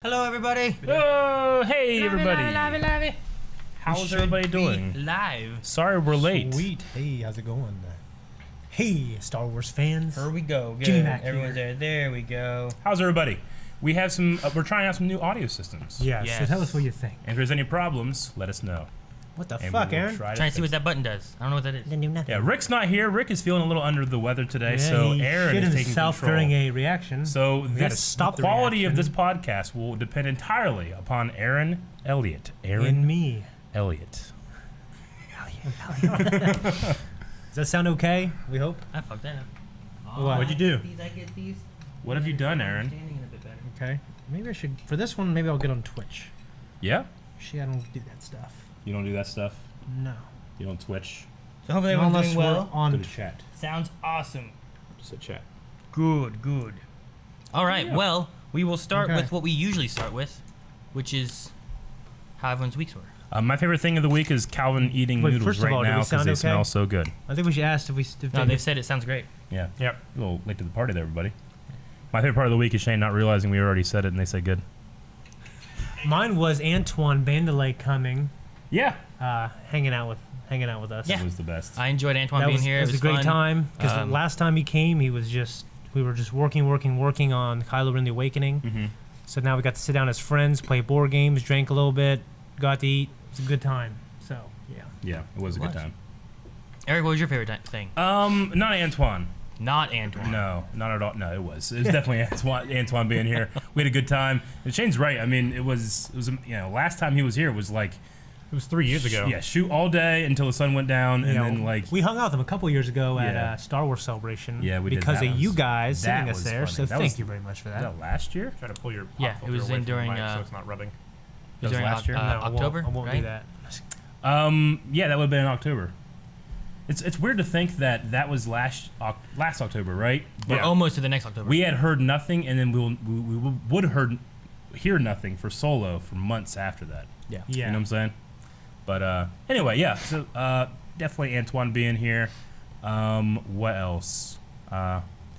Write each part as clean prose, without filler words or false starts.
Hello, everybody. Oh, hey, everybody. Live. How's everybody doing? Live. Sorry we're late. Sweet. Hey, how's it going? Hey, Star Wars fans. Here we go. Good. Jimmy Mac Everyone's here. there. There we go. How's everybody? We have some. We're trying out some new audio systems. Yeah, Yes. so tell us what you think. And if there's any problems, let us know. What the And fuck, we will Aaron? try Trying to see fix what that button does. I don't know what that is. Didn't do nothing. Yeah, Rick's not here. Rick is feeling a little under the weather today, Yeah, so he Aaron shit is taking himself control. during a reaction. So gotta this, stop the the quality of reaction. this podcast will depend entirely upon Aaron Elliott. Aaron and me. Elliott. Does that sound okay? We hope. I fucked that up. What? What'd you do? I get these. What have you done, Aaron? Standing in a bit better. Okay. Maybe I should. For this one, maybe I'll get on Twitch. Yeah? Shit, I don't do that stuff. You don't do that stuff? No. You don't Twitch? So hopefully everyone's Unless doing we're well. on. Go to chat. Sounds awesome. Just a chat. Good. All right. Yeah. Well, we will start Okay. with what we usually start with, which is how everyone's weeks were. My favorite thing of the week is Calvin eating Wait, noodles first of right all, do now they because sound they okay? smell so good. I think we should ask if we. No, they've said it sounds great. Yeah. Yep. A little late to the party there, everybody. My favorite part of the week is Shane not realizing we already said it and they said good. Mine was Antoine Bandelay coming, Yeah. hanging out with us. Yeah. That was the best. I enjoyed Antoine That being was, here. it was a great fun. time because the Um, last time he came, we were just working on Kylo Ren: The Awakening. Mm-hmm. So now we got to sit down as friends, play board games, drank a little bit, got to eat. It's a good time. So yeah, Yeah, it was a good time. Eric, what was your favorite thing? Not Antoine. Not Antoine. No, not at all. No, it was definitely Antoine being here. We had a good time. And Shane's right. I mean, it was last time he was here was like It was 3 years ago. yeah, shoot all day until the sun went down, and then like we hung out with him a couple years ago at Yeah. Star Wars Celebration. Yeah, we did. because That of you was- guys that sending us was there. funny. So That thank was- you very much for was that. that last year? Try to pull your pop Yeah, filter it was away in from the during, mic so it's not rubbing. It was That was during last year? No, I October, won't right? do that. Yeah, that would have been in October. It's weird to think that was last October, right? We're But almost to the next October. we had heard nothing, and then we would hear nothing for Solo for months after that. yeah. Yeah. You know what I'm saying? But anyway, yeah. So definitely Antoine being here. What else?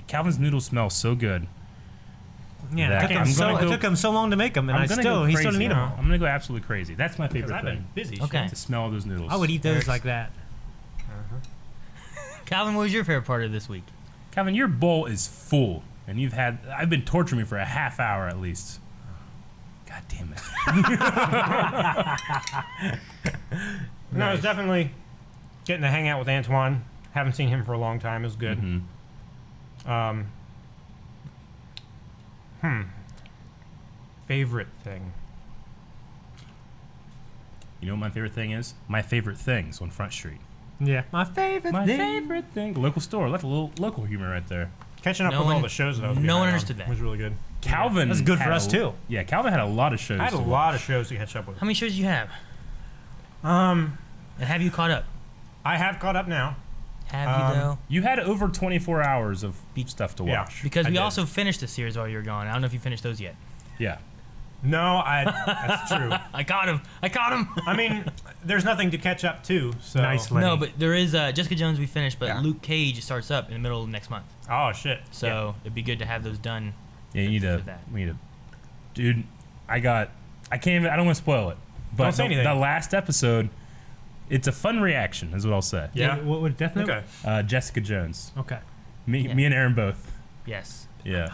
Calvin's noodles smell so good. Yeah, That- it took, him I'm so, gonna it go- took him so long to make them, and I'm he gonna still go didn't crazy. eat them. I'm gonna go absolutely crazy. That's my Because favorite I've thing. been busy. Okay. To smell those noodles. I would eat those Eric's- like that. Calvin, what was your favorite part of this week? Calvin, your bowl is full, and I've been torturing me for a half hour at least. God damn it. No, it was definitely getting to hang out with Antoine. Haven't seen him for a long time. It was good. Mhm. Favorite thing. You know what my favorite thing is? My favorite things on Front Street. Yeah, my favorite My thing. favorite thing. Local store. That's a little local humor right there. Catching up No with all one- the shows that I was no behind one on understood that. was really good. Calvin. That's good for had us, too. Yeah, Calvin had a lot of shows. I had a to lot watch. of shows to catch up with. How many shows do you have? Um, And have you caught up? I have caught up now. Have you though? You had over 24 hours of stuff to Yeah. watch. Because I we did. also finished the series while you were gone. I don't know if you finished those yet. Yeah. No, that's true. I caught him. I mean, there's nothing to catch up to. So Nice, Lenny. No, but there is Jessica Jones we finished, but Yeah. Luke Cage starts up in the middle of next month. Oh shit. So it'd be good to have those done. Yeah, you need for to. that. We need to. Dude, I can't even. I don't want to spoil it. But Don't say anything. the last episode, it's a fun reaction, is what I'll say. Yeah. What would Death Note? Okay. Jessica Jones. Okay. Me Yeah. and Aaron both. Yes. Yeah.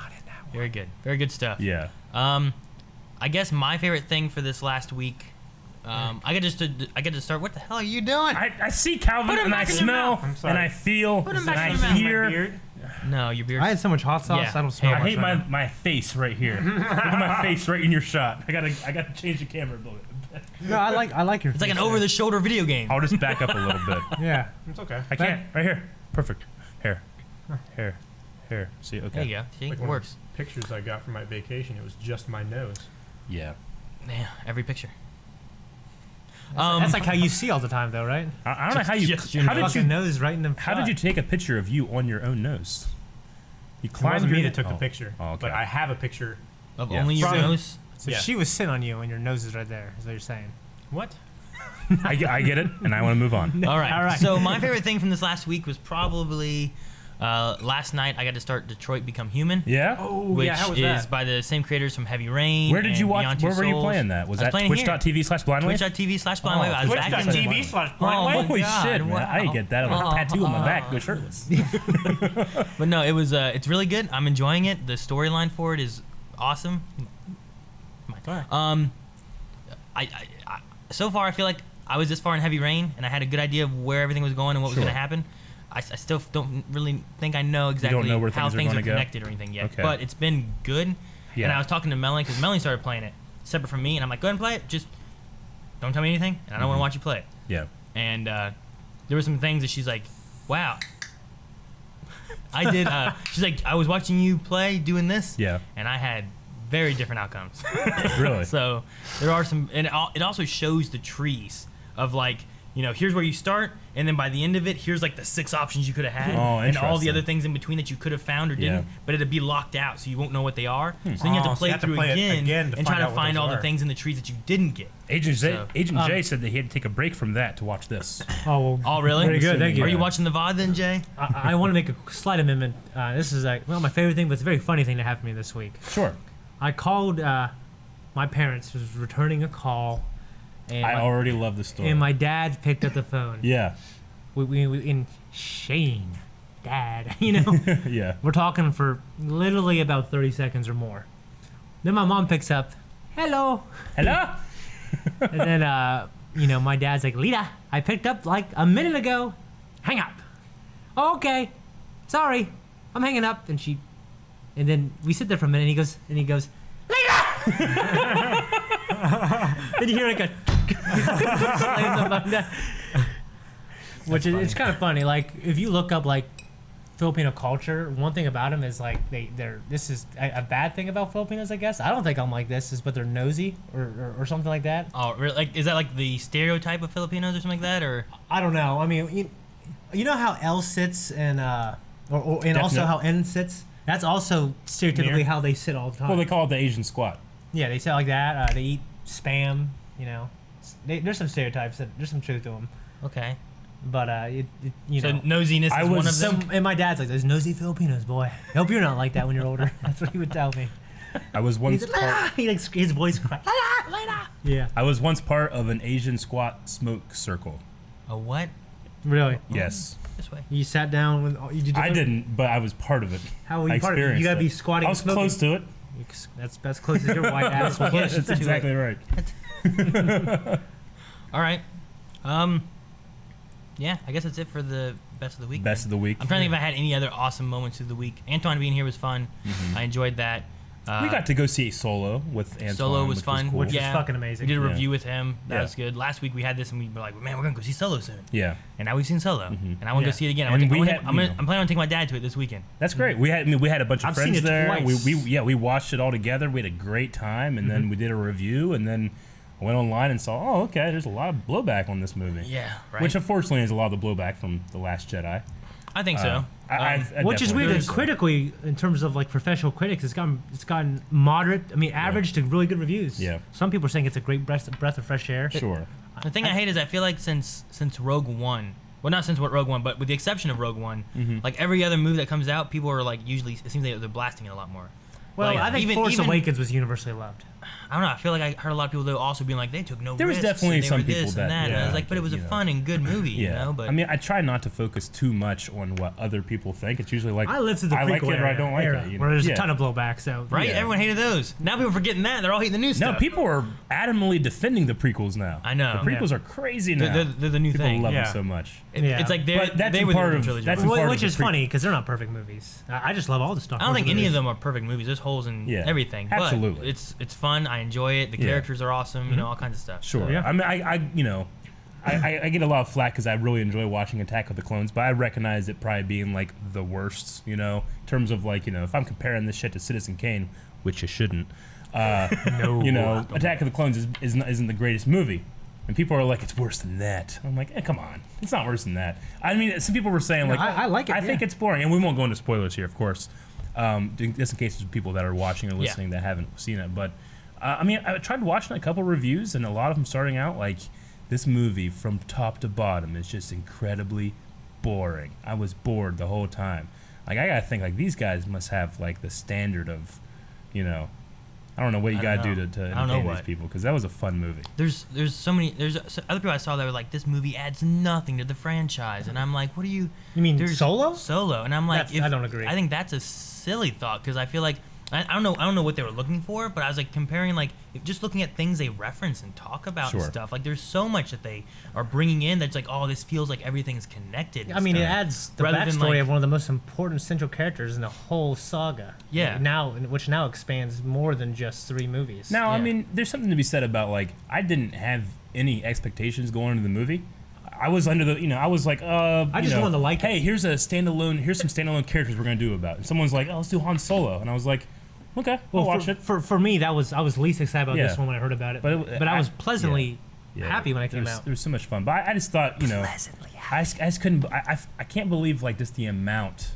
Very good. Very good stuff. Yeah. I guess my favorite thing for this last week. I get to start. What the hell are you doing? I see Calvin Put him and I back in your smell mouth. I'm sorry. and I feel Put him and back in I your mouth. hear. My beard. No, your beard. I had so much hot sauce. Yeah. I don't smell Hey, I much hate right now. my face right here. Look at my face right in your shot. I gotta change the camera a little bit. No, I like your. it's like an face there. over-the-shoulder video game. I'll just back up a little bit. Yeah. It's okay. I can't. Right here. Perfect. Hair. See, okay. There you go. See, Like it one of works. the Pictures I got from my vacation. It was just my nose. Yeah. Yeah, every picture. That's like how you see all the time, though, right? I don't know how you. just your How did Fucking you? nose right in the. How did you take a picture of you on your own nose? You It climbed wasn't me your- that took oh. the picture. Oh, okay. But I have a picture. Of Yeah. only your From- nose. So Yeah. she was sitting on you, and your nose is right there. Is what you're saying? What? I get it, and I want to move on. All right. All right. So my favorite thing from this last week was probably Last night I got to start Detroit Become Human. Yeah. Oh, Which yeah, how was is that? by the same creators from Heavy Rain. Where did you and watch? Beyond Two Where were you Souls. playing that? Was I that playing here. twitch.tv/blindwave? Twitch.tv/blindwave. I was back in Twitch.tv /blindwave. Oh, Holy God, shit, man. wow. I didn't get that. I have a tattoo on my back. Go shirtless. But no, it was. It's really good. I'm enjoying it. The storyline for it is awesome. I so far I feel like I was this far in Heavy Rain and I had a good idea of where everything was going and what was Sure. going to happen. I still don't really think I know exactly know where how things are things gonna are go? connected or anything yet. Okay. But it's been good. Yeah. And I was talking to Melanie because Melanie started playing it separate from me, and I'm like, go ahead and play it. Just don't tell me anything, and I don't want to watch you play it. Yeah. And there were some things that she's like, wow. I did. She's like, I was watching you play doing this, Yeah. and I had very different outcomes. Really? So there are some, and it also shows the trees of like, you know, here's where you start, and then by the end of it, here's like the 6 options you could have had, Oh, and all the interesting. other things in between that you could have found or didn't, Yeah. but it'd be locked out, so you won't know what they are. So then you have Oh, to so play you have to through play it again, again to and try find to out what find those all the are. things in the trees that you didn't get. Agent So- J said that he had to take a break from that to watch this. Oh, well, Oh, really? Very good, thank you. Are you watching the VOD then, Jay? I want to make a slight amendment. This is like, well, my favorite thing, but it's a very funny thing that happened to me this week. Sure. I called my parents, was returning a call, and, I already love the story. and my dad picked up the phone. Yeah. We in Shane, Dad, you know, Yeah. we're talking for literally about 30 seconds or more. Then my mom picks up, hello, Hello? and then you know, my dad's like, Lita, I picked up like a minute ago. Hang up. Oh, okay, sorry, I'm hanging up. And then we sit there for a minute. And he goes, Lita. Then you hear like a slams the button down. Which is it's kind of funny. Like if you look up like Filipino culture, one thing about them is like they're this is a bad thing about Filipinos, I guess. I don't think I'm like this, is but they're nosy or something like that. Oh, really? Like, is that like the stereotype of Filipinos or something like that, or? I don't know. I mean, you know how L sits and also Definite. how N sits. That's also stereotypically Near. how they sit all the time. Well, they call it the Asian squat. Yeah, they sit like that. They eat spam. You know, there's some stereotypes there's some truth to them. Okay. But you So know. nosiness I is one was of them. And my dad's like, "Those nosy Filipinos, boy. I hope you're not like that when you're older." That's what he would tell me. I was once He's like, part, he like his voice cracked. Yeah, I was once part of an Asian squat smoke circle. A what? really. Yes. This way. You sat down when you did. I didn't, but I was part of it. How were I you part of it? You experienced gotta be it. squatting. I was and smoking. close to it. That's close as your white ass will Yeah, get. that's exactly right. All right. Yeah, I guess that's it for the best of the week. Best of the week. I'm trying to think if I had any other awesome moments of the week. Antoine being here was fun. I enjoyed that. We got to go see Solo with Antoine. Solo was which fun. cool. Which is fucking amazing. We did a Yeah. review with him. That Yeah. was good. Last week we had this and we were like, man, we're gonna go see Solo soon. Yeah, And now we've seen Solo, and I want to Yeah. go see it again. And I'm we had, you know- planning on taking my dad to it this weekend. that's great. We had a bunch of I've seen friends it there. twice. We watched it all together. We had a great time, and then we did a review, and then I went online and saw, oh, okay, there's a lot of blowback on this movie. Yeah, right. Which unfortunately is a lot of the blowback from The Last Jedi. I think so. I Which is definitely weird. think And so. critically, in terms of like professional critics, it's gotten moderate. I mean, average to really good reviews. Yeah. Some people are saying it's a great breath of fresh air. Sure. The thing I hate is I feel like since Rogue One, well, not since Rogue One, but with the exception of Rogue One, like every other movie that comes out, people are like usually it seems like they're blasting it a lot more. Well, Like, I think even- Force even- Awakens was universally loved. I don't know. I feel like I heard a lot of people though also being like they took no There was risks. definitely and they some were people this that- and that. And I yeah, was like, but it was a you know. fun and good movie, Yeah. you know. But I mean, I try not to focus too much on what other people think. It's usually like I lived through the I prequel like it or I era, don't like era, it. You know? where there's Yeah. a ton of blowback. So right, yeah. everyone hated those. Now people are forgetting that. They're all hating the new No, stuff. people are adamantly defending the prequels now. I know. The prequels are crazy now. They're the new people thing. love Yeah. them so much. Yeah. It's like But that's they in were part the of- trilogy. that's in part of which the is funny because they're not perfect movies. I just love all the stuff. I don't think any of them are perfect movies. There's holes in Yeah, everything. absolutely. But it's fun. I enjoy it. The Yeah. characters are awesome. You know, all kinds of stuff. Sure. Yeah. I mean, I you know, I get a lot of flack because I really enjoy watching Attack of the Clones, but I recognize it probably being like the worst, you know, in terms of like, you know, if I'm comparing this shit to Citizen Kane, which you shouldn't, No. you know, Attack of the Clones isn't the greatest movie. And people are like, it's worse than that. I'm like, come on. It's not worse than that. I mean, some people were saying, like, I like it, I think yeah. it's boring. And we won't go into spoilers here, of course, just in case there's people that are watching or listening that haven't seen it. But, I mean, I tried watching a couple reviews, and a lot of them starting out like, this movie from top to bottom is just incredibly boring. I was bored the whole time. Like I gotta think like these guys must have like the standard of, you know, I don't know what you gotta do to entertain these people, because that was a fun movie. There's so many. There's other people I saw that were like, this movie adds nothing to the franchise, and I'm like, what do you? You mean there's Solo? Solo, and I'm like, I don't agree. I think that's a silly thought, because I feel like I don't know what they were looking for, but I was like comparing, like just looking at things they reference and talk about and stuff. Like there's so much that they are bringing in that's like, oh, this feels like everything's connected. I mean, it adds the backstory of one of the most important central characters in the whole saga. Yeah. Which now expands more than just 3 movies. Now, I mean, there's something to be said about like I didn't have any expectations going into the movie. I was under the, I was like, I just wanted to like it. hey, here's some standalone characters we're gonna do about. And someone's like, oh, let's do Han Solo, and I was like, okay, we'll watch it. For me, I was least excited about this one when I heard about it. But I was pleasantly happy when it came out. There was so much fun, but I just thought, Pleasantly happy. I just couldn't. I can't believe like just the amount,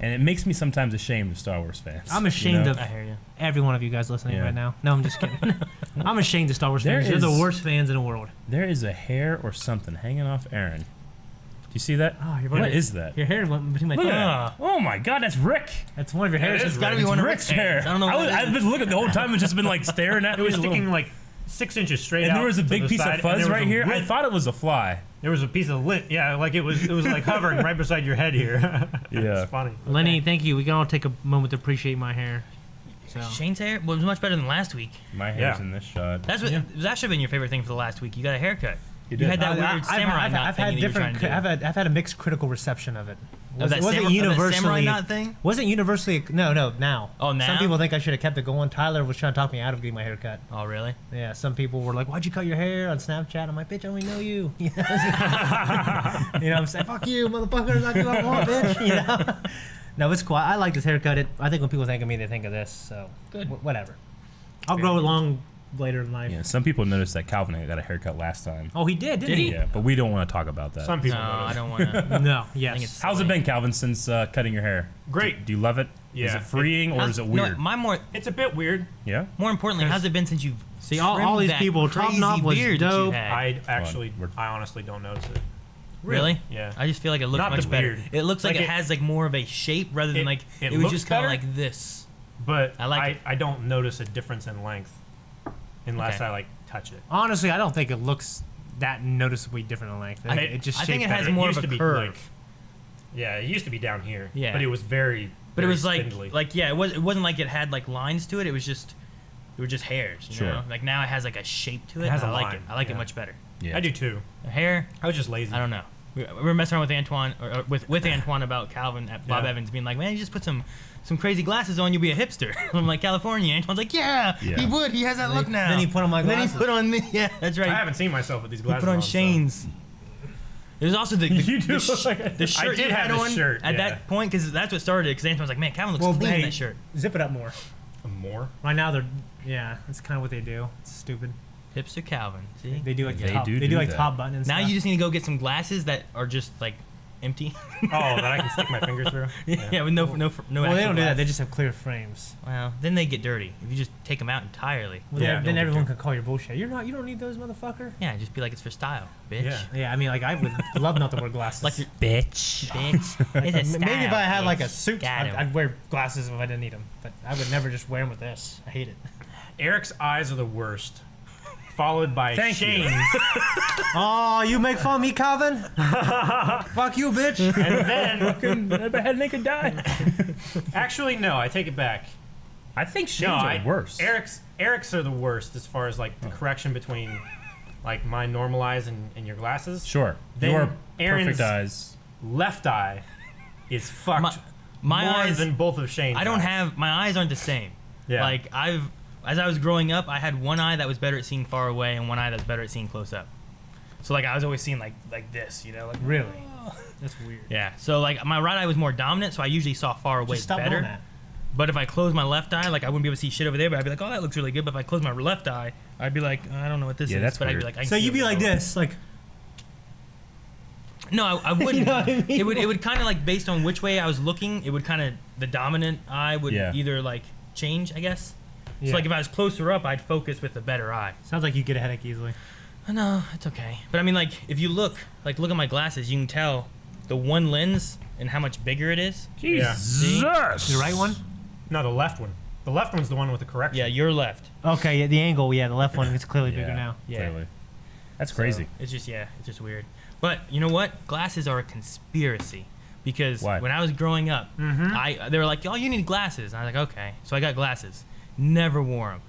and it makes me sometimes ashamed of Star Wars fans. I'm ashamed of I hear you. every one of you guys listening right now. No, I'm just kidding. I'm ashamed of Star Wars fans. They're the worst fans in the world. There is a hair or something hanging off Aaron. Do you see that? Oh, what is that? Your hair went between my Look toes. at that. Oh my God, that's Rick. That's one of your hairs. It's got to be one of Rick's hair. I don't know. I've been looking the whole time and just been like staring at It was sticking like 6 inches straight out. And there was a to big the piece side, of and fuzz there was right a here. I lint. thought it was a fly. There was a piece of lint. Yeah, like it was like hovering right beside your head here. Yeah. It's funny. Lenny, thank you. We can all take a moment to appreciate my hair. So. Shane's hair was much better than last week. My hair's in this shot. That should have been your favorite thing for the last week. You got a haircut. You You had that weird I've samurai knot I've thing had that you were trying different. to do. I've had a mixed critical reception of it. Of that Wasn't samurai knot thing? Wasn't universally. No, now. Oh, now? Some people think I should have kept it going. Tyler was trying to talk me out of getting my hair cut. Oh, really? Yeah, some people were like, "Why'd you cut your hair on Snapchat?" I'm like, "Bitch, I only know you." You know what I'm saying? Fuck you, motherfucker. I do what I want, bitch. You know? No, it's cool. I like this haircut. I think when people think of me, they think of this. So Good. Whatever. I'll grow it long later in life. Yeah, some people noticed that Calvin got a haircut last time. Oh, he did, didn't Did he? he? Yeah, but we don't want to talk about that. Some No, people. I notice. don't want to. No. I think Yes. it's How's it been, Calvin, since cutting your hair? Great. Do you love it? Is Yeah. it freeing or is it weird? It's a bit weird. Yeah. More importantly, how's it been since you've See, all trimmed these that people, Top crazy Knob was beard that you dope. had? I honestly don't notice it. Really? Yeah. I just feel like it looks Not the much better. beard. It looks like Like it has like more of a shape rather than like it was looks just kind of better. like this. But I like it. I don't notice a difference in length unless Okay. I like touch it. Honestly, I don't think it looks that noticeably different in length. It just I think shaped it has better. more used of a to be curve. like, yeah, it used to be down here. Yeah. But it was very. But it very was spindly. it wasn't like it had like lines to it. It was just hairs. You Sure. know? Like now it has like a shape to it. It has and a I like line, it. I like it yeah. much better. Yeah. I do too. The hair, I was just lazy. I don't know. We were messing around with Antoine or with Antoine about Calvin at Bob Yeah. Evans being like, man, you just put some crazy glasses on, you'll be a hipster. I'm like, California. Antoine's like, yeah, Yeah. he would. He has that look now. Then he put on my Then glasses. he put on me. Yeah, that's right. I haven't seen myself with these He glasses. put on so- Shane's. There's also the You do the, look like the shirt I did you had have the on shirt, at yeah. that point because that's what started it. Because Antoine's like, man, Calvin looks clean in that shirt. Zip it up more. More. Right now, that's kind of what they do. It's stupid. Hipster Calvin. See? They do like They top, do they do do like that. top button and Now stuff. you just need to go get some glasses that are just like empty. Oh, that I can stick my finger through. Yeah, with no. Well, they actual don't do that. glass. They just have clear frames. Well, then they get dirty. If you just take them out entirely. Well, Yeah, then don't everyone do- can call your bullshit. You don't need those, motherfucker. Yeah, just be like it's for style, bitch. Yeah. Yeah, I mean, like I would love not to wear glasses. Like your Bitch. bitch. It's a Maybe if style, I had like a bitch. suit, Got him. I'd wear glasses if I didn't need them. But I would never just wear them with this. I hate it. Eric's eyes are the worst. Followed by Thank you. Shane's. Oh, you make fun of me, Calvin? Fuck you, bitch. And then, Never had naked die. actually, no, I take it back. I think Shane's No, are worse. Eric's are the worst as far as like the correction between like my normal eyes and your glasses. Sure. Then Your Aaron's- perfect eyes. Left eye is fucked My more eyes. than both of Shane's. I don't eyes. have my eyes aren't the same. Yeah. Like as I was growing up, I had one eye that was better at seeing far away and one eye that's better at seeing close up. So like I was always seeing like this, you know, like Really? That's weird. yeah. So like my right eye was more dominant, so I usually saw far away Just stop better. doing that. But if I close my left eye, like I wouldn't be able to see shit over there, but I'd be like, oh, that looks really good. But if I close my left eye, I'd be like, I don't know what this Yeah, is. that's but I'd weird. be like, I can So see you'd be over like there. this, like. No, I wouldn't. know what I mean? It would kind of like based on which way I was looking, it would kind of the dominant eye would Yeah. either like change, I guess. Yeah. So like if I was closer up, I'd focus with the better eye. Sounds like you get a headache easily. No, it's okay. But I mean, like if you look at my glasses, you can tell the one lens and how much bigger it is. Jesus. The right one? No, the left one. The left one's the one with the correction. Yeah, your left. Okay, yeah, the angle, the left one is clearly bigger now. Yeah. Clearly. That's So, crazy. it's just weird. But you know what? Glasses are a conspiracy because Why? when I was growing up, they were like, "Oh, you need glasses." And I was like, "Okay." So I got glasses. Never wore them,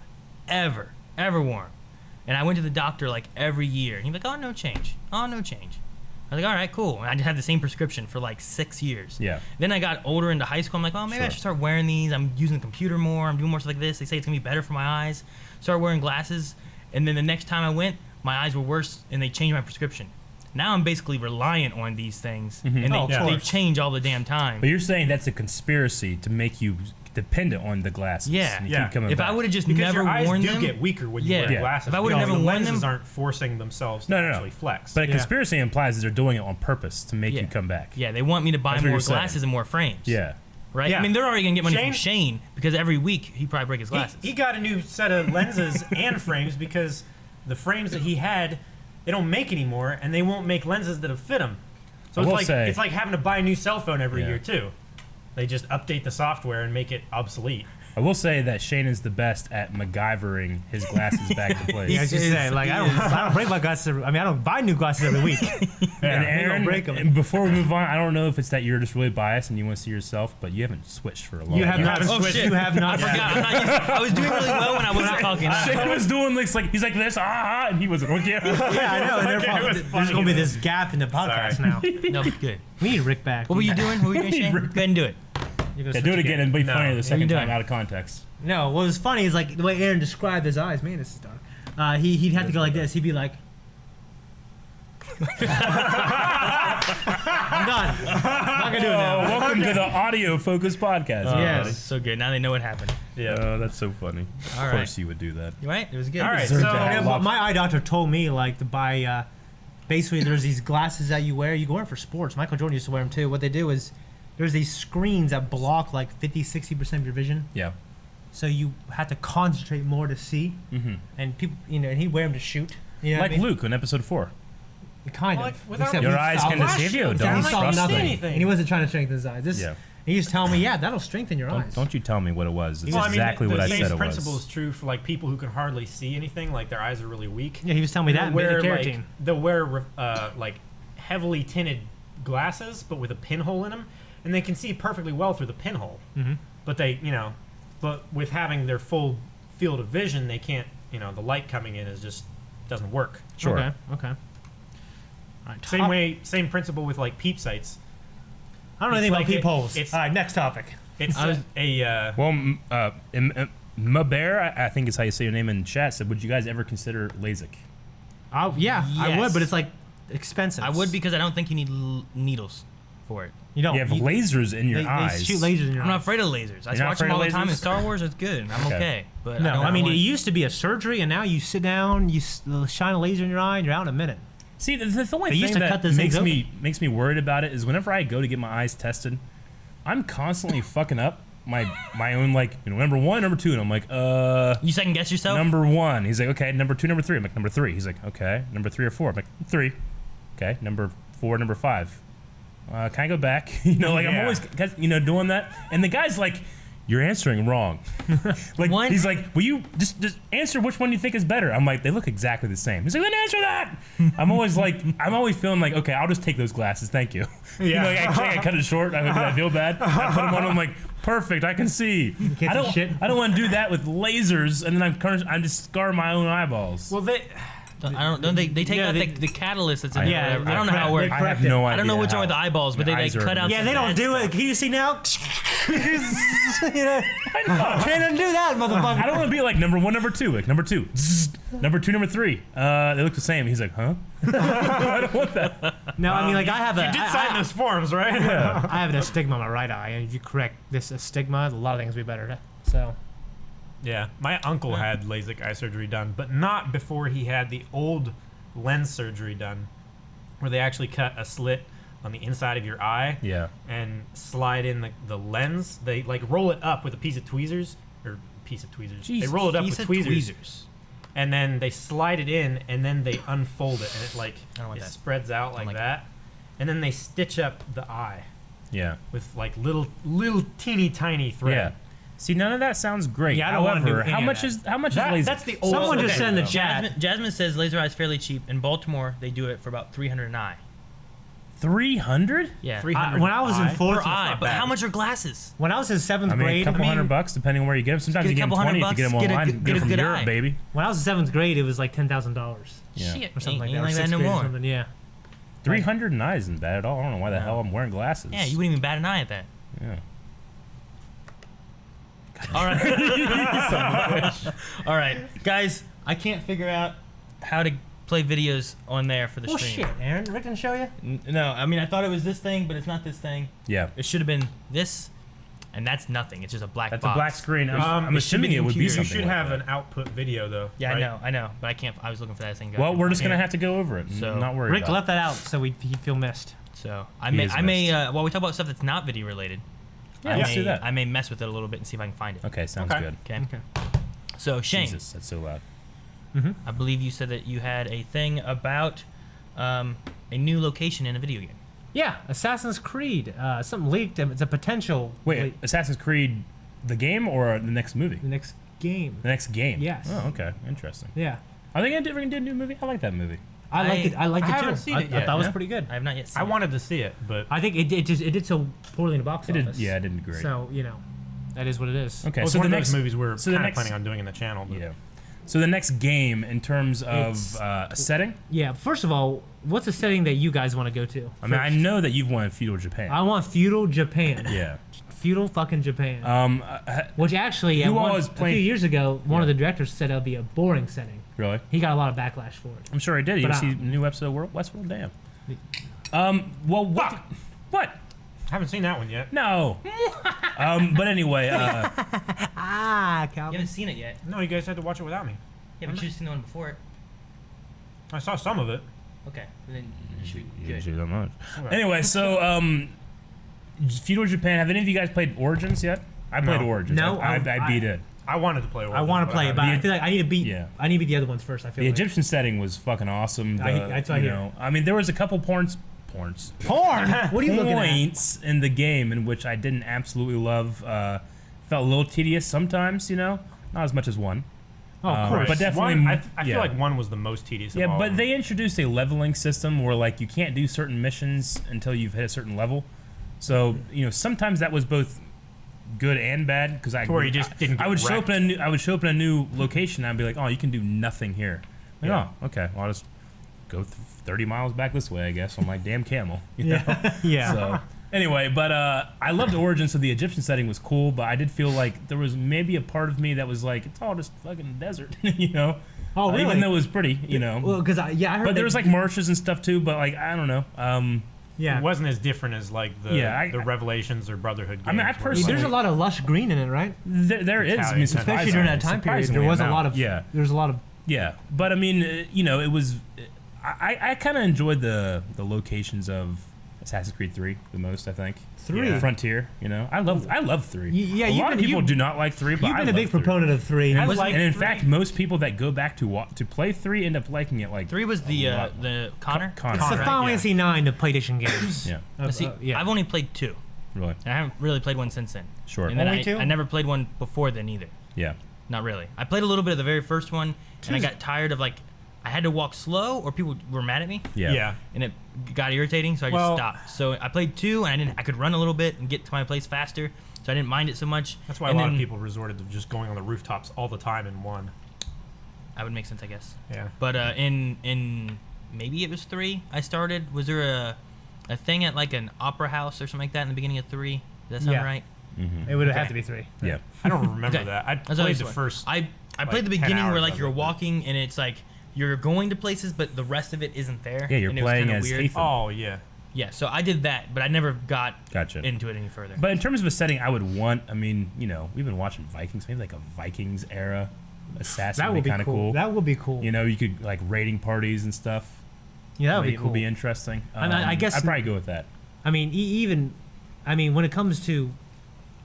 ever wore them. And I went to the doctor like every year. And he'd be like, "Oh, no change. Oh, no change." I was like, "All right, cool." And I just had the same prescription for like 6 years. Yeah. Then I got older into high school. I'm like, "Oh, maybe I Sure. should start wearing these. I'm using the computer more. I'm doing more stuff like this. They say it's gonna be better for my eyes." Started wearing glasses, and then the next time I went, my eyes were worse, and they changed my prescription. Now I'm basically reliant on these things, and Oh, of they course. change all the damn time. But you're saying that's a conspiracy to make you dependent on the glasses. Yeah. and you Yeah. keep coming If back. I would have just Because never your eyes worn do them, get weaker when you Yeah. wear Yeah. glasses. If I would've because never the worn lenses them- aren't forcing themselves to No, no, no. actually flex. But a Yeah. conspiracy implies that they're doing it on purpose to make Yeah. you come back. yeah, they want me to buy That's what more you're saying. glasses and more frames. Yeah. Right. Yeah. I mean, they're already gonna get money from Shane- Shane because every week he probably break his glasses. He got a new set of lenses and frames because the frames that he had, they don't make anymore, and they won't make lenses that'll fit him. So I will it's say- like having to buy a new cell phone every Yeah. year too. They just update the software and make it obsolete. I will say that Shane is the best at MacGyvering his glasses back to place. Yeah, I was just Is- saying, like, I don't break my glasses. I don't buy new glasses every week. And They Aaron, don't break 'em. and before we move on, I don't know if it's that you're just really biased and you want to see yourself, but you haven't switched for a long You have time. not Oh, switched. shit. You have I not. forgot. I'm not used, I was doing really well when I wasn't talking. Shane was doing this like he's like this, and he wasn't looking. Yeah, I know. And Okay, it was there's funny, going to be though. this gap in the podcast Sorry. now. No, good. We need Rick back. What were you doing? What were you doing, Shane? Go ahead and do it. You're gonna Yeah, switch do it again and be No. funnier the second doing? time out of context. No, what was funny is like the way Aaron described his eyes. Man, this is dark. He'd have to go like this. He'd be like, I'm done. I'm not gonna do it now. Welcome to the audio focused podcast. Yes. everybody. So good. Now they know what happened. Yeah. Oh, that's so funny. All Of right. course you would do that. You right? It was good. All right, Deserve so that. Yeah, Love- my eye doctor told me like to buy. Basically, there's these glasses that you wear. You go wear 'em for sports. Michael Jordan used to wear them too. What they do is there's these screens that block like 50-60% of your vision. Yeah. So you have to concentrate more to see. Mm-hmm. And people, and he'd wear them to shoot. You know Like what I mean? Luke in episode 4. Kind Like, of. without Except Your he eyes saw- can deceive you. he Don't saw trust nothing. them. anything. And he wasn't trying to strengthen his eyes. Yeah. He just telling me, yeah, that'll strengthen your eyes. Don't you tell me what it was. It's Well, I mean, exactly the what I same said it principle was. is true for like people who can hardly see anything, like their eyes are really weak. Yeah, he was telling me that. They'll wear, Beta like, carotene. they'll wear like heavily tinted glasses, but with a pinhole in them, and they can see perfectly well through the pinhole. Mm-hmm. But but with having their full field of vision, they can't. The light coming in doesn't work. Sure. Okay. All right. Same principle with like peep sights. I don't know It's anything like about peepholes. it's- All right, next topic. It's I was- Well, Mabear, I think is how you say your name in chat, said, would you guys ever consider LASIK? Yeah, I Yes. would, but it's like expensive. I would because I don't think you need needles for it. You don't. You have lasers in your they eyes. shoot lasers in your I'm not eyes. afraid of lasers. I You're not watch them afraid all of the time in lasers? Star Wars. It's good. I'm Okay. okay. But No, I mean it want- used to be a surgery, and now you sit down, you shine a laser in your eye, and you're out in a minute. See, the only They used thing to cut that those things makes me worried about it is whenever I go to get my eyes tested, I'm constantly fucking up my own number 1, number 2, and I'm like, you second guess yourself. number 1. He's like, okay, number 2, number 3. I'm like, number 3. He's like, okay, number 3 or 4. I'm like, 3. Okay, number 4, number 5. Can I go back? I'm Yeah. always, doing that. And the guy's like, you're answering wrong. What? He's like, will you just answer which one you think is better? I'm like, they look exactly the same. He's like, then answer that. I'm always feeling like, okay, I'll just take those glasses. Thank you. Yeah. I cut it short. I feel bad. I put them on. I'm like, perfect. I can see. can't see shit. I don't want to do that with lasers, and then I just scar my own eyeballs. well, Don't they take Yeah, out they- the catalyst that's in there? Yeah, whatever. I don't know how it works. I have no idea. I don't know what's wrong with the how eyeballs, but your they eyes are- cut out. Yeah, the they don't bad do stuff. it. Can you see now? Can't undo that, motherfucker. I don't want to be like number 1, number 2, like number 2, zzz, number 2, number 3. They look the same. He's like, huh? I don't want that. No, I mean, like I have a. you did I- sign those forms, right? I have an astigma on my right eye, and if you correct this astigma, a lot of things will be better. So, Yeah, my uncle had LASIK eye surgery done, but not before he had the old lens surgery done, where they actually cut a slit on the inside of your eye Yeah. and slide in the lens. They roll it up with a piece of tweezers, they roll it up He with said tweezers, and then they slide it in, and then they unfold it, and it I don't want that. spreads out like like that. and then they stitch up the eye Yeah. with like little teeny tiny thread. Yeah. See, none of that sounds great. Yeah, I don't wanna do However, any how of much that. is how much That- is laser? that's the old- Someone just okay. said in the though. chat. Jasmine says laser eye is fairly cheap. In Baltimore, they do it for about $300 an eye. 300? Yeah, 300 when I was in eye. fourth, per eye. not But bad. how much are glasses? when I was in seventh I mean, a grade, couple $100 depending on where you get them. Sometimes Get a you get them couple 20 if you get them $100, get a online. good- Get get them a from good Europe, eye. baby. when I was in seventh grade, it was like $10,000 Yeah. Shit, or something like ain't that. Or like that sixth no grade or more. something. Yeah. 300 an eye isn't bad at all. I don't know why the hell I'm wearing glasses. Yeah, you wouldn't even bat an eye at that. Yeah. All right. All right, guys. I can't figure out how to play videos on there for the Well, stream. shit, Aaron. Rick didn't show you? No, I mean I thought it was this thing, but it's not this thing. Yeah. It should have been this, and that's nothing. It's just a black That's box. a black screen. I'm it should assuming be it would be computer. something You should like have that. an output video though. Yeah, right? I know, but I can't. I was looking for that thing. Well, we're just gonna have to go over it. So, Not worry Rick about left that out so he'd feel missed. So He is I may missed. while we talk about stuff that's not video related. Yeah, I let's may, do that. I may mess with it a little bit and see if I can find it. it. Okay, sounds Okay. good. Okay. Okay. So Shane, Jesus, that's so loud. I believe you said that you had a thing about a new location in a video game. Yeah, Assassin's Creed. Something leaked. It's a potential. Wait, leak. Assassin's Creed, the game or the next movie? The next game. The next game. Yes. Oh, okay, interesting. Yeah. Are they gonna do a new movie? I like that movie. I liked it. I liked I it haven't too. seen I, it I yet. thought it was Yeah. pretty good. I have not yet seen I it. wanted to see it, but I think it did so poorly in the box It did. office. Yeah, it didn't great. So that is what it is. Okay, well, it's so one the of next those movies we're so the kind of next- planning on doing in the channel. But Yeah. So the next game in terms of It's- a setting. Yeah. First of all, what's a setting that you guys want to go to? I mean, I know that you've wanted feudal Japan. I want feudal Japan. Yeah. Feudal fucking Japan. Uh, Which actually, who at all is a playing- few years ago, one of Yeah. the directors said it would be a boring setting. really? He got a lot of backlash for it. I'm sure I did. You But, see a new episode of Westworld? Damn. Well, what? Fuck. What? haven't seen that one yet. No. But anyway, Ah, You Calvin. haven't seen it yet. No, you guys had to watch it without me. Yeah, but you've seen the one before it. I saw some of it. Okay, then you should be yeah, good. shoot, that much. Okay. Anyway, so feudal Japan. Have any of you guys played Origins yet? I played No. Origins. No, I I- beat it. I wanted to play. I want to play it, but I feel like I need to beat. Yeah. I need to beat the other ones first. I feel The like. Egyptian setting was fucking awesome. That's what I you hear. know, I mean, there was a couple porn Porn. What are you looking at? points in the game in which I didn't absolutely love. Felt a little tedious sometimes, you know, not as much as one. Oh, of course. But definitely, One, I yeah. feel like one was the most tedious. Yeah, of all but of them. they introduced a leveling system where like you can't do certain missions until you've hit a certain level. So you know sometimes that was both good and bad because I where you just didn't I get would show up wrecked. in I would show up in a new location and I'd be like, oh, you can do nothing here. Like, Yeah. oh, okay. Well, I'll just go 30 miles back this way, I guess, on my damn camel. you know? Yeah. Yeah. So anyway, but I loved Origins, so the Egyptian setting was cool, but I did feel like there was maybe a part of me that was like, it's all just fucking desert, you know? Oh, really? Even though it was pretty, you know. Well, because I heard. but that- there was like marshes and stuff too, but like, I don't know. Yeah. It wasn't as different as like the Yeah, the Revelations or Brotherhood games. I mean, I where personally- it's There's a like- lot of lush green in it, right? There is, I mean, Italian, Especially during that time period, there was a lot of. Yeah. There's a lot of. Yeah, but I mean, you know, it was. I kind of enjoyed the locations of Assassin's Creed 3 the most. I think 3? Yeah. Frontier. You know, I love 3. Yeah, a you've lot of been- people you- do not like 3, but You've I been a love big 3. proponent of 3. And, I like and in 3. fact, most people that go back to play 3 end up liking it. Like 3 was the Connor. Connor. It's the right, Final yeah. Fantasy 9 of PlayStation games. Yeah, See, yeah. I've only played 2, really, and I haven't really played one since then. sure. And then Only 2? I never played one before then either. Yeah, Not really. I played a little bit of the very first one, and I Two's- got tired of like I had to walk slow, or people were mad at me, yeah, Yeah. and it got irritating. So I just Well- stopped. So I played 2, and I could run a little bit and get to my place faster, so I didn't mind it so much. That's why And a lot of then- people resorted to just going on the rooftops all the time in one. That would make sense, I guess. Yeah. But in maybe it was 3. I started. Was there a thing at like an opera house or something like that in the beginning of 3? Does that sound Yeah. right? It would have Okay. to be 3. yeah. I don't remember Okay. that. I That's what played was the like. first. I played the 10 beginning where hours like of you're it, but- walking and it's like you're going to places, but the rest of it isn't there. Yeah, you're and it was playing kinda as weird. Ethan. Oh yeah. Yeah, so I did that, but I never got Gotcha. into it any further. But in terms of a setting, I would want. I mean, you know, we've been watching Vikings, maybe like a Vikings era assassin That would would be be kind of cool. cool. That would be cool. You know, you could like raiding parties and stuff. Yeah, that would be cool. Would be interesting. And I guess- I'd probably go with that. I mean, when it comes to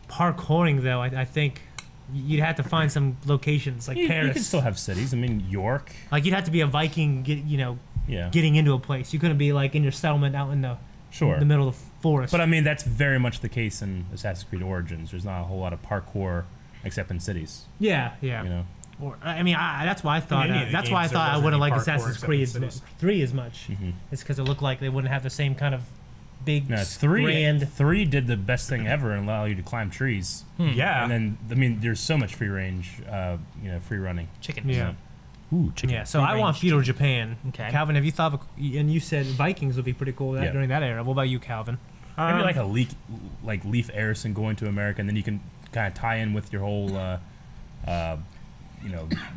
parkouring, though, I think you'd have to find some locations like You Paris. can still have cities. I mean, York. Like you'd have to be a Viking, Yeah. getting into a place. You couldn't be like in your settlement out in the Sure. in the middle of the forest. But I mean, that's very much the case in Assassin's Creed Origins. There's not a whole lot of parkour except in cities. yeah, yeah. You know. Or I mean, that's why I thought. any of the That's why I games, thought there I wasn't wouldn't any like parkour Assassin's except Creed in as cities. 3 as much. It's because it looked like they wouldn't have the same kind of big No, three grand. did the best thing ever and allow you to climb trees. Yeah. And then I mean, there's so much free range, free running. Chicken. Yeah. Ooh, chicken. Yeah, so I want feudal Japan. Okay. Calvin, have you thought of and you said Vikings would be pretty cool Yeah. during that era. What about you, Calvin? Maybe like a Leif Erikson going to America, and then you can kind of tie in with your whole,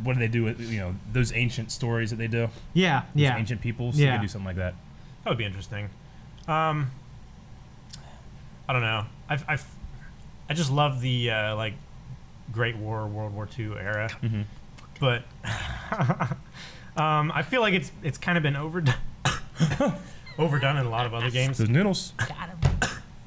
what do they do with those ancient stories that they do? Yeah, Those yeah. ancient peoples. Yeah. You could do something like that. That would be interesting. I don't know. I just love the Great War, World War II era, but I feel like it's kind of been overdone in a lot of other games. Those noodles.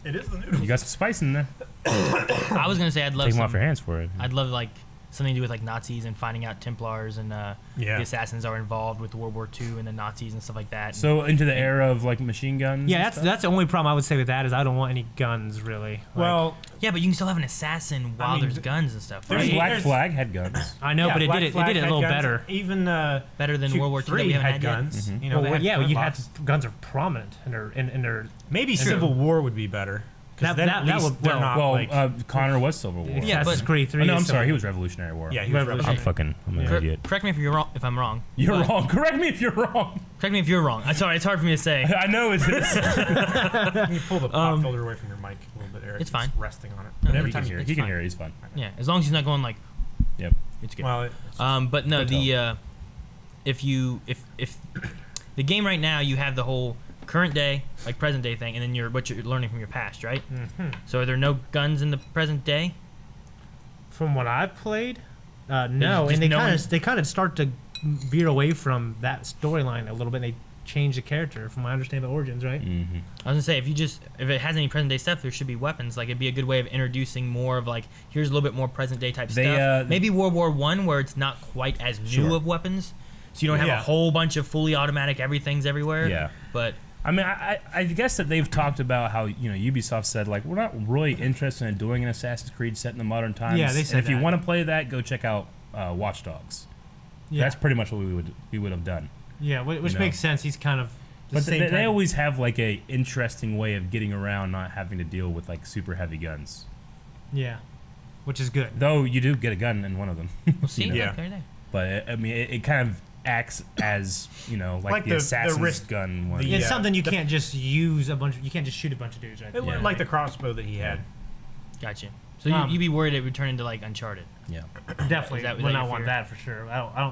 It is the noodles. You got some spice in there. I was gonna say I'd love Take them off your some, hands for it. I'd love like something to do with like Nazis and finding out Templars and the assassins are involved with World War II and the Nazis and stuff like that. So into the era of like machine guns. Yeah, and stuff? that's the only problem I would say with that is I don't want any guns really. Like, Well, yeah, but you can still have an assassin while mean, there's guns and stuff. there's Right? Black there's- Flag had guns. I know, yeah, but it Black did it Flag a had little guns. better. Even Better than World War II that 3 we haven't had had yet? guns. You know, Well, they had you had flintlocks. guns are prominent and they're Maybe Civil War would be better. 'Cause then at least would they're not Well, like Connor was Civil War. Yeah, Assassin's but- Creed 3. Oh, no, I'm is sorry. He Civil- was Revolutionary War. yeah, he was revolutionary. I'm an idiot. Correct me if you're wrong. If I'm wrong. You're wrong. Correct me if you're wrong. Correct me if you're wrong. I'm sorry. It's hard for me to say. I know it's this. Can you pull the pop filter away from your mic a little bit, Eric? It's fine. Resting on it. No, But every He can time hear. you He can fine. hear. He's fine. Yeah, as long as he's not going like. Yep. It's good. Well, But no, Good if the game right now you have the whole current day, like present day thing, and then what you're learning from your past, right? Mhm. So are there no guns in the present day? From what I've played, no, just and knowing- they kind of start to veer away from that storyline a little bit. They change the character, from what I understand about Origins, right? Mm-hmm. I was gonna say if it has any present day stuff, there should be weapons. Like it'd be a good way of introducing more of like here's a little bit more present day type They, stuff. Maybe World War I where it's not quite as new Sure. of weapons, so you don't have Yeah. a whole bunch of fully automatic everything's everywhere. Yeah. But I mean, I guess that they've talked about how Ubisoft said like we're not really interested in doing an Assassin's Creed set in the modern times. Yeah, they said and if you that. want to play that, go check out Watch Dogs. Yeah, That's pretty much what we would have done. yeah, which know. makes sense. He's kind of the But same they type- always have like a interesting way of getting around not having to deal with like super heavy guns. yeah, which is good. Though you do get a gun in one of them. we'll see. You know? Yeah. There. But I mean, it kind of acts as like Like the the assassin's wrist- gun one. the- It's Yeah, something you can't just use you can't just shoot a bunch of dudes, right? it looked like the crossbow that he had. Gotcha. So Um, you'd be worried it would turn into like Uncharted. Yeah. Definitely Is that would your not want fear? that for sure. I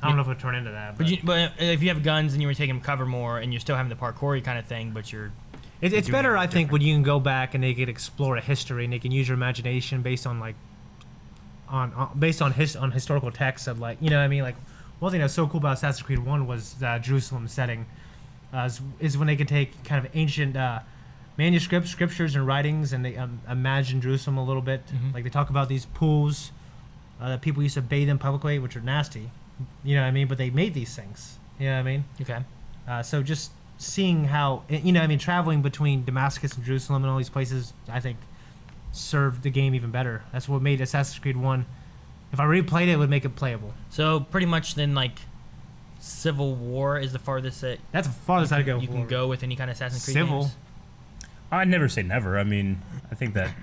don't know if it would turn into that. But if you have guns and you were taking cover more and you're still having the parkour kind of thing, but you're It's doing better, it I think, when you can go back and they can explore a history and they can use your imagination based on like based on historical texts of like what I mean. Like one thing that's so cool about Assassin's Creed 1 was Jerusalem setting, is when they could take kind of ancient manuscripts, scriptures, and writings, and they imagine Jerusalem a little bit. Mhm. Like they talk about these pools that people used to bathe in publicly, which are nasty. You know what I mean? But they made these things. You know what I mean? okay. So just seeing how traveling between Damascus and Jerusalem and all these places, I think served the game even better. That's what made Assassin's Creed 1. If I replayed it, it would make it playable. So pretty much then like Civil War is the farthest that That's the farthest I'd go. you can go with any kind of Assassin's Creed Civil. games. I'd never say never. I mean, I think that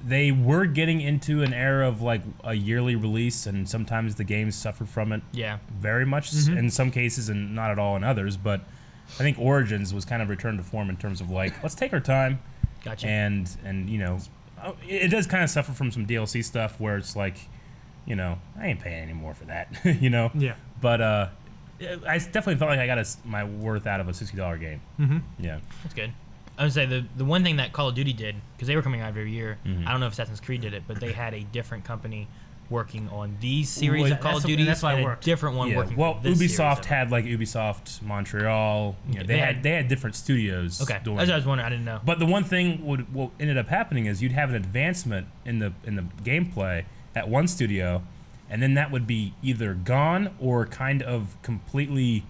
they were getting into an era of like a yearly release, and sometimes the games suffered from it Yeah. very much Mhm. in some cases, and not at all in others. But I think Origins was kind of returned to form in terms of like let's take our time, Gotcha. and it does kind of suffer from some DLC stuff where it's like, I ain't paying any more for that, Yeah. But I definitely felt like I got my worth out of a $60 game. Mm-hmm. Yeah. That's good. I would say the one thing that Call of Duty did, because they were coming out every year, Mhm. I don't know if Assassin's Creed did it, but they had a different company working on these series Well, of Call of that's- Duty that's why it and a worked. different one Yeah. working Well, for this series Ubisoft of- had like Ubisoft Montreal. Okay, They had different studios. Okay, doing that's what I it. was wondering. I didn't know. But the one thing what ended up happening is you'd have an advancement in the gameplay at one studio, and then that would be either gone or kind of completely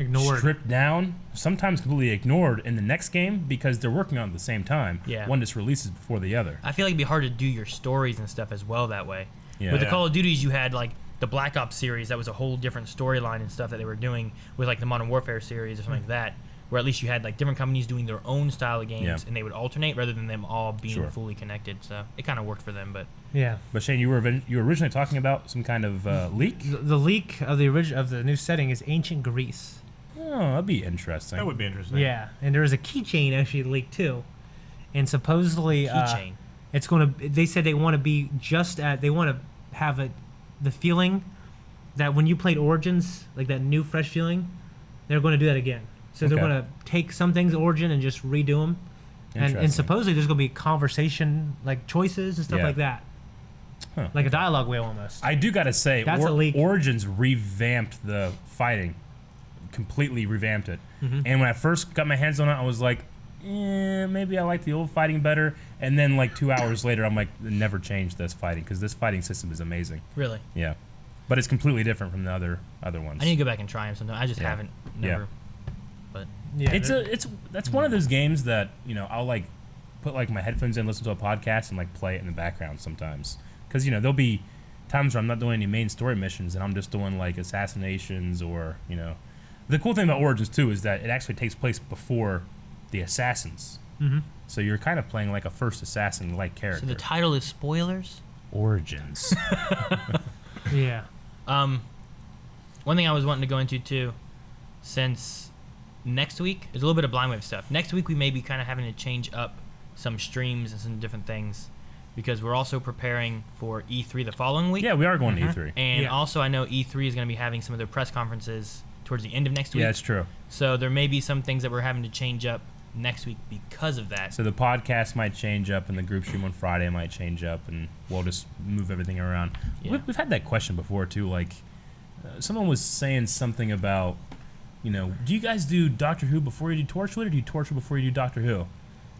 ignored. stripped down, sometimes completely ignored in the next game because they're working on it at the same time. Yeah. One just releases before the other. I feel like it'd be hard to do your stories and stuff as well that way. Yeah. With the Yeah. Call of Duties, you had like the Black Ops series that was a whole different storyline and stuff that they were doing with like the Modern Warfare series or something like that, where at least you had like different companies doing their own style of games Yeah. and they would alternate rather than them all being Sure. fully connected. So it kind of worked for them, but Yeah. But Shane, you were originally talking about some kind of leak. The leak of the new setting is ancient Greece. Oh, that'd be interesting. That would be interesting. Yeah, and there was a keychain actually leaked too, and supposedly keychain. it's going to. They said they want to be they want to have the feeling that when you played Origins, like that new fresh feeling, they're going to do that again. So they're Okay. going to take some things Origin and just redo them, and Interesting. supposedly there's going to be conversation like choices and stuff Yeah. like that, Huh. like a dialogue wheel almost. I do gotta say, That's a leak. Origins revamped the fighting, completely revamped it. Mm-hmm. And when I first got my hands on it, I was like, maybe I like the old fighting better. And then like 2 hours later, I'm like, never change this fighting because this fighting system is amazing. really. Yeah, but it's completely different from the other ones. I need to go back and try them sometime. I just Yeah. haven't. Yeah. Never. But Yeah, That's one of those games that I'll like put like my headphones in, listen to a podcast, and like play it in the background sometimes because there'll be times where I'm not doing any main story missions and I'm just doing like assassinations or The cool thing about Origins too is that it actually takes place before the assassins. Mm-hmm. So you're kind of playing like a first assassin-like so character. the title is spoilers. Origins. yeah. One thing I was wanting to go into too, since next week is a little bit of Blind Wave stuff. Next week we may be kind of having to change up some streams and some different things because we're also preparing for E3 the following week. Yeah, we are going to E3. And Yeah. also I know E3 is going to be having some of their press conferences towards the end of next week. Yeah, it's true. So there may be some things that we're having to change up next week because of that. So the podcast might change up, and the group stream on Friday might change up, and we'll just move everything around. Yeah. We've had that question before too. Like, someone was saying something about, do you guys do Doctor Who before you do Torchwood, or do you Torchwood before you do Doctor Who?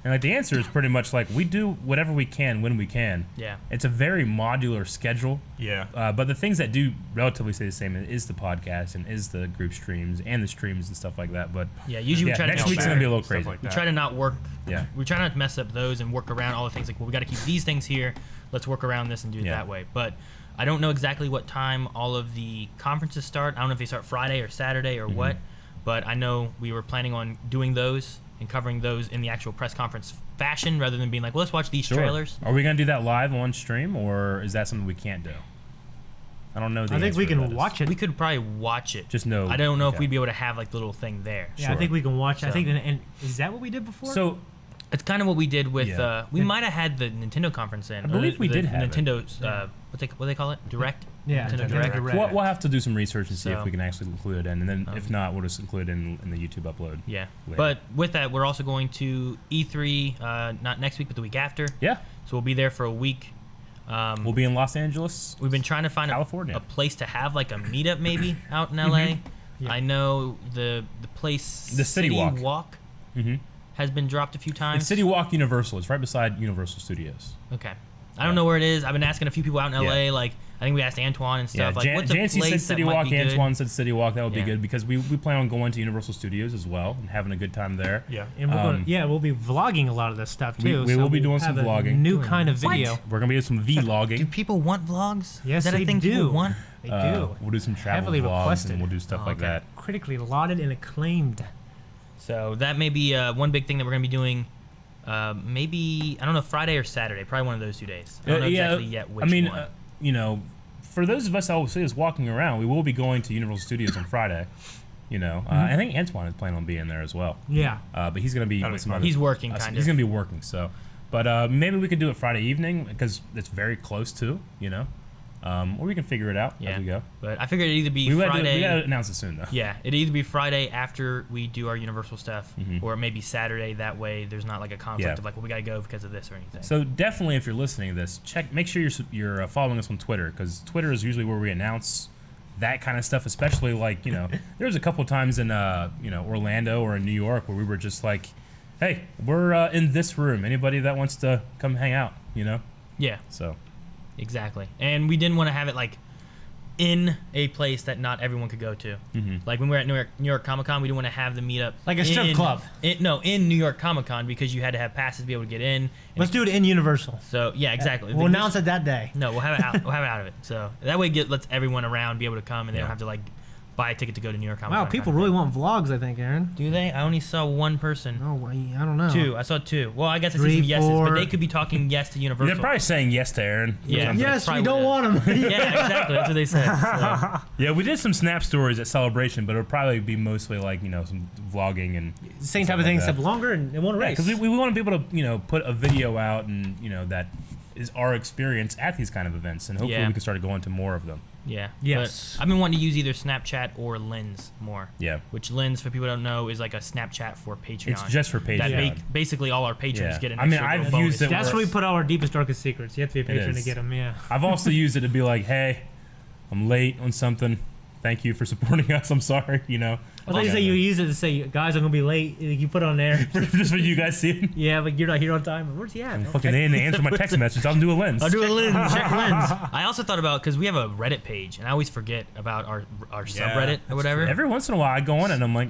And like the answer is pretty much like we do whatever we can when we can. Yeah. It's a very modular schedule. Yeah. But the things that do relatively stay the same is the podcast and is the group streams and the streams and stuff like that. But Yeah, usually we try to next nail week's back. gonna be a little Stuff crazy. like We that. try to not work. Yeah. We try not to mess up those and work around all the things. Like, well, we got to keep these things here. Let's work around this and do it Yeah. that way. But I don't know exactly what time all of the conferences start. I don't know if they start Friday or Saturday or what. But I know we were planning on doing those and covering those in the actual press conference fashion rather than being like, well, let's watch these Sure. trailers. Are we gonna do that live on stream, or is that something we can't do? I don't know. I think we can watch it. We could probably watch it. Just know. I don't know if okay. we'd be able to have like the little thing there. Yeah, Sure. I think we can watch. I So- think, and is that what we did before? So It's kind of what we did with. Yeah. We might have had the Nintendo conference in. I believe we the did have it. Nintendo's. What they call it? Direct. yeah, Nintendo Nintendo Direct. Direct. we'll have to do some research and see if So- we can actually include it in, and then if not, we'll just include it in the YouTube upload. Yeah. later. But with that, we're also going to E3, not next week, but the week after. Yeah, So we'll be there for a week. we'll be in Los Angeles. We've been trying to find California. a place to have like a meetup maybe out in LA. Yeah. I know the place The City Walk. Mm-hmm. has been dropped a few times. It's City Walk Universal. It's right beside Universal Studios. Okay. I don't know where it is. I've been asking a few people out in LA. Yeah. Like I think we asked Antoine and stuff. Like what's a Jancy place said City that might Walk. be good? Antoine said City Walk. That would be Yeah. good because we plan on going to Universal Studios as well and having a good time there. Yeah. And we're Um, gonna, we'll be vlogging a lot of this stuff we too. will be we'll doing some have a vlogging. New kind of video. We're gonna be doing some Do vlogging. people want vlogs? Yes, Is that they a thing do. people want? They do. We'll do some travel Heavily vlogs requested. and we'll do stuff Oh, like okay. that. Critically lauded and acclaimed. So that may be one big thing that we're going to be doing. Maybe I don't know, Friday or Saturday. Probably one of those 2 days. I don't know exactly yet which I mean, one. for those of us that will see us walking around, we will be going to Universal Studios on Friday. I think Antoine is planning on being there as well. Yeah. But he's going to be That'd with be some fun. other. He's working, kind He's of. going to be working. So, but maybe we could do it Friday evening because it's very close to. Or we can figure it out Yeah. as we go. But I figured it'd either be We Friday. got to announce it soon though. Yeah, it'd either be Friday after we do our Universal stuff, Mhm. or maybe Saturday. That way, there's not like a conflict Yeah. of like, well, we got to go because of this or anything. So definitely, if you're listening to this, make sure you're following us on Twitter because Twitter is usually where we announce that kind of stuff. Especially like there was a couple times in Orlando or in New York where we were just like, hey, we're in this room. Anybody that wants to come hang out, Yeah, So exactly. And we didn't want to have it like in a place that not everyone could go to. Like when we were at New York Comic Con, we didn't want to have the meetup Like a strip club. In New York Comic Con, because you had to have passes to be able to get in. Let's do it in Universal. So yeah, exactly. We'll announce it that day. No, we'll have it out. We'll have it out of it. So that way, lets everyone around be able to come, and they don't have to like buy a ticket to go to New York Comic Con. Wow, people really want vlogs, I think, Aaron. Do they? I only saw one person. Oh, I don't know. Two. I saw two. Well, I guess I see 3, some yeses, 4. but they could be talking yes to Universal. They're probably saying yes to Aaron. Yeah. Yes, Probably we don't want them. Yeah, exactly. That's what they said. So. Yeah, we did some Snap stories at Celebration, but it'll probably be mostly like, some vlogging and Same stuff type of thing, like that. except longer and it won't race. Because we want people to, put a video out and, that is our experience at these kind of events. And hopefully we can start going to more of them. Yeah. Yes. But I've been wanting to use either Snapchat or Lens more. Yeah. Which Lens, for people who don't know, is like a Snapchat for Patreon. It's just for Patreon. That basically all our patrons get an I mean, extra I've little used bonus. it That's where we put all our deepest, darkest secrets. You have to be a patron to is. get them, yeah. I've also used it to be like, hey, I'm late on something. Thank you for supporting us. I'm sorry, I thought you say you use it to say, guys, I'm going to be late. You put it on there. Just for you guys seeing. Yeah, but you're not here on time. Where's he at? Fucking they didn't answer my text message. I'll do a Lens. I'll do a Lens. Check Lens. I also thought about, because we have a Reddit page, and I always forget about our subreddit or whatever. Every once in a while, I go on and I'm like,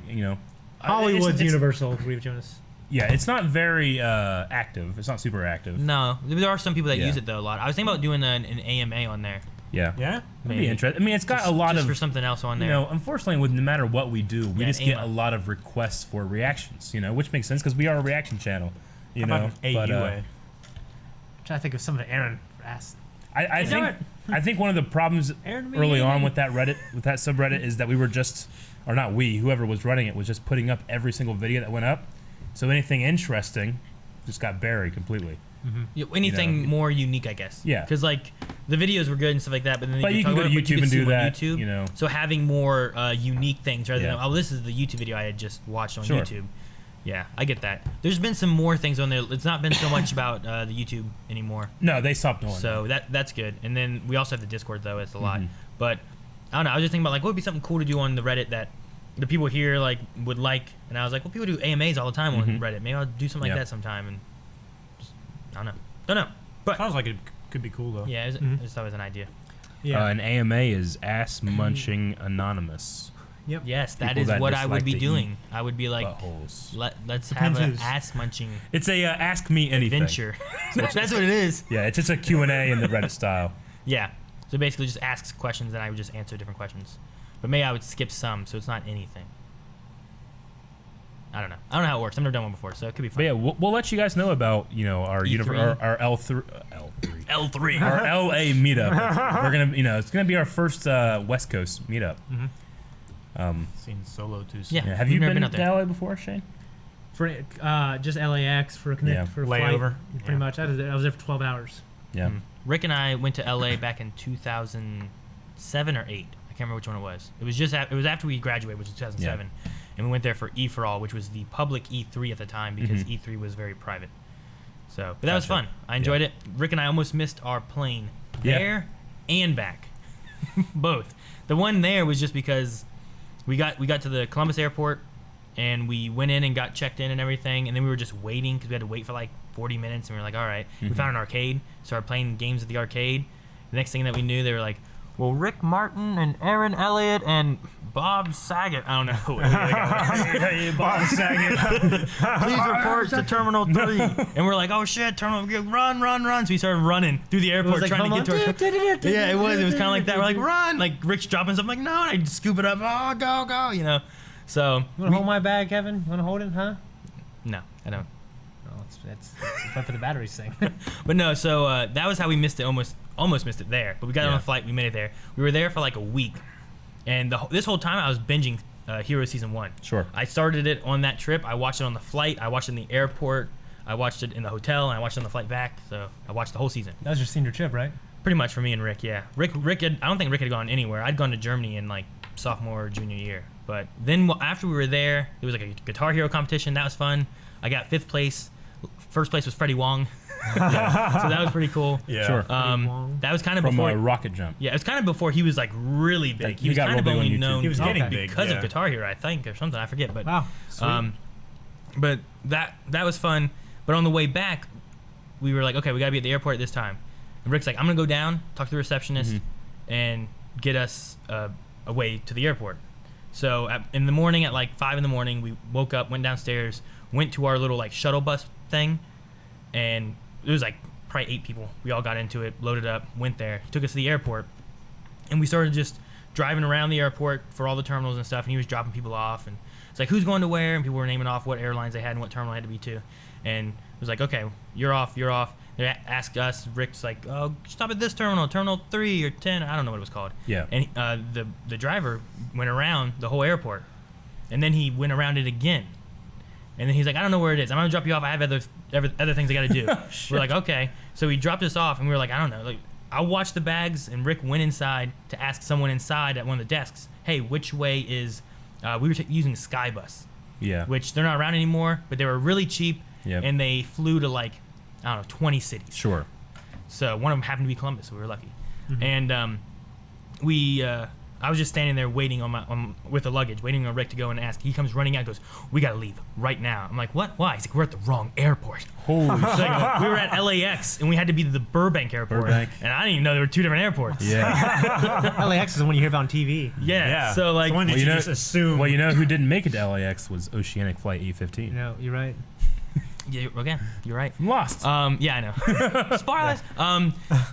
Hollywood's it's- Universal, Reeve Jonas. Yeah, it's not very active. It's not super active. No, there are some people that Yeah. use it though a lot. I was thinking about doing an AMA on there. Yeah. Yeah? It'd Maybe. be interesting. I mean, it's got a lot just of, for something else on there. unfortunately, with no matter what we do, we Yeah, just get AMA. a lot of requests for reactions, which makes sense because we are a reaction channel, How about an AUA? I'm trying to think of something Aaron asked. I know think what? I think one of the problems Aaron, early on with that subreddit is that we were just, or not we, whoever was running it was just putting up every single video that went up, so anything interesting just got buried completely. Yeah, anything more unique, I guess. Yeah. Because like the videos were good and stuff like that, but then But you can talk go to about it, but you YouTube could and see do them on that, YouTube. So having more unique things rather Yeah. than this is the YouTube video I had just watched on Sure. YouTube. Yeah, I get that. There's been some more things on there. It's not been so much about the YouTube anymore. No, they stopped doing So that's good. And then we also have the Discord though. It's a lot. Mhm. But I don't know. I was just thinking about like what would be something cool to do on the Reddit that the people here like would like. And I was like, well, people do AMAs all the time on Reddit. Maybe I'll do something like Yeah. that sometime. And just, I don't know. But Sounds like it could be cool, though. yeah, it's always an idea. Yeah. An AMA is Ass Munching Anonymous. Yep. Yes, that People is that what just I would like be to doing. I would be like, Buttholes. let's Depends have an who's. ass munching It's a Ask Me Anything. adventure. That's what it is. Yeah, it's just a Q&A in the Reddit style. Yeah. So basically, just asks questions, and I would just answer different questions. But maybe I would skip some, so it's not anything. I don't know. I don't know how it works. I've never done one before, so it could be fun. But yeah, we'll let you guys know about our E3. our L3 L3. our LA meetup. We're gonna it's gonna be our first West Coast meetup. Seen Solo too soon. Yeah. Yeah, have We've you never been been to out there. LA before, Shane? For just LAX for a connect Yeah. for a Layover. flight. Pretty much. I was there for 12 hours. Yeah. Rick and I went to LA back in 2007 or 8. I can't remember which one it was. It was just it was after we graduated, which was 2007, and we went there for E for All, which was the public E3 at the time because E3 was very private. So, but that was Gotcha. fun. I enjoyed it. Rick and I almost missed our plane Yeah. there and back, both. The one there was just because we got to the Columbus airport and we went in and got checked in and everything, and then we were just waiting because we had to wait for like 40 minutes, and we were like, all right. We found an arcade, started playing games at the arcade. The next thing that we knew, they were like, well, Rick Martin and Aaron Elliott and Bob Saget. I don't know. Bob Saget. Please report to Terminal 3. And we're like, oh shit, Terminal 3, run. So we started running through the airport trying to get to our Yeah, it was. It was kind of like that. We're like, run. Like, Rick's dropping something. I'm like, no. And I scoop it up. Oh, go. So, You want to hold my bag, Kevin? You want to hold it, huh? no, I don't. No, it's fun for the batteries thing. But no, so that was how we missed it. Almost missed it there. But we got on Yeah. a flight. We made it there. We were there for like a week. And this whole time I was binging Hero Season 1. Sure. I started it on that trip. I watched it on the flight. I watched it in the airport. I watched it in the hotel, and I watched it on the flight back. So I watched the whole season. That was your senior trip, right? Pretty much for me and Rick, yeah. Rick I don't think Rick had gone anywhere. I'd gone to Germany in like sophomore or junior year. But then after we were there, it was like a Guitar Hero competition. That was fun. I got 5th place. First place was Freddie Wong. Yeah, so that was pretty cool. Yeah. Sure. Wong. That was kind of From before. Rocket Jump. Yeah, it was kind of before he was like really big. Like, he he was got kind of real big on only YouTube. known He was getting big, because yeah. of Guitar Hero, I think, or something. I forget, but Wow. Sweet. but that was fun. But on the way back, we were like, okay, we gotta be at the airport at this time. And Rick's like, I'm gonna go down, talk to the receptionist, and get us away to the airport. So in the morning at like 5 in the morning, we woke up, went downstairs, went to our little like shuttle bus thing, and it was like probably 8 people. We all got into it, loaded up, went there, took us to the airport, and we started just driving around the airport for all the terminals and stuff, and he was dropping people off, and it's like, who's going to where, and people were naming off what airlines they had and what terminal they had to be to, and it was like, okay, you're off. They asked us, Rick's like, oh, stop at this terminal 3 or 10, I don't know what it was called. Yeah. And the driver went around the whole airport, and then he went around it again. And then he's like, I don't know where it is. I'm going to drop you off. I have other things I got to do. We're like, okay. So he dropped us off, and we were like, I don't know. Like, I watched the bags, and Rick went inside to ask someone inside at one of the desks, hey, which way is, we were using Skybus. Yeah. Which they're not around anymore, but they were really cheap, and they flew to like, I don't know, 20 cities. Sure. So one of them happened to be Columbus, so we were lucky. And I was just standing there waiting with the luggage, waiting on Rick to go and ask. He comes running out and goes, we got to leave right now. I'm like, what? Why? He's like, we're at the wrong airport. Holy shit. Like, we were at LAX, and we had to be to the Burbank airport. And I didn't even know there were 2 different airports. Yeah. LAX is the one you hear about on TV. Yeah. So, like, when did you just assume? Well, you know who didn't make it to LAX was Oceanic Flight E15. No, you're right. yeah, again, you're right. I'm lost. Yeah, I know. Spoilers.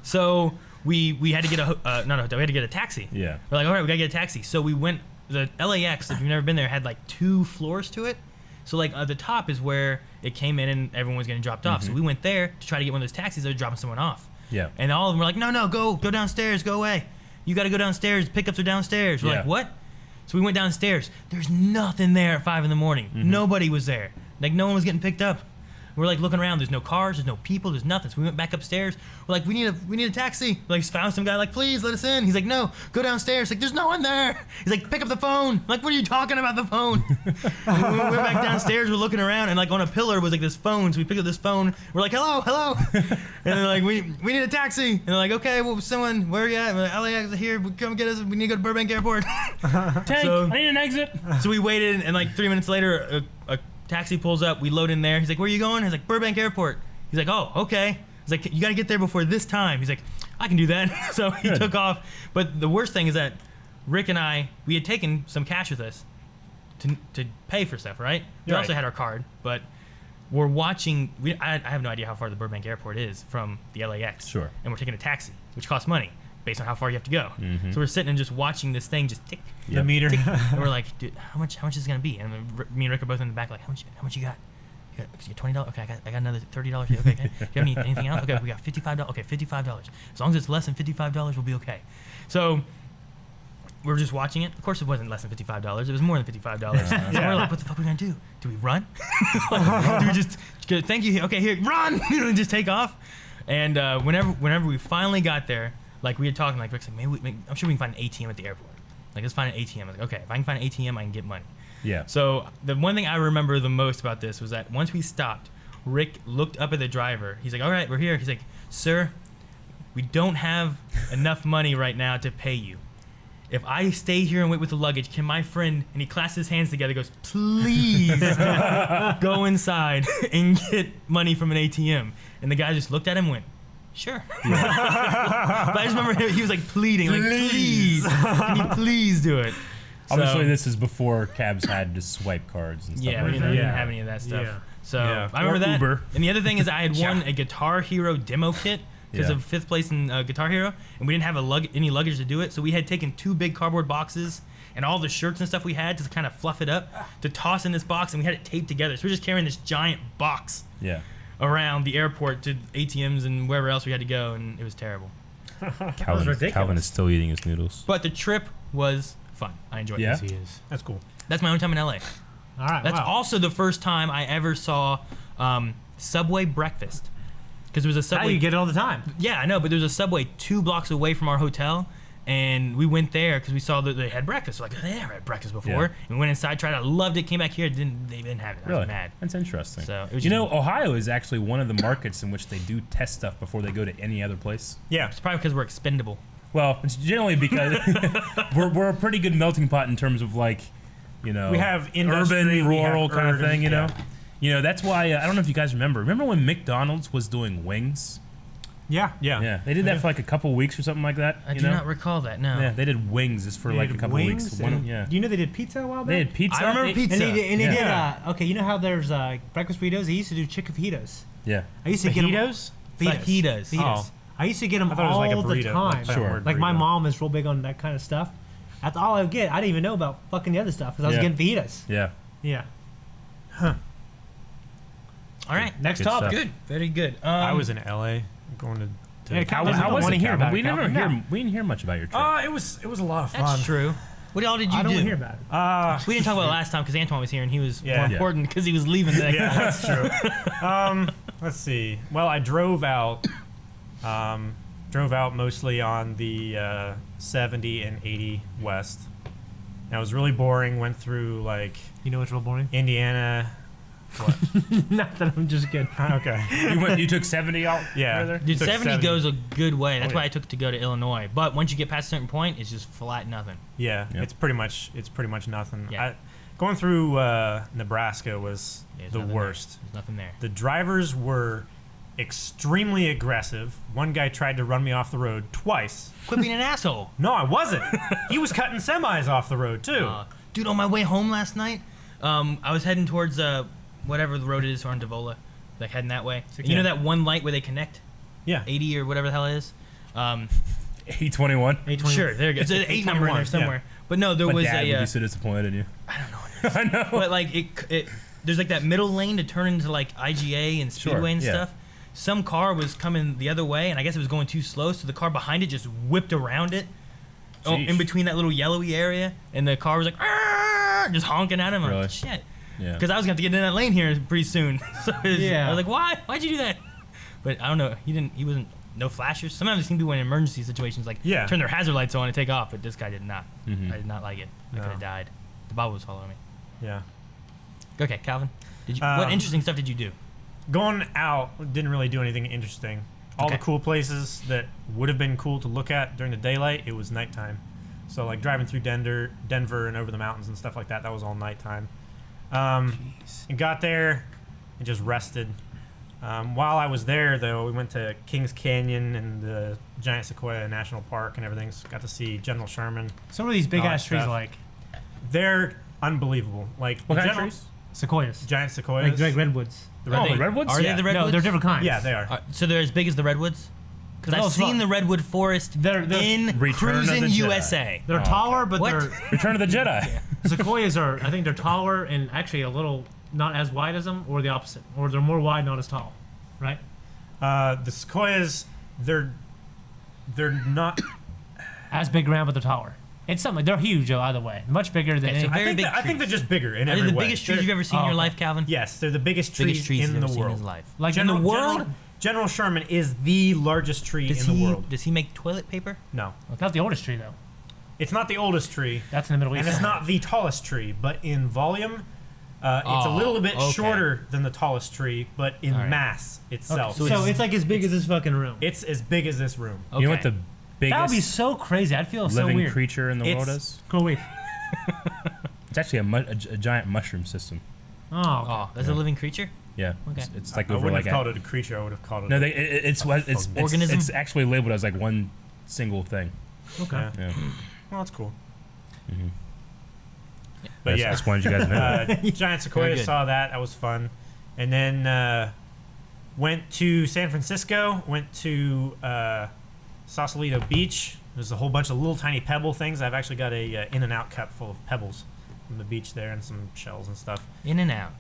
So we had to get not a hotel. We had to get a taxi. Yeah. We're like, all right, we gotta get a taxi. So we went. The LAX, if you've never been there, had like 2 floors to it. So like the top is where it came in and everyone was getting dropped off. So we went there to try to get one of those taxis that was dropping someone off. Yeah. And all of them were like, no, go downstairs, go away. You got to go downstairs. Pickups are downstairs. We're like, what? So we went downstairs. There's nothing there at 5 in the morning. Nobody was there. Like no one was getting picked up. We're like looking around. There's no cars. There's no people. There's nothing. So we went back upstairs. We're like, we need a taxi. We like found some guy. Like, please let us in. He's like, no, go downstairs. Like, there's no one there. He's like, pick up the phone. I'm like, what are you talking about the phone? And we went back downstairs. We're looking around, and like on a pillar was like this phone. So we picked up this phone. We're like, hello. And they're like, we need a taxi. And they're like, okay, well, someone, where are you at? We're like, LAX is here. Come get us. We need to go to Burbank Airport. Tank, So- I need an exit. So we waited, and like 3 minutes later, a taxi pulls up. We load in there. He's like, where are you going? He's like, Burbank Airport. He's like, oh, okay. He's like, you got to get there before this time. He's like, I can do that. So he took off. But the worst thing is that Rick and I, we had taken some cash with us to pay for stuff, right? We also had our card, but we're watching. I have no idea how far the Burbank Airport is from the LAX. Sure. And we're taking a taxi, which costs money based on how far you have to go. So we're sitting and just watching this thing just tick. The meter. And we're like, dude, how much is it gonna be? And me and Rick are both in the back, like, how much you got? You got $20? Okay, I got another $30. Okay. Do you have anything else? Okay, we got $55. Okay, $55. As long as it's less than $55, we'll be okay. So we're just watching it. Of course, it wasn't less than $55. It was more than $55. So we're like, what the fuck are we gonna do? Do we run? Do we just go, thank you? Okay, here, run! And just take off. And whenever we finally got there, like we had talking, like Rick said, I'm sure we can find an ATM at the airport. Like, let's find an ATM. I was like, okay, if I can find an ATM, I can get money. Yeah. So the one thing I remember the most about this was that once we stopped, Rick looked up at the driver. He's like, all right, we're here. He's like, sir, we don't have enough money right now to pay you. If I stay here and wait with the luggage, can my friend, and he clasps his hands together, goes, please go inside and get money from an ATM. And the guy just looked at him and went, sure. But I just remember he was like pleading, like, please, can you please do it? Obviously, this is before cabs had to swipe cards and stuff. Yeah, like we that. didn't have any of that stuff. Yeah. So Yeah. I remember Or that. Uber. And the other thing is I had won a Guitar Hero demo kit because of 5th place in Guitar Hero, and we didn't have any luggage to do it. So we had taken 2 big cardboard boxes and all the shirts and stuff we had to kind of fluff it up to toss in this box, and we had it taped together. So we're just carrying this giant box Yeah. around the airport to ATMs and wherever else we had to go, and it was terrible. ridiculous. Calvin is still eating his noodles. But the trip was fun. I enjoyed Yeah? it. He is. That's cool. That's my only time in LA. All right. That's wow. also the first time I ever saw Subway breakfast. Because there was a How Subway. you get it all the time. Yeah, I know, but there was a Subway 2 blocks away from our hotel, and we went there because we saw that they had breakfast. We're like, they never had breakfast before. Yeah. And we went inside, tried it, loved it, came back here, they didn't have it. I Really? was mad. That's interesting. So, it was you just- know, Ohio is actually one of the markets in which they do test stuff before they go to any other place. Yeah. It's probably because we're expendable. Well, it's generally because we're a pretty good melting pot in terms of, like, you know, We have industry, urban, we rural have kind of urban, thing, you know? yeah. You know, that's why, I don't know if you guys remember when McDonald's was doing wings? Yeah. Yeah, they did that for like a couple weeks or something like that. I do not recall that. No. Yeah, they did wings just for like a couple weeks. Do you know they did pizza a while back? They did pizza. I remember pizza. And they Yeah. did. Okay, you know how there's breakfast burritos? They used to do chicken fajitos. Yeah. I used to get them. Fajitos? Fajitas. Oh. I used to get them I thought it was like a all the burrito. time. Sure. Like my burrito. mom is real big on that kind of stuff. That's all I would get. I didn't even know about fucking the other stuff because I was Yeah. getting fajitas. Yeah. Yeah. All right. Next Good topic. stuff. Good. Very good. I was in LA going to. Yeah, Calvin, How I was want it, to hear Calvin? about We it. never Calvin. hear. We didn't hear much about your trip. It was a lot of fun. That's true. What all did you I don't do? want to hear about it. We didn't talk about it last time because Antoine was here and he was Yeah. more Yeah. important because he was leaving the next Yeah, that's true. Let's see. Well, I drove out. Drove out mostly on the 70 and 80 west. And it was really boring. Went through like You know what's real boring? Indiana. Nothing. I'm just kidding. Okay. You took 70 out. Yeah. further? Dude, Took 70 goes a good way. That's Oh, why yeah. I took to go to Illinois. But once you get past a certain point, it's just flat nothing. Yeah, Yep. it's pretty much nothing. Yeah. Going through Nebraska was There's the nothing worst. There. There's nothing there. The drivers were extremely aggressive. One guy tried to run me off the road twice. Quit being an asshole. No, I wasn't. He was cutting semis off the road too. Dude, on my way home last night, I was heading towards whatever the road is on Devola, like heading that way. You know that one light where they connect, Yeah. 80 or whatever the hell it is. 821. Sure, there it goes. There's an 8 number in there 821, somewhere. But no, there My was dad would a. be so disappointed in you. I don't know. I know. But like it, there's like that middle lane to turn into like IGA and Sure, Speedway and yeah. stuff. Some car was coming the other way, and I guess it was going too slow, so the car behind it just whipped around it. Oh, Sheesh. in between that little yellowy area, and the car was like, "Arr!" just honking at him. I'm Really? like, shit. Yeah. Because I was going to have to get in that lane here pretty soon. So Yeah. I was like, why? Why'd you do that? But I don't know. He wasn't, no flashers. Sometimes it seems to be in emergency situations, like Yeah. turn their hazard lights on and take off, but this guy did not. Mhm. I did not like it. I No. could have died. The Bible was following me. Yeah. Okay, Calvin. What interesting stuff did you do? Going out didn't really do anything interesting. All Okay. the cool places that would have been cool to look at during the daylight, it was nighttime. So like driving through Denver and over the mountains and stuff like that, that was all nighttime. And got there and just rested. While I was there, though, we went to Kings Canyon and the Giant Sequoia National Park and everything. So got to see General Sherman. Some of these big ass trees, stuff. like They're unbelievable. Like What the kind of General- trees? sequoias, Giant sequoias. like redwoods. The Oh, red- the redwoods? Are Yeah. they the redwoods? No, they're different kinds. Yeah, they are. So they're as big as the redwoods? Because No, I've it's seen not. the redwood forest They're in Return of Cruisin' the Jedi. USA. They're Oh, taller, but What? they're Return of the Jedi. sequoias are. I think they're taller and actually a little not as wide as them, or the opposite, or they're more wide, not as tall, right? The sequoias, they're not. As big around, but they're taller. It's something. They're huge, though. Either way, much bigger than. Okay, so any- very big I think they're trees. just bigger in Are every they the way. biggest trees They're- you've ever seen in your okay. life, Calvin? Yes, they're the biggest trees, Biggest trees in he's the ever seen in world. his life. like in the world. General Sherman is the largest tree Does in the he world. does he make toilet paper? No, That's the oldest tree, though. it's not the oldest tree, That's in the Middle East. and it's not the tallest tree. But in volume, it's a Oh, little bit okay. shorter than the tallest tree. But in All right. mass itself, So So it's like as big as this fucking room. it's as big as this room. Okay. You know what the That would be biggest so crazy. I'd feel so living weird. creature in the world It's- is? Cool wave. It's actually a giant mushroom system. Oh, Oh, that's a living creature? Yeah. Okay. It's like I over wouldn't like have called it a creature. I would have called it. No, it's Organism? it's actually labeled as like one single thing. okay. Yeah. Yeah. Well, that's cool. Mhm. But I yeah, just wanted you guys to know. that. Giant Very Sequoia, good. saw that. That was fun. And then went to San Francisco, went to Sausalito Beach. There's a whole bunch of little tiny pebble things. I've actually got a In-N-Out cup full of pebbles from the beach there and some shells and stuff. In and out.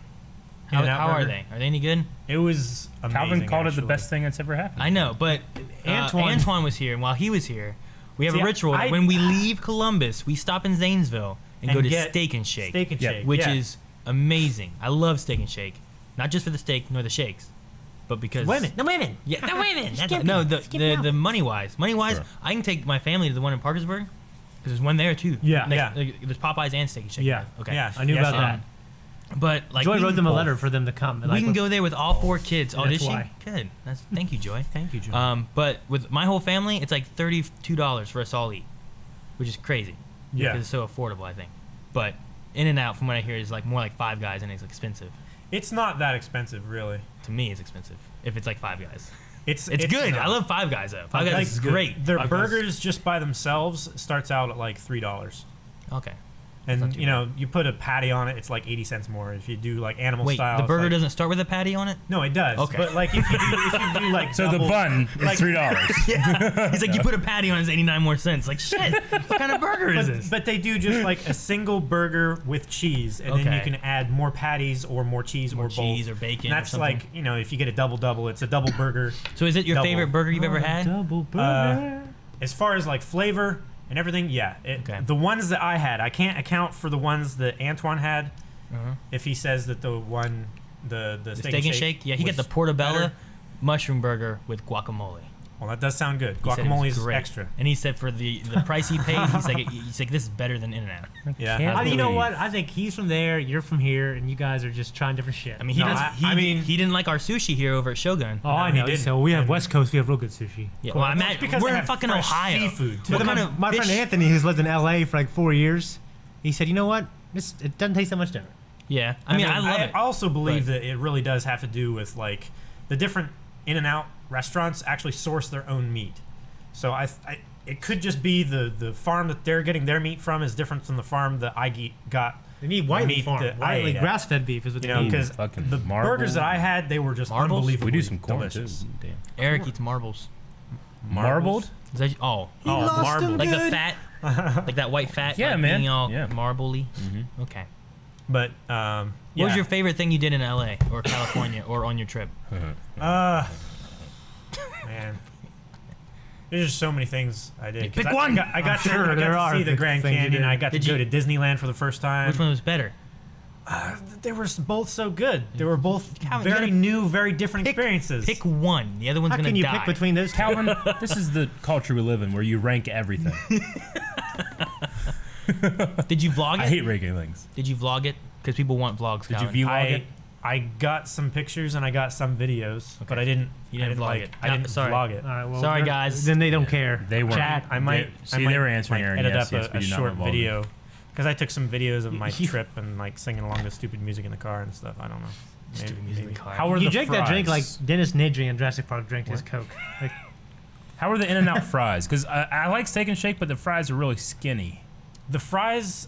How, In-N-Out how are burger. they? Are they any good? It was amazing. Calvin called it actually. the best thing that's ever happened. I know, but Antoine was here, and while he was here, we have See, a ritual that I- when we leave Columbus, we stop in Zanesville and go to get Steak and Shake, Steak and Yeah. Shake, which yeah. is amazing. I love Steak and Shake, not just for the steak nor the shakes, but because Women. The women. Yeah, the women. That's Skip no, it. the Skip it out. money wise, Sure. I can take my family to the one in Parkersburg because there's one there too. Yeah. Next- there's Popeyes and Steak and Shake. Yeah. Okay. Yeah, I knew yes, about yeah. that. But like Joy we wrote can- them a letter for them to come. We can go there with all 4 kids. Oh, That's did she? why. Good. Thank you, Joy. Thank you, John. But with my whole family, it's like $32 for us all eat, which is crazy. Yeah. Because it's so affordable, I think. But In-N-Out, from what I hear, is like more like Five Guys, and it's expensive. It's not that expensive, really. To me, it's expensive if it's like Five Guys. It's good. not. I love Five Guys though. Five Guys Like, is great. Their Five Guys. burgers just by themselves starts out at like $3. Okay. And not too you know, you put a patty on it, it's like 80 cents more. If you do like animal Wait, style, the it's burger like, doesn't start with a patty on it? No, it does. Okay. But like if you do like So the double- bun is like- $3. Yeah. He's like, you put a patty on it, it's 89 more cents. Like, shit, what kind of burger is this? But they do just like a single burger with cheese, and then you Okay. can add more patties or more cheese More or cheese both. or bacon And or that's something. like, you know, if you get a double, it's a double burger. So is it your double. favorite burger you've ever had? Double burger. As far as like flavor and everything, yeah. Okay. The ones that I had, I can't account for the ones that Antoine had. Uh-huh. If he says that the one, the Steak and Shake? Yeah, he got was the portobello better. mushroom burger with guacamole. Well, that does sound good. He said it was Guacamole is great. extra. And he said for the price he paid, he's like, this is better than In-N-Out. Yeah. Can't You know believe- what? I think he's from there, you're from here, and you guys are just trying different shit. I mean, he No, does, I mean- he didn't like our sushi here over at Shogun. oh, I he know. didn't. So we have And- West Coast. We have real good sushi. Yeah, Cool. well, I Well, imagine it's because we're they in have fucking fresh Ohio. seafood, too. What But kind my, of my friend fish- Anthony, who's lived in LA for like 4 years, he said, you know what? It doesn't taste that much different. Yeah, I mean, I love it. I also believe but- that it really does have to do with like the different In-N-Out restaurants actually source their own meat. So it could just be the farm that they're getting their meat from is different from the farm that I got. They need white meat farm. that I White, ate like at. grass-fed beef is what You they know, need. because fucking the marble. burgers that I had, they were just Marbles? unbelievably We do some corn delicious. too. Damn. Eric eats marbles. Marbled? Is that, oh, Marble. like the fat, like that white fat. Yeah, like man. Being all Yeah. marbly. Okay. But What yeah. was your favorite thing you did in LA or California or on your trip? Man, there's just so many things I did. 'Cause Pick I one! got I'm to, sure I got there to are see the Grand things you Canyon. did. I got to Did go you- to Disneyland for the first time. Which one was better? They were both so good. They were both Calvin, you very gotta new, very different pick- experiences. Pick one. The other one's How gonna can you die. pick between those two? Calvin, this is the culture we live in where you rank everything. Did you vlog it? I hate ranking things. Did you vlog it? Because people want vlogs. Did you Calvin. vlog it? I got some pictures and I got some videos, but I didn't. You didn't vlog it. I didn't Sorry. vlog it. All right, well, Sorry, they're- guys. Then they don't care. They weren't. Chat. I might. See, they were answering Aaron, edit yes, up yes, a we do not short want vlogging. video because I took some videos of my trip and like singing along to stupid music in the car and stuff. I don't know. Stupid music in the car. How are You the drink fries? that drink like Dennis Nedry in Jurassic Park drank his Coke. Like, How are the In-N-Out fries? Because I like Steak and Shake, but the fries are really skinny. The fries.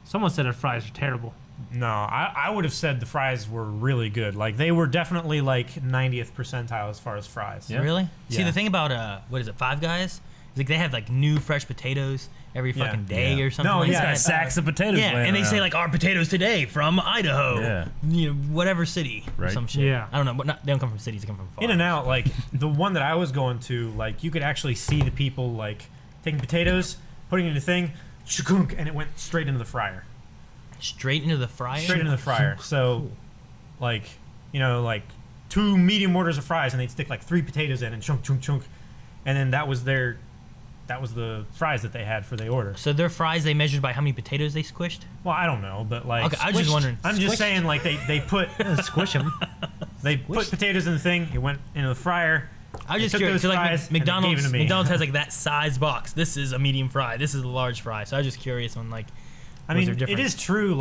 someone said our fries are terrible. No, I would have said the fries were really good. Like they were definitely like 90th percentile as far as fries. Yeah. Really? See, Yeah. the thing about what is it, Five Guys? Is like they have like new fresh potatoes every Yeah. fucking day Yeah. or something No, like yeah, that. Got sacks of potatoes. Yeah, laying and they say around. like our potatoes today from Idaho. Yeah. You know, whatever city or Right. some shit. Yeah. I don't know, but they don't come from cities. They come from farms. In and out, like the one that I was going to, like you could actually see the people like taking potatoes, putting it in a thing, shakunk, and it went straight into the fryer. Straight into the fryer. Straight into the fryer. So, like, you know, like 2 medium orders of fries, and they'd stick like 3 potatoes in and chunk, chunk, chunk, and then that was the fries that they had for the order. So their fries, they measured by how many potatoes they squished. Well, I don't know, but like, Okay, I was just wondering. I'm just saying, like they put Squish them. they put potatoes in the thing. It went into the fryer. I was just took curious. those 'Cause, like fries and they gave it McDonald's, to me. McDonald's has like that size box. This is a medium fry. This is a large fry. So I was just curious on like. I was mean, there it difference? is true.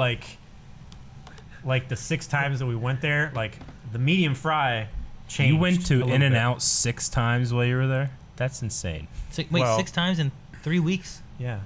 Like the 6 times that we went there, like the medium fry changed. You went a to little In-N-Out bit. 6 times while you were there? That's insane. Wait, Well- 6 times in 3 weeks? Yeah.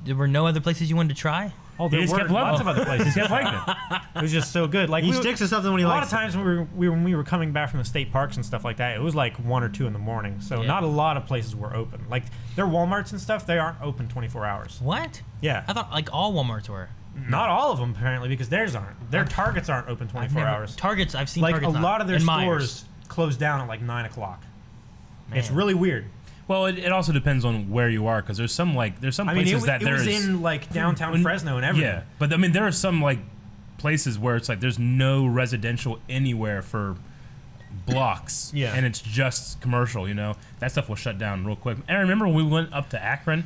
There were no other places you wanted to try? Oh, He there just were kept loving lots it. of other places. He kept liking it. It was just so good. Like He we- sticks to something when he a lot likes of times when we were coming back from the state parks and stuff like that, it was like 1 or 2 in the morning. So Yeah. not a lot of places were open. Like their WalMarts and stuff, they aren't open 24 hours. What? Yeah. I thought like all Walmarts were. Not all of them apparently because theirs aren't. Their Targets aren't open 24 hours. Targets, I've seen Like Targets a lot of their and Myers. stores close down at like 9 o'clock. It's Man. really weird. Well, it also depends on where you are, because there's some I mean, places that it was there's in like downtown Fresno and everything. yeah, but I mean there are some like places where it's like there's no residential anywhere for blocks, Yeah. and it's just commercial. You know, that stuff will shut down real quick. And I remember when we went up to Akron,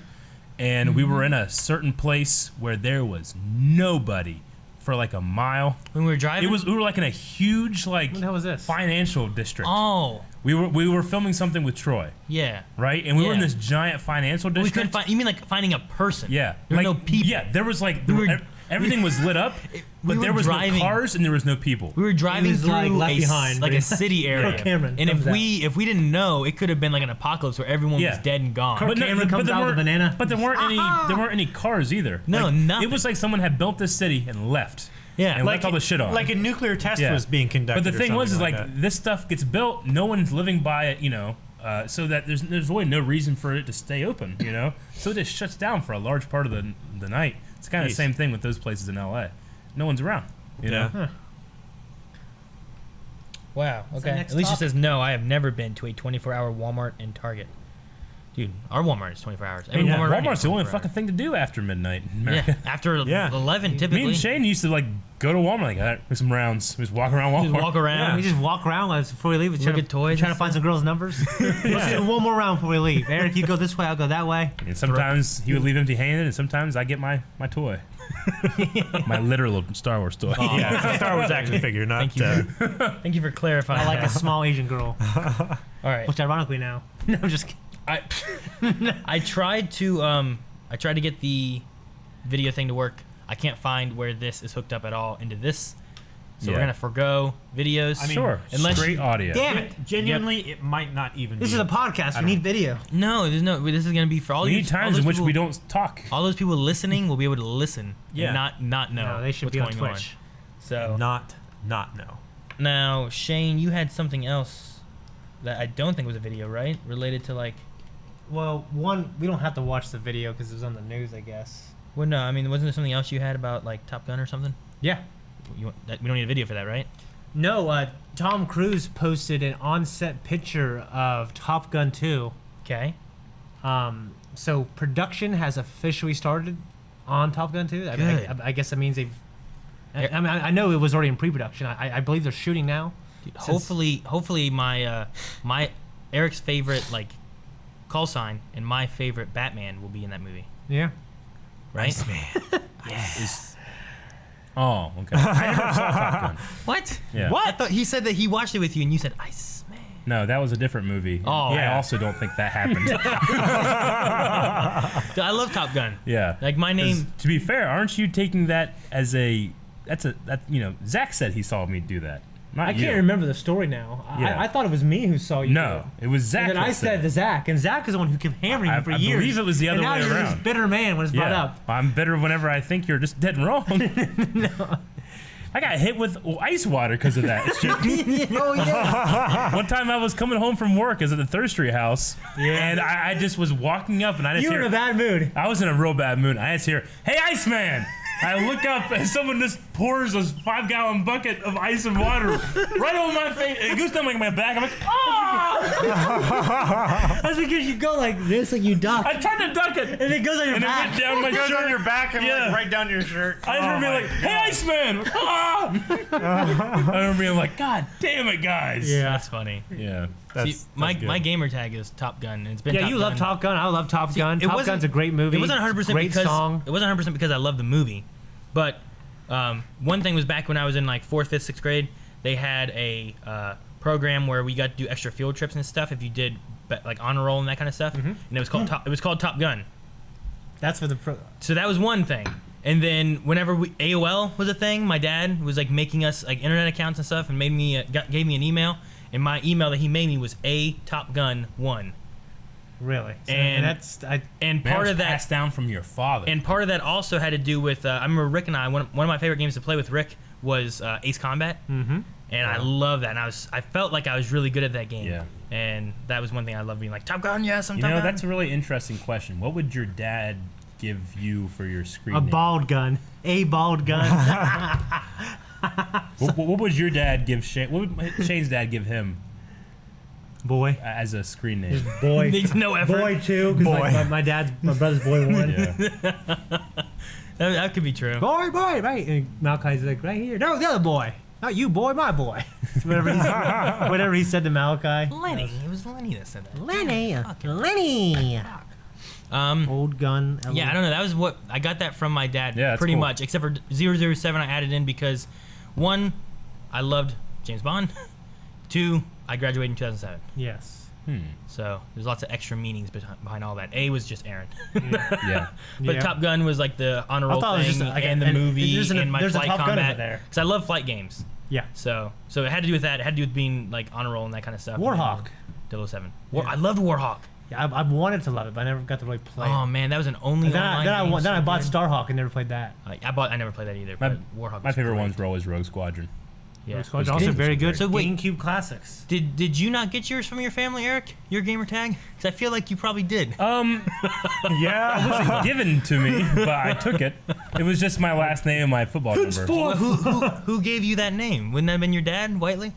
and we were in a certain place where there was nobody for like a mile. When we were driving? We were like in a huge like What the hell was this? financial district. Oh, We were filming something with Troy, yeah. right? And we were in Yeah. this giant financial We district. couldn't find. You mean like finding a person? Yeah, There were like, no people. Yeah, there was like We were- everything was lit up, but there was no cars and there was no people. We were driving through a city area, Cameron and if we didn't know, it could have been like an apocalypse where everyone was dead and gone. But Cameron comes out with a banana. But there weren't any cars either. No, nothing. It was like someone had built this city and left. Yeah, and left all the shit on. Like a nuclear test was being conducted. But the thing was, is like that. this stuff gets built, no one's living by it, so that there's really no reason for it to stay open, So it just shuts down for a large part of the night. It's kind of the same thing with those places in LA. No one's around. You know? Huh. Wow. Okay. next Alicia topic? says no. I have never been to a 24-hour Walmart and Target. Dude, our Walmart is 24 hours. Every Walmart around here Walmart's is the only 24 fucking thing to do after midnight. Yeah, after 11 typically. Me and Shane used to like go to Walmart like that, make some rounds, just walk around Walmart. Just walk around. We just walk around before we leave. Look at toys. Trying to find some girls' numbers. Let's do one more round before we leave. Eric, you go this way, I'll go that way. And sometimes he would leave empty-handed, and sometimes I get my toy, my literal Star Wars toy. Oh, yeah, it's a Star Wars action figure. Not Thank you. Thank you for clarifying. I like that. a small Asian girl. All right. Which ironically now. No, I'm just kidding. I tried to get the video thing to work. I can't find where this is hooked up at all into this. So we're gonna forgo videos. I mean, Sure, unless straight audio. Damn it. Genuinely, it might not even. This be. is a podcast. We need video. No, there's no. This is gonna be for all We you. need times in which we don't talk. All those people listening will be able to listen and not know. No, they should what's be on going Twitch. So not know. now, Shane, you had something else that I don't think was a video, right? Related to like. Well, one, we don't have to watch the video because it was on the news, I guess. Well, no, I mean, wasn't there something else you had about like Top Gun or something? Yeah. We don't need a video for that, right? No, Tom Cruise posted an on-set picture of Top Gun 2. Okay. So production has officially started on Top Gun 2. I guess that means they've... I mean, I know it was already in pre-production. I believe they're shooting now. Dude, hopefully my Eric's favorite like call sign and my favorite Batman will be in that movie, Yeah. right? Oh, okay. I never saw Top Gun. What? Yeah. What? I thought he said that he watched it with you and you said Iceman. No, that was a different movie. Oh, I yeah. also don't think that happened. Dude, I love Top Gun. Yeah. Like my name. To be fair, aren't you taking that as Zach said he saw me do that. Not I you. can't remember the story now. Yeah. I thought it was me who saw you. No, it was Zach. And then I that said to Zach, and Zach is the one who kept hammering me for I years. believe it was the other and now way you're around. this bitter man when it's brought Yeah. up. I'm bitter whenever I think you're just dead wrong. No. I got hit with ice water because of that. Oh yeah. One time I was coming home from work, I was at the Thirstry house, and I just was walking up, and I just You were hear, in a bad mood. I was in a real bad mood. I just hear, "Hey, Iceman!" I look up, and someone just pours a 5-gallon bucket of ice and water right over my face. It goes down like my back. I'm like, "Ah!" That's because you go like this, like you duck, I tried to duck it, and it goes on your and it back. went down my Goes shirt. on your back and Yeah. like right down your shirt. I just remember being like, "Hey, Iceman!" Like, "Ah!" I remember being like, "God damn it, guys!" Yeah. That's funny. Yeah. See, my gamer tag is Top Gun. And it's been Yeah, Top you Gun. love Top Gun. I love Top Gun. it Top wasn't- Gun's a great movie. It wasn't 100% great because song. it wasn't 100% because I love the movie, but one thing was back when I was in like 4th, 5th, 6th grade, they had a program where we got to do extra field trips and stuff if you did like honor roll and that kind of stuff, and it was called Top Gun. That's for the So that was one thing. And then whenever AOL was a thing, my dad was like making us like internet accounts and stuff, and made me gave me an email. And my email that he made me was ATopGun1. really. So, And- that's And That part was of that, passed down from your father. and part of that also had to do with I remember Rick and I. One of my favorite games to play with Rick was Ace Combat, and I love that. And I felt like I was really good at that game. Yeah. And that was one thing I loved being like Top Gun. Yes, I'm You Top know, Gun. that's a really interesting question. What would your dad give you for your screen a name? bald gun. A bald gun. What would your dad give Shane? What would Shane's dad give him Boy. as a screen name? Boy. Needs no effort. Boy too, because like, my brother's boy one. Yeah. That could be true. Boy, right. And Malachi's like, right here. No, the other boy. Not you, boy, my boy. Whatever he said to Malachi. Lenny. It was Lenny that said that. Lenny. Old gun. Yeah, I don't know. That was what I got that from my dad. Yeah, that's pretty cool. much, except for 007. I added in because 1, I loved James Bond. 2, I graduated in 2007. Yes. So there's lots of extra meanings behind all that. A was just Aaron. Yeah. But Yeah. Top Gun was like the honor roll thought it was thing just like and the and movie and my there's a flight Top Gun over combat. there. Because I love flight games. Yeah. So it had to do with that. It had to do with being like honor roll and that kind of stuff. Warhawk. 007. Yeah. I loved Warhawk. Yeah, I've wanted to love it, but I never got to really play Oh it. man, that was an only And online game. then I bought good. Starhawk and never played that. I never played that either. My, But Warhawk. my was favorite great. ones were always Rogue Squadron. Yeah. Rogue Squadron, Those also games very are good. great. So wait- GameCube classics. Did you not get yours from your family, Eric? Your gamer tag? Because I feel like you probably did. Yeah. Given to me, but I took it. It was just my last name and my football number. Well, who gave you that name? Wouldn't that have been your dad, Whiteley?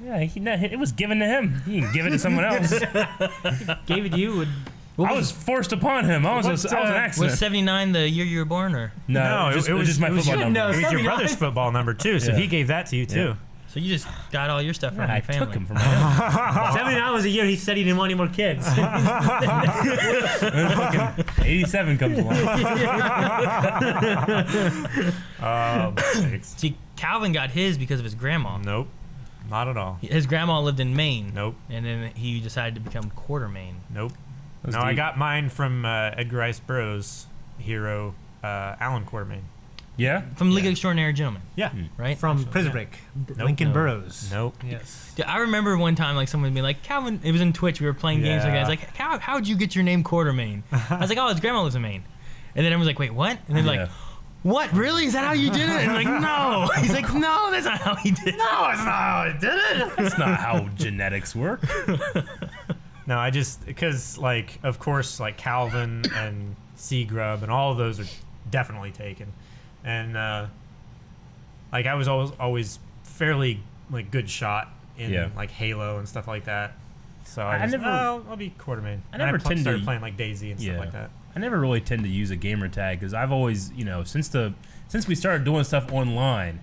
Yeah, it was given to him. He didn't give it to someone else. Gave it to you. I was forced upon him. I was an Was accident. 79 the year you were born, or No, it was just my football you number. know. It was your 79. brother's football number too, so Yeah. he gave that to you too. so you just got all your stuff from Yeah, I your family? took him from my own. 79 was a year he said he didn't want any more kids. Fucking 87 comes along. Mistakes. See, Calvin got his because of his grandma. Nope, not at all. His grandma lived in Maine. Nope, And then he decided to become quarter Maine. nope. That's No, I deep. got mine from Edgar Rice Burroughs' hero, Alan Quartermain. Yeah? From League of Extraordinary Gentlemen, Yeah. right? From Prison Break. Lincoln No. Burrows. Nope. Yes. Dude, I remember one time, like, someone would be like, Calvin, it was in Twitch, we were playing games like that. Yeah. It's like, how'd you get your name Quartermain? I was like, oh, his grandma lives in Maine. And then everyone was like, wait, what? And then Yeah. like, what, really? Is that how you did it? And I'm like, no. He's like, no, that's not how he did it. No, it's not how I did it. That's not how genetics work. No, I just because like of course like Calvin and Sea Grub and all of those are definitely taken, and like I was always fairly like good shot in Yeah. like Halo and stuff like that. So I I just, never- I'll be Quartermain. I And never tend to- started playing like Daisy and Yeah. stuff like that. I never really tend to use a gamer tag because I've always, since we started doing stuff online,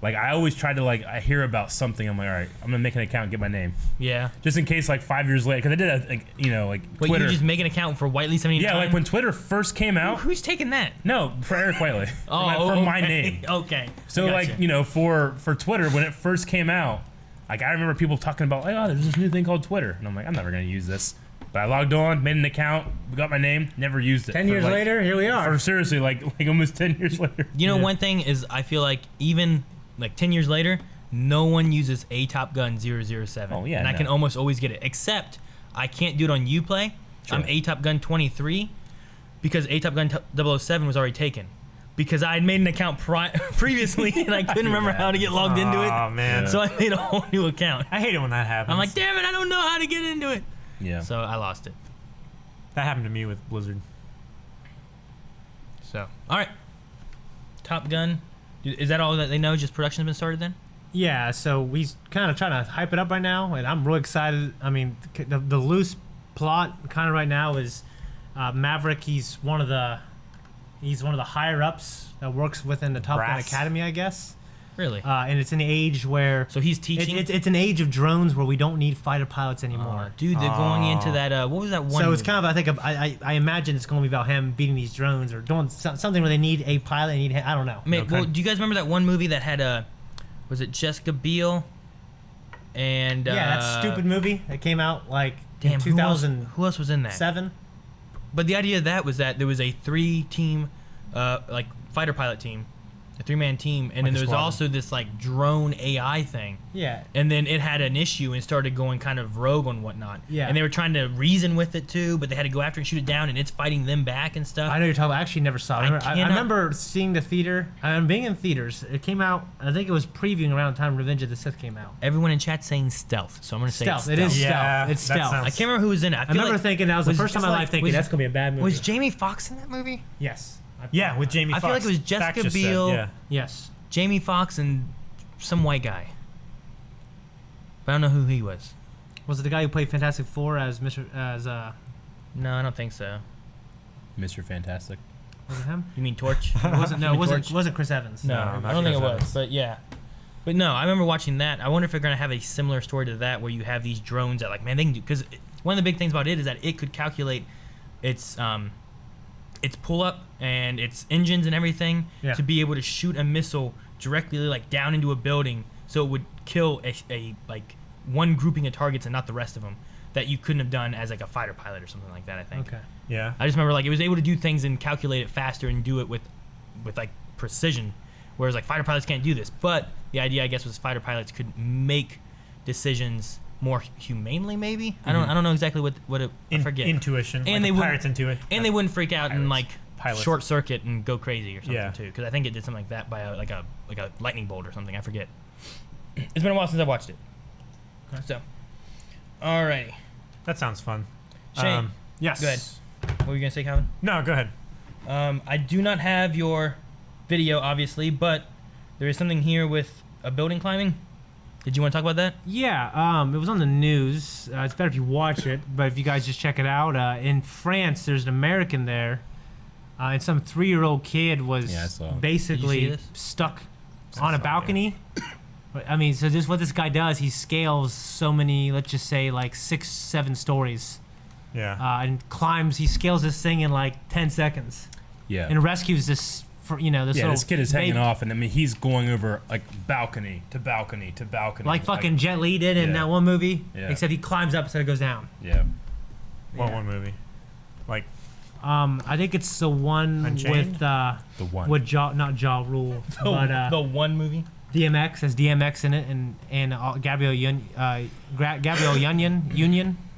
like I always try to I hear about something, I'm like, all right, I'm gonna make an account, and get my name, Yeah. just in case 5 years later, because I did Wait, Twitter. you just make an account for Whiteley 79? Yeah, like when Twitter first came out. Who's taking that? No, for Eric Whiteley. Oh, for my okay. name. Okay. So Gotcha. for Twitter when it first came out, I remember people talking about oh, there's this new thing called Twitter, and I'm like, I'm never gonna use this. But I logged on, made an account, got my name, never used it. 10 For, years later, here we are. For seriously, like almost 10 years later. You know, one thing is I feel like even 10 years later, no one uses a Top Gun 007. Oh, yeah, And I no. can almost always get it, except I can't do it on Uplay. Sure. I'm a Top Gun 23 because a Top Gun 007 was already taken. Because I had made an account previously and I couldn't remember how to get logged into Oh it. man, So I made a whole new account. I hate it when that happens. I'm like, damn it, I don't know how to get into it. Yeah. So I lost it. that happened to me with Blizzard. So, all right. Top Gun. Is that all that they know? Just production's been started then? Yeah, so we kind of trying to hype it up right now, and I'm real excited. I mean, the loose plot kind of right now is Maverick. He's one of the higher ups that works within the Top Gun Brass. Academy, I guess. Really? And it's an age where So he's teaching? It's an age of drones where we don't need fighter pilots anymore. Dude, they're going into that. What was that one? So it's movie? kind of, I think, I imagine it's going to be about him beating these drones or doing something where they need a pilot. I don't know. Well, do you guys remember that one movie that had was it Jessica Biel? And Yeah, that stupid movie that came out damn, in who else 2007. was in that? But the idea of that was that there was a 3-team, fighter pilot team, a 3-man team, and then a there was squadron. also this drone AI thing. Yeah. And then it had an issue and started going kind of rogue and whatnot. Yeah. And they were trying to reason with it too, but they had to go after it and shoot it down, and it's fighting them back and stuff. I know you're talking about. I actually never saw it. I cannot- remember seeing the theater. I'm being in theaters. It came out. I think it was previewing around the time Revenge of the Sith came out. Everyone in chat saying stealth, so I'm gonna say Stealth. Stealth. It is Yeah, stealth. It's that stealth. sounds- I can't remember who was in it. I I feel remember like thinking that was the was first time just in my like- life thinking was- that's gonna be a bad movie. was Jamie Foxx in that movie? Yes. Yeah, with Jamie I Foxx. feel like it was Fact Jessica just said, Biel. yeah. Yes. Jamie Foxx and some white guy. But I don't know who he was. Was it the guy who played Fantastic Four as Mr. No, I don't think so. Mr. Fantastic. Was it him? You mean Torch? It wasn't. No, it Human wasn't. Torch? Wasn't Chris Evans? No, No, I not don't think it Chris was. Evans. But yeah. But no, I remember watching that. I wonder if they're gonna have a similar story to that, where you have these drones that, like, man, they can do. Because one of the big things about it is that it could calculate its pull up and its engines and everything Yeah. to be able to shoot a missile directly down into a building, so it would kill a one grouping of targets and not the rest of them. that you couldn't have done as like a fighter pilot or something like that. I think. Okay. Yeah. I just remember like it was able to do things and calculate it faster and do it with like precision, whereas like fighter pilots can't do this. But the idea, I guess, was fighter pilots could make decisions more humanely, maybe. I don't know exactly what I forget. Intuition. And they pirates intuit. And they wouldn't freak out and like Pilots. short circuit and go crazy or something Yeah. too. Because I think it did something like that by like a lightning bolt or something. I forget. It's been a while since I watched it. So, alrighty. That sounds fun. Shane, yes. go ahead. What were you gonna say, Calvin? No, go ahead. I do not have your video, obviously, but there is something here with a building climbing. Did you want to talk about that? Yeah, it was on the news. It's better if you watch it, but if you guys just check it out, in France, there's an American there, and some 3-year-old kid was Yeah, I saw it. basically Did you see this? stuck on a balcony. I mean, so this what this guy does. He scales so many, let's just say, like 6, 7 stories, Yeah. and climbs. He scales this thing in like 10 seconds, Yeah. and rescues this. This Yeah, little this kid is hanging baby. off, and I mean, he's going over like balcony to balcony to balcony. Like fucking Jet Li did in Yeah. that one movie, Yeah. except he climbs up instead of goes down. Yeah. What yeah. one movie? Like I think it's the one Unchained? with The one. not Ja Rule, but the one movie. DMX has DMX in it, and Gabrielle Union,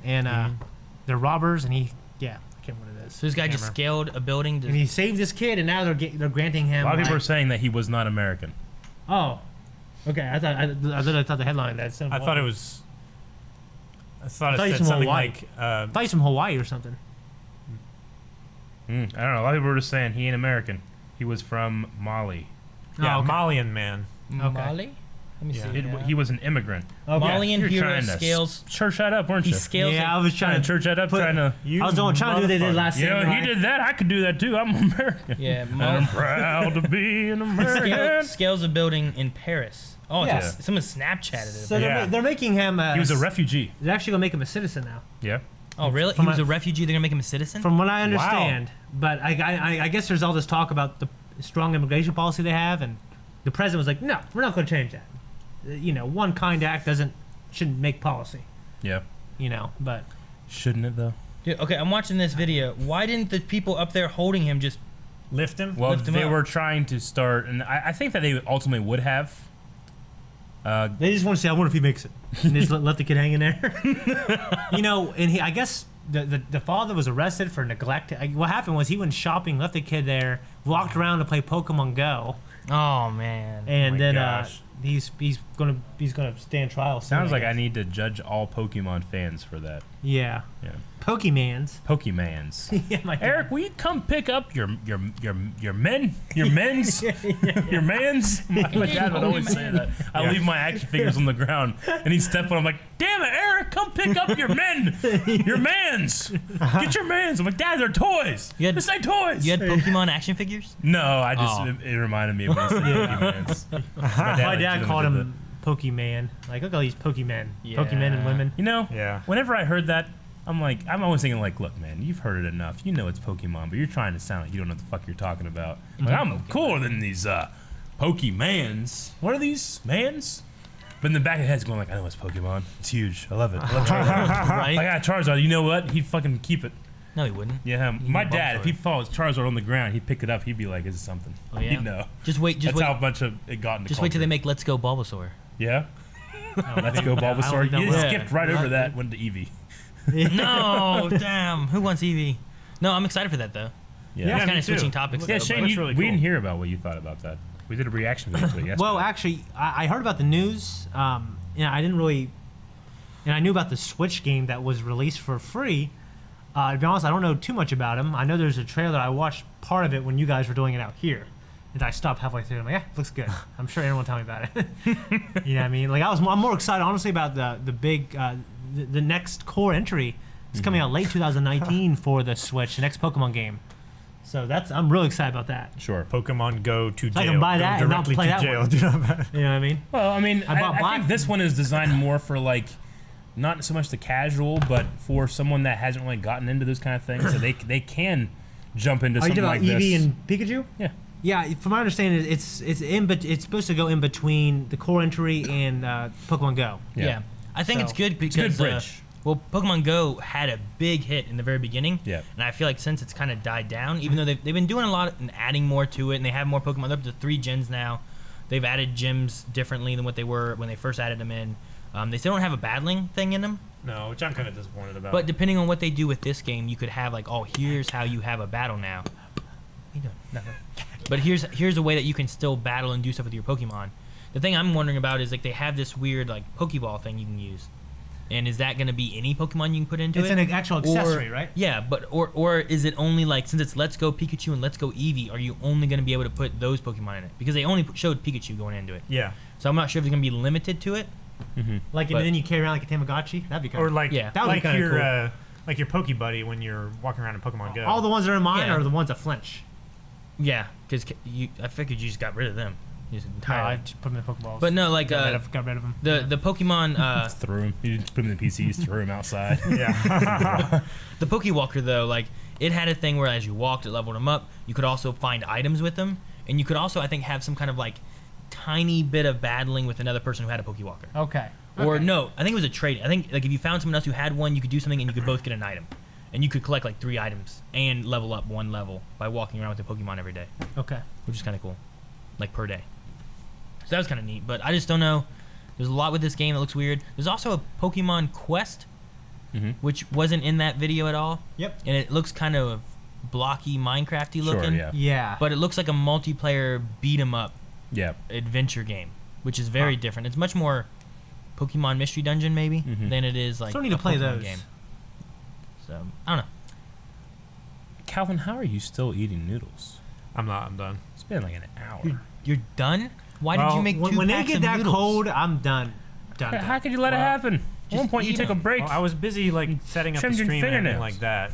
and they're robbers, and I can't remember what it is. So this guy just Camera. scaled a building. And he saved this kid, and now they're granting him. A lot of people are like- saying that he was not American. Oh, okay. I thought the headline that said. I thought it was. I thought thought it he's said from something Hawaii. like. I thought he's from Hawaii or something. I don't know. A lot of people were just saying he ain't American. He was from Mali. Yeah, Oh, okay. Malian man. Mali. Let me Yeah. see. He was an immigrant. Okay. Malian You're hero trying to scales. church that up, weren't He you? scales. Yeah, I was Trying trying to to. church that up, trying to. I was trying to do what they did last You know, Saturday. he did that. I could do that too. I'm American. Yeah, And I'm proud to be an American. scales a building in Paris. Oh, Yeah. someone Snapchatted it. So Yeah. they're making him. He was a refugee. They're actually gonna make him a citizen now. Yeah. Oh, really? He From was a- a refugee. They're gonna make him a citizen. From what I understand, but I guess there's all this talk about the strong immigration policy they have, and the president was like, "No, we're not going to change that. One kind act shouldn't make policy. Yeah. But Shouldn't it though? Dude, okay, I'm watching this video. Why didn't the people up there holding him just? Lift him. Well, Lift him they up. were trying to start, and I think that they ultimately would have. they just want to say, I wonder if he makes it, and they just let the kid hang in there. And I guess the father was arrested for neglect. What happened was he went shopping, left the kid there, walked around to play Pokemon Go, Oh man. and my then gosh. he's gonna stand trial. soon, Sounds like I guess. need to judge all Pokemon fans for that. Yeah, Yeah. Pokemans. Pokemans. Yeah, my God. Eric, will you come pick up your men's your mans? My dad would always say that. I Yeah. leave my action figures on the ground, and he'd step on. I'm like, damn it, Eric, come pick up your mans. Get your mans. I'm like, Dad, they're toys. You had- This ain't toys. You had Pokemon action figures? No, I just Oh. it reminded me of when I said Pokemans. My dad legitimately called did him Pokemon. Like, look at all these Pokemon. Yeah. Pokemon and women. that. You know, Yeah. whenever I heard that, I'm always thinking like, look, man, you've heard it enough. You know it's Pokemon, but you're trying to sound like you don't know what the fuck you're talking about. Like, I'm cooler than these Pokemans. What are these mans? But in the back of the head's going like, I know it's Pokemon. It's huge. I love it. I love Charizard. Right? I got Charizard. You know what? He'd fucking keep it. No, he wouldn't. Yeah, my need dad, if he Bulbasaur. saw his Charizard on the ground, he'd pick it up. He'd be like, "Is it something?" Oh, yeah? He'd know. Just wait. Just That's wait. how much of it got into Just wait till they culture. make Let's Go Bulbasaur. Yeah. Let's go, I don't Bulbasaur. think that You will. skipped right Yeah. over that. Went to Eevee. No, damn. Who wants Eevee? No, I'm excited for that though. Yeah. It's me kind of too. switching topics. Yeah, though, Shane, but- you, really we didn't cool. hear about what you thought about that. We did a reaction video to it yesterday. Well, actually, I heard about the news. I didn't really. And I knew about the Switch game that was released for free. To be honest, I don't know too much about him. I know there's a trailer. I watched part of it when you guys were doing it out here. And I stopped halfway through. I'm like, yeah, looks good. I'm sure everyone will tell me about it. You know what I mean? Like, I'm more excited, honestly, about the big, the next core entry. It's coming out late 2019 for the Switch, the next Pokemon game. So I'm really excited about that. sure. Pokemon Go to jail. I can buy Go that and not directly play to that jail. one. Do not- You know what I mean? Well, I mean, I bought I Black- think this one is designed more for like, not so much the casual, but for someone that hasn't really gotten into those kind of things, so they can jump into Are you something talking about like Eevee this. and Pikachu? Yeah. Yeah, from my understanding, it's supposed to go in between the core entry and Pokemon Go. Yeah. I think So- it's good It's a because good bridge. Well, Pokemon Go had a big hit in the very beginning. Yeah. And I feel like since it's kind of died down, even though they've been doing a lot and adding more to it, and they have more Pokemon. They're up to 3 gens now. They've added gyms differently than what they were when they first added them in. They still don't have a battling thing in them. No, which I'm kind of disappointed about. But depending on what they do with this game, you could have like, oh, here's how you have a battle now. What are you doing? Nothing. But here's a way that you can still battle and do stuff with your Pokemon. The thing I'm wondering about is like they have this weird like Pokeball thing you can use. And is that going to be any Pokemon you can put into It's it? an actual accessory, right? Yeah, but or is it only like, since it's Let's Go Pikachu and Let's Go Eevee, are you only going to be able to put those Pokemon in it? Because they only showed Pikachu going into it. yeah. So I'm not sure if it's going to be limited to it. Like, But- and then you carry around like a Tamagotchi. That'd be kind Or of like Yeah. That would be like kinda your cool. like your Poke Buddy when you're walking around in Pokemon Go. All the ones that are in mine Yeah. are the ones that flinch. Yeah, because I figured you just got rid of them. Just No, I entirely. just put them in Pokeballs. But no, like got rid of them. the Pokemon Threw him. You just put him in the PCs, threw him outside. yeah. the Pokewalker though, like it had a thing where as you walked, it leveled them up. You could also find items with them, and you could also, I think, have some kind of like tiny bit of battling with another person who had a Pokewalker. Okay. Or Okay. no, I think it was a trade. I think like if you found someone else who had one, you could do something and you could both get an item, and you could collect like 3 items and level up 1 level by walking around with the Pokemon every day, Okay. which is kind of cool, like per day. So that was kind of neat, but I just don't know. There's a lot with this game that looks weird. There's also a Pokemon Quest, which wasn't in that video at all, Yep. and it looks kind of blocky, Minecrafty looking. Sure, yeah. Yeah. But it looks like a multiplayer beat 'em up Yeah. adventure game, which is very different. It's much more Pokemon Mystery Dungeon maybe than it is like Still need to a play Pokemon those. game. So I don't know. Calvin, how are you still eating noodles? I'm not. I'm done. It's been like an hour. You're done? Why did Well, you make two when they packs get of that noodles? cold, I'm done. Done. How could you let it happen? At one point, you eat took a them. break. Well, I was busy like setting up the Trimmed your stream and everything fingernails. like that.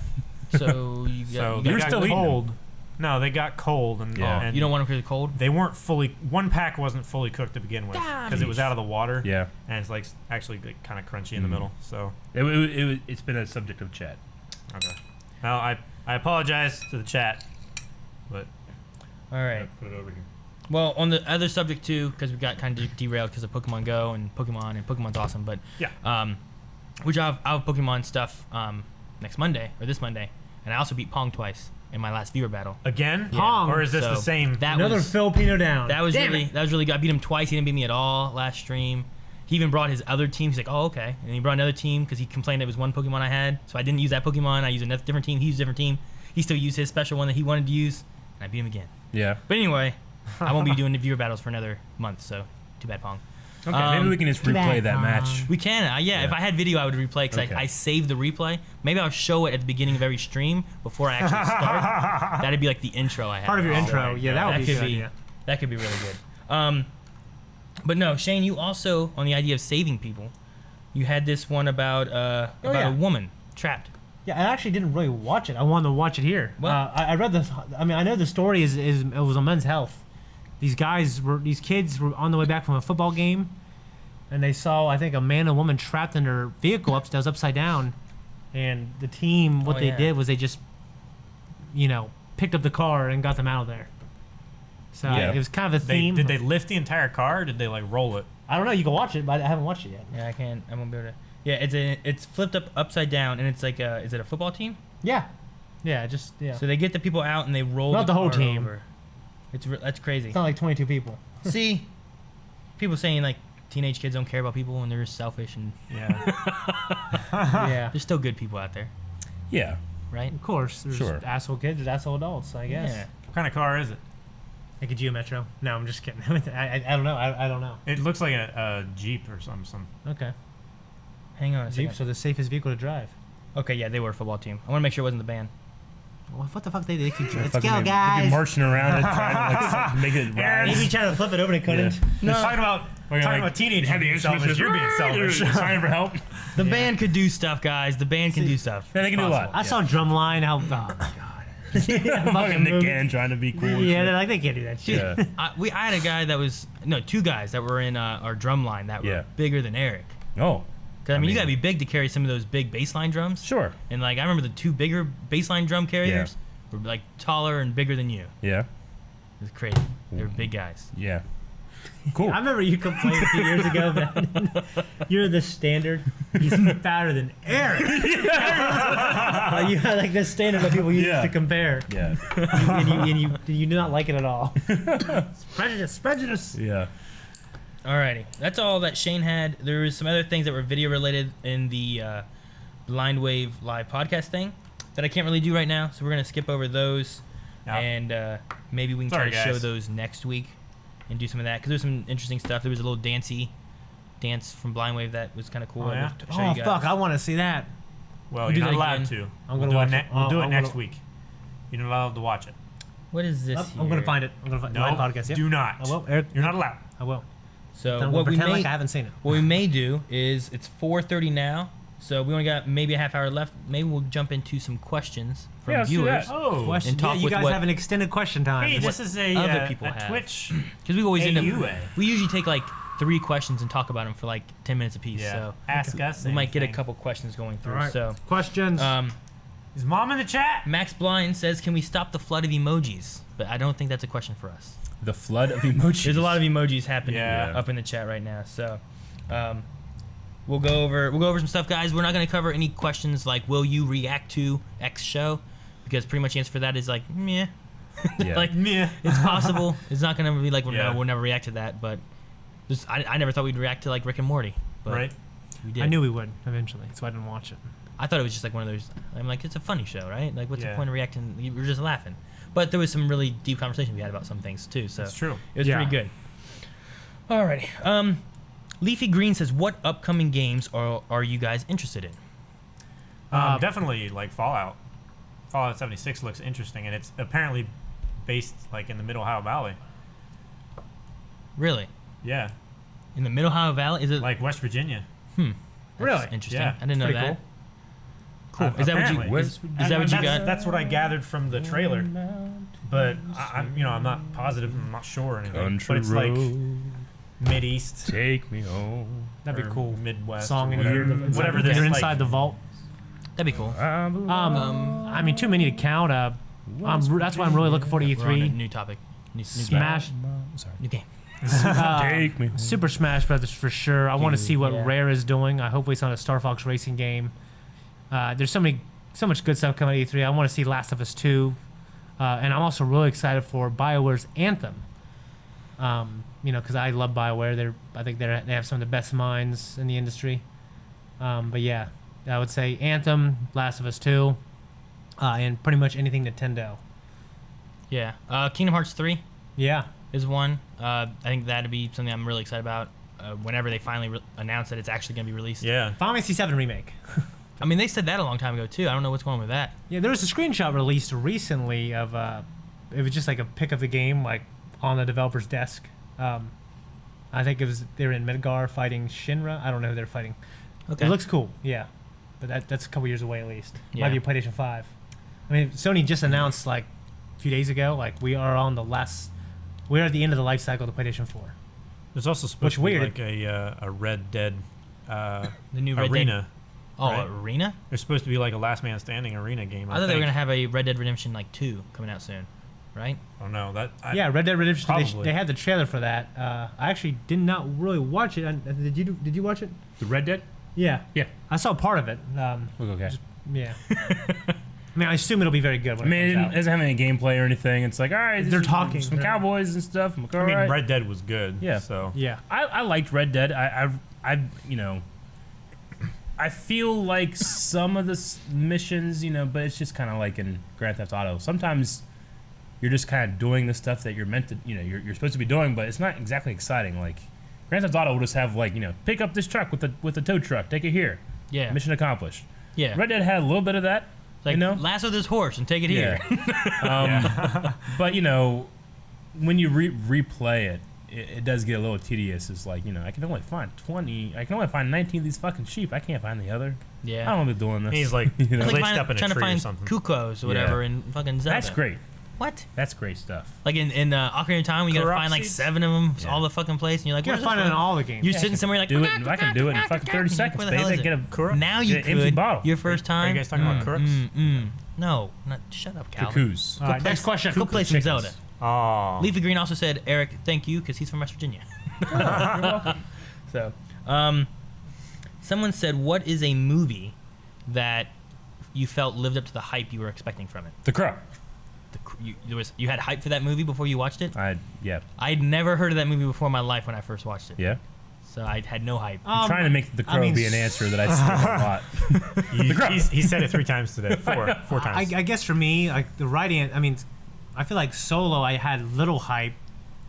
So you got, So you, they You're got got still eating them. cold. No, they got cold and, and you don't want them because they're cold? They weren't fully. One pack wasn't fully cooked to begin with because it was out of the water. Yeah. And it's like actually like, kind of crunchy in the middle. So It's been a subject of chat. okay. Well, I apologize to the chat, but All right. put it over here. Well, on the other subject too, because we got kind of derailed because of Pokemon Go and Pokemon's awesome, but Yeah. which I'll have Pokemon stuff next Monday or this Monday, and I also beat Pong twice in my last viewer battle. Again? Pong. Or is this So the same? That Another was Filipino down. that was Damn really it. that was really good. I beat him twice. He didn't beat me at all last stream. He even brought his other team. He's like, oh okay, and he brought another team because he complained it was one Pokemon I had, so I didn't use that Pokemon. I used another different team. He used a different team. He still used his special one that he wanted to use, and I beat him again. Yeah. But anyway, I won't be doing the viewer battles for another month, so too bad, Pong. Okay, maybe we can just replay that match. We can. Yeah, if I had video, I would replay because Okay. I saved the replay. Maybe I'll show it at the beginning of every stream before I actually start. That'd be like the intro I have. Part of your Oh, intro. Yeah, that would be a could good be. idea. That could be really good. But no, Shane, you also on the idea of saving people, you had this one about yeah. a woman trapped. Yeah, I actually didn't really watch it. I wanted to watch it here. What? I read this. I mean, I know the story is it was on Men's Health. These kids were on the way back from a football game, and they saw, I think, a man and woman trapped in their vehicle upside down, and the team, what Oh, they yeah. did was they just, picked up the car and got them out of there. So Yeah. it was kind of a theme. Did they lift the entire car or did they like roll it? I don't know. You can watch it, but I haven't watched it yet. Yeah, I can't. I won't be able to. Yeah, it's flipped up upside down, and it's like is it a football team? Yeah, yeah. So they get the people out and they roll Not the whole car team. over. That's crazy. It's not like 22 people. See, people saying like teenage kids don't care about people and they're selfish, and Yeah. Yeah, there's still good people out there, Yeah. right? of course. There's Sure. asshole kids. There's asshole adults. I guess. Yeah. What kind of car is it? Like a Geo Metro. No, I'm just kidding. I don't know. I don't know. It looks like a Jeep or some. Okay. Hang on a second. Jeeps are the safest vehicle to drive. Okay, yeah, they were a football team. I want to make sure it wasn't the band. What the fuck they keep Let's Fucking- go, fucking guys. marching around and trying to like, make it rise. Maybe trying to flip it over and they couldn't. No. Talking about teenagers being selfish. You're being selfish. Trying for help. The band could do stuff, guys. The band can do stuff. Yeah, they can do a lot. I saw Drumline. How? Oh my god. Yeah, Fucking Nick Cannon trying to be cool. and yeah, shit. they're like they can't do that shit. Yeah. I had a guy that was two guys that were in our drum line that were Yeah. bigger than Eric. Oh. Cause I mean, you mean- gotta be big to carry some of those big bass line drums. Sure. And like I remember the 2 bigger bass line drum carriers were like taller and bigger than you. Yeah. It was crazy. They were big guys. Yeah. Cool. I remember you complained a few years ago that you're the standard. He's fatter than Eric. You had like this standard that people use to compare. Yeah. And you do not like it at all. It's prejudice. Yeah. Alrighty, that's all that Shane had. There was some other things that were video related in the Blind Wave live podcast thing that I can't really do right now, so we're gonna skip over those, and maybe we can try to show those next week and do some of that because there's some interesting stuff. There was a little dance from Blind Wave that was kind of cool. Oh, yeah? To show you guys. Fuck! I want to see that. Well, We'll you're do not that allowed again. to. I'm We'll gonna do watch it. We'll do it I'm next gonna- week. You're not allowed to watch it. What is this? I'm gonna here? find it. I'm gonna find No, my podcast. Yep. do not. I will. Eric, You're not allowed. I will. So I'm what gonna we pretend may like I haven't seen it. what we may do is it's 4:30 now, so we only got maybe a half hour left. Maybe we'll jump into some questions from let's do viewers that. Oh, Question. talk Yeah, you with guys what- have an extended question time. hey, this is a other people a have. Twitch. because we always end up. AUA. We usually take like 3 questions and talk about them for like 10 minutes apiece. Yeah. So Ask us. we might get a anything. couple questions going through. All right. So Questions. Is mom in the chat? Max Blind says, "Can we stop the flood of emojis?" But I don't think that's a question for us. The flood of emojis. There's a lot of emojis happening Yeah. up in the chat right now. So we'll go over some stuff, guys. We're not going to cover any questions like will you react to X show because pretty much the answer for that is like meh. Yeah. Like Yeah. it's possible. It's not going to be like Yeah. we'll never react to that. But I never thought we'd react to like Rick and Morty. But Right. We did. I knew we would eventually, so I didn't watch it. I thought it was just like one of those. I'm like, it's a funny show, right? Like, what's the Yeah. point of reacting? We were just laughing. But there was some really deep conversation we had about some things too. So That's true. it was Yeah. pretty good. Alrighty. Leafy Green says, "What upcoming games are you guys interested in?" Definitely like Fallout. Fallout 76 looks interesting, and it's apparently based like in the Middle Ohio Valley. Really? Yeah, In the Middle Ohio Valley? Is it like West Virginia. That's Really? interesting? Yeah. I didn't know Pretty that. cool. Cool. Is that what you? Apparently. Is that what you got? That's what I gathered from the trailer. But I'm not positive. I'm not sure or anything. Country but it's like road, Mid East, take me home. That'd be or cool. Midwest, Song or and whatever. you're, Whatever this you're like, inside the vault. That'd be cool. I mean, too many to count. That's why I'm really looking forward to We're on a E3. new topic. New Smash, Sorry. New game. Take me home. Super Smash Brothers for sure. I want to see what yeah. Rare is doing. Hopefully it's not a Star Fox racing game. There's so much good stuff coming at E3. I want to see Last of Us 2, and I'm also really excited for BioWare's Anthem. Because I love BioWare. I think they have some of the best minds in the industry. But yeah, I would say Anthem, Last of Us 2, and pretty much anything Nintendo. Yeah. Kingdom Hearts 3 Yeah. is one. I think that'd be something I'm really excited about. Whenever they finally announce that it's actually going to be released. Yeah. Final Fantasy 7 remake. I mean, they said that a long time ago too. I don't know what's going on with that. Yeah, there was a screenshot released recently of it was just like a pic of the game like on the developer's desk. I think they're in Midgar fighting Shinra. I don't know who they're fighting. Okay. It looks cool, yeah, but that's a couple years away at least. Yeah. Might be a PlayStation 5. I mean, Sony just announced like a few days ago, like we're at the end of the life cycle of the PlayStation 4. There's also supposed Which to be weird. like a Red Dead The new Red arena. Dead. Oh, right? Arena? There's supposed to be like a Last Man Standing arena game. I thought they were gonna have a Red Dead Redemption like 2 coming out soon, right? Oh no, that. Yeah, Red Dead Redemption. Probably. They had the trailer for that. I actually did not really watch it. Did you watch it? The Red Dead? Yeah. Yeah. I saw part of it. Look okay. Yeah. I mean, I assume it'll be very good I when mean, it it comes out. doesn't have any gameplay or anything. It's like, all right, They're talking. some cowboys and stuff. I'm like, all I mean, right. Red Dead was good. Yeah. So. Yeah. I liked Red Dead. I feel like some of the missions, but it's just kind of like in Grand Theft Auto. Sometimes you're just kind of doing the stuff that you're meant to, you're supposed to be doing, but it's not exactly exciting. Like Grand Theft Auto will just have like, pick up this truck with a tow truck, take it here, Yeah. mission accomplished. Yeah. Red Dead had a little bit of that, Like lasso this horse and take it here. But when you replay it, it does get a little tedious. It's like, I can only find 19 of these fucking sheep. I can't find the other. Yeah. I don't want to be doing this. He's like It's like glitched up in a trying to tree or find something. Kukos or whatever in fucking Zelda. That's great. What? That's great stuff. Like in Ocarina of Time, you gotta find like Corrupseeds? 7 of them, Yeah. all the fucking place, and you're like, You where's gotta find this it in one? all the games. You're sitting somewhere, you're like, Do it. I can do it in fucking 30 seconds, Where the baby. hell is I get it? a Corrupt. Now you Get an empty could. bottle. Your first time. Are you guys talking about Crooks? No, not. Shut up, Calvin. Cuckoos. All right, next question. Go play some chickens. Zelda. Oh. Leafy Green also said, Eric, thank you, because he's from West Virginia. You're welcome. So, someone said, what is a movie that you felt lived up to the hype you were expecting from it? The Crow. You had hype for that movie before you watched it? Yeah. I'd never heard of that movie before in my life when I first watched it. Yeah. So I had no hype. I'm trying to make The Crow be an answer that I say a lot. He said it 3 times today. Four times. I guess for me, like the right answer, I mean, I feel like Solo, I had little hype